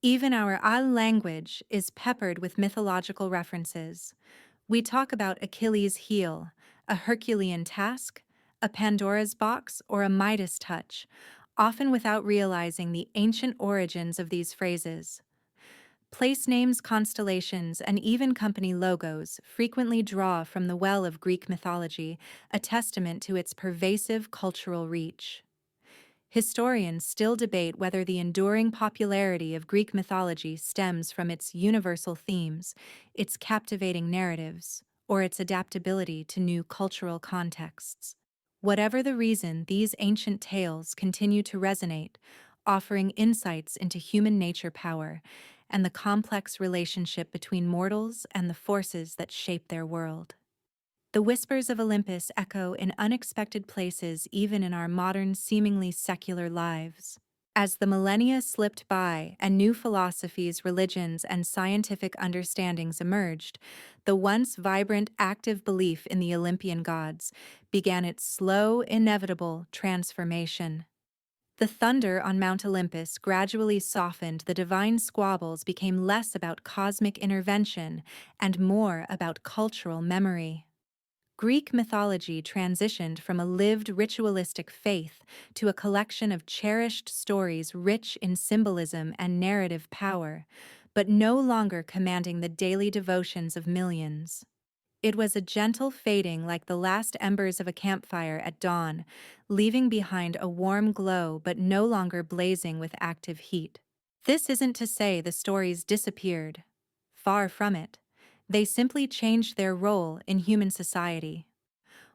Even our language is peppered with mythological references. We talk about Achilles' heel, a Herculean task, a Pandora's box, or a Midas touch, often without realizing the ancient origins of these phrases. Place names, constellations, and even company logos frequently draw from the well of Greek mythology, a testament to its pervasive cultural reach. Historians still debate whether the enduring popularity of Greek mythology stems from its universal themes, its captivating narratives, or its adaptability to new cultural contexts. Whatever the reason, these ancient tales continue to resonate, offering insights into human nature, power, and the complex relationship between mortals and the forces that shape their world. The whispers of Olympus echo in unexpected places even in our modern, seemingly secular lives. As the millennia slipped by and new philosophies, religions, and scientific understandings emerged, the once vibrant, active belief in the Olympian gods began its slow, inevitable transformation. The thunder on Mount Olympus gradually softened, the divine squabbles became less about cosmic intervention and more about cultural memory. Greek mythology transitioned from a lived ritualistic faith to a collection of cherished stories rich in symbolism and narrative power, but no longer commanding the daily devotions of millions. It was a gentle fading, like the last embers of a campfire at dawn, leaving behind a warm glow but no longer blazing with active heat. This isn't to say the stories disappeared. Far from it. They simply changed their role in human society.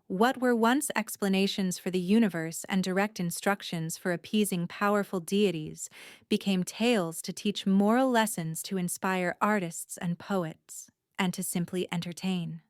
What were once explanations for the universe and direct instructions for appeasing powerful deities became tales to teach moral lessons, to inspire artists and poets, and to simply entertain.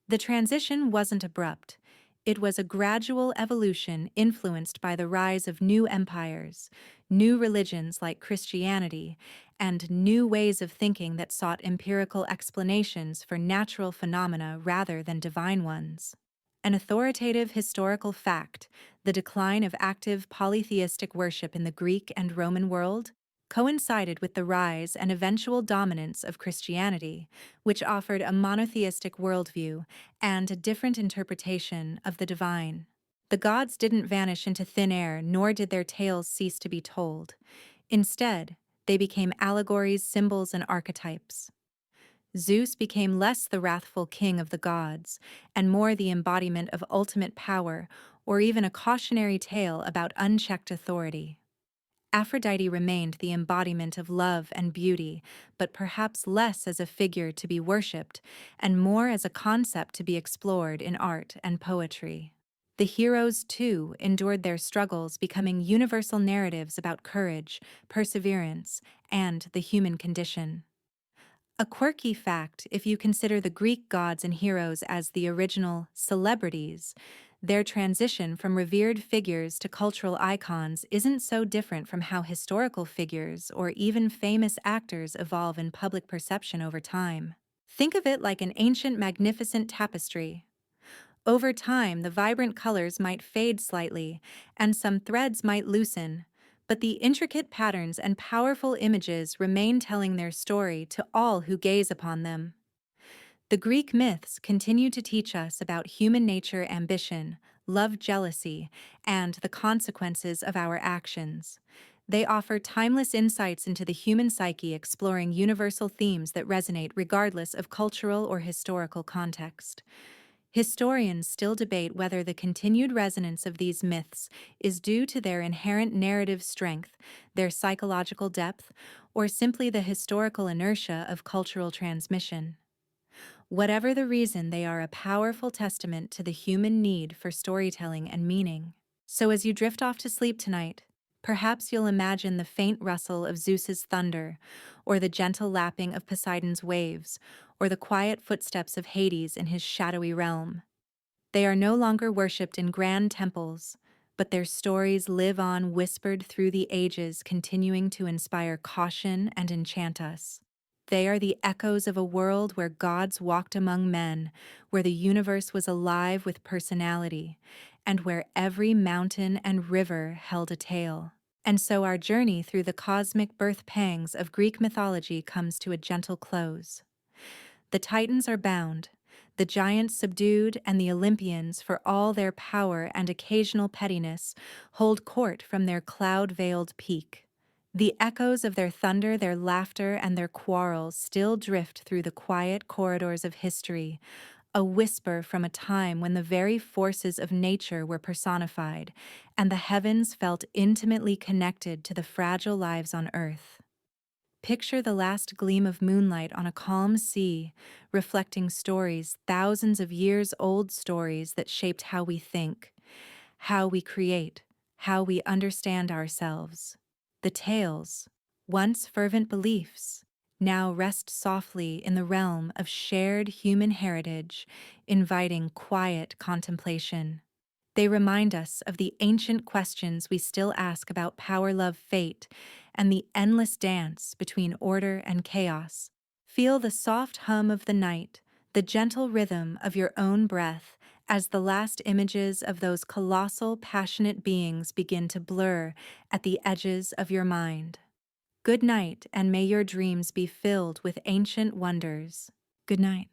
The transition wasn't abrupt. It was a gradual evolution influenced by the rise of new empires, new religions like Christianity, and new ways of thinking that sought empirical explanations for natural phenomena rather than divine ones. An authoritative historical fact: the decline of active polytheistic worship in the Greek and Roman world coincided with the rise and eventual dominance of Christianity, which offered a monotheistic worldview and a different interpretation of the divine. The gods didn't vanish into thin air, nor did their tales cease to be told. Instead, they became allegories, symbols, and archetypes. Zeus became less the wrathful king of the gods, and more the embodiment of ultimate power, or even a cautionary tale about unchecked authority. Aphrodite remained the embodiment of love and beauty, but perhaps less as a figure to be worshipped and more as a concept to be explored in art and poetry. The heroes, too, endured their struggles, becoming universal narratives about courage, perseverance, and the human condition. A quirky fact, if you consider the Greek gods and heroes as the original celebrities, their transition from revered figures to cultural icons isn't so different from how historical figures or even famous actors evolve in public perception over time. Think of it like an ancient, magnificent tapestry. Over time, the vibrant colors might fade slightly, and some threads might loosen, but the intricate patterns and powerful images remain telling their story to all who gaze upon them. The Greek myths continue to teach us about human nature, ambition, love, jealousy, and the consequences of our actions. They offer timeless insights into the human psyche, exploring universal themes that resonate regardless of cultural or historical context. Historians still debate whether the continued resonance of these myths is due to their inherent narrative strength, their psychological depth, or simply the historical inertia of cultural transmission. Whatever the reason, they are a powerful testament to the human need for storytelling and meaning. So as you drift off to sleep tonight, perhaps you'll imagine the faint rustle of Zeus's thunder, or the gentle lapping of Poseidon's waves, or the quiet footsteps of Hades in his shadowy realm. They are no longer worshipped in grand temples, but their stories live on, whispered through the ages, continuing to inspire caution and enchant us. They are the echoes of a world where gods walked among men, where the universe was alive with personality, and where every mountain and river held a tale. And so our journey through the cosmic birth pangs of Greek mythology comes to a gentle close. The Titans are bound, the giants subdued, and the Olympians, for all their power and occasional pettiness, hold court from their cloud-veiled peak. The echoes of their thunder, their laughter, and their quarrels still drift through the quiet corridors of history, a whisper from a time when the very forces of nature were personified, and the heavens felt intimately connected to the fragile lives on Earth. Picture the last gleam of moonlight on a calm sea, reflecting stories, thousands of years old stories that shaped how we think, how we create, how we understand ourselves. The tales, once fervent beliefs, now rest softly in the realm of shared human heritage, inviting quiet contemplation. They remind us of the ancient questions we still ask about power, love, fate, and the endless dance between order and chaos. Feel the soft hum of the night, the gentle rhythm of your own breath, as the last images of those colossal, passionate beings begin to blur at the edges of your mind. Good night, and may your dreams be filled with ancient wonders. Good night.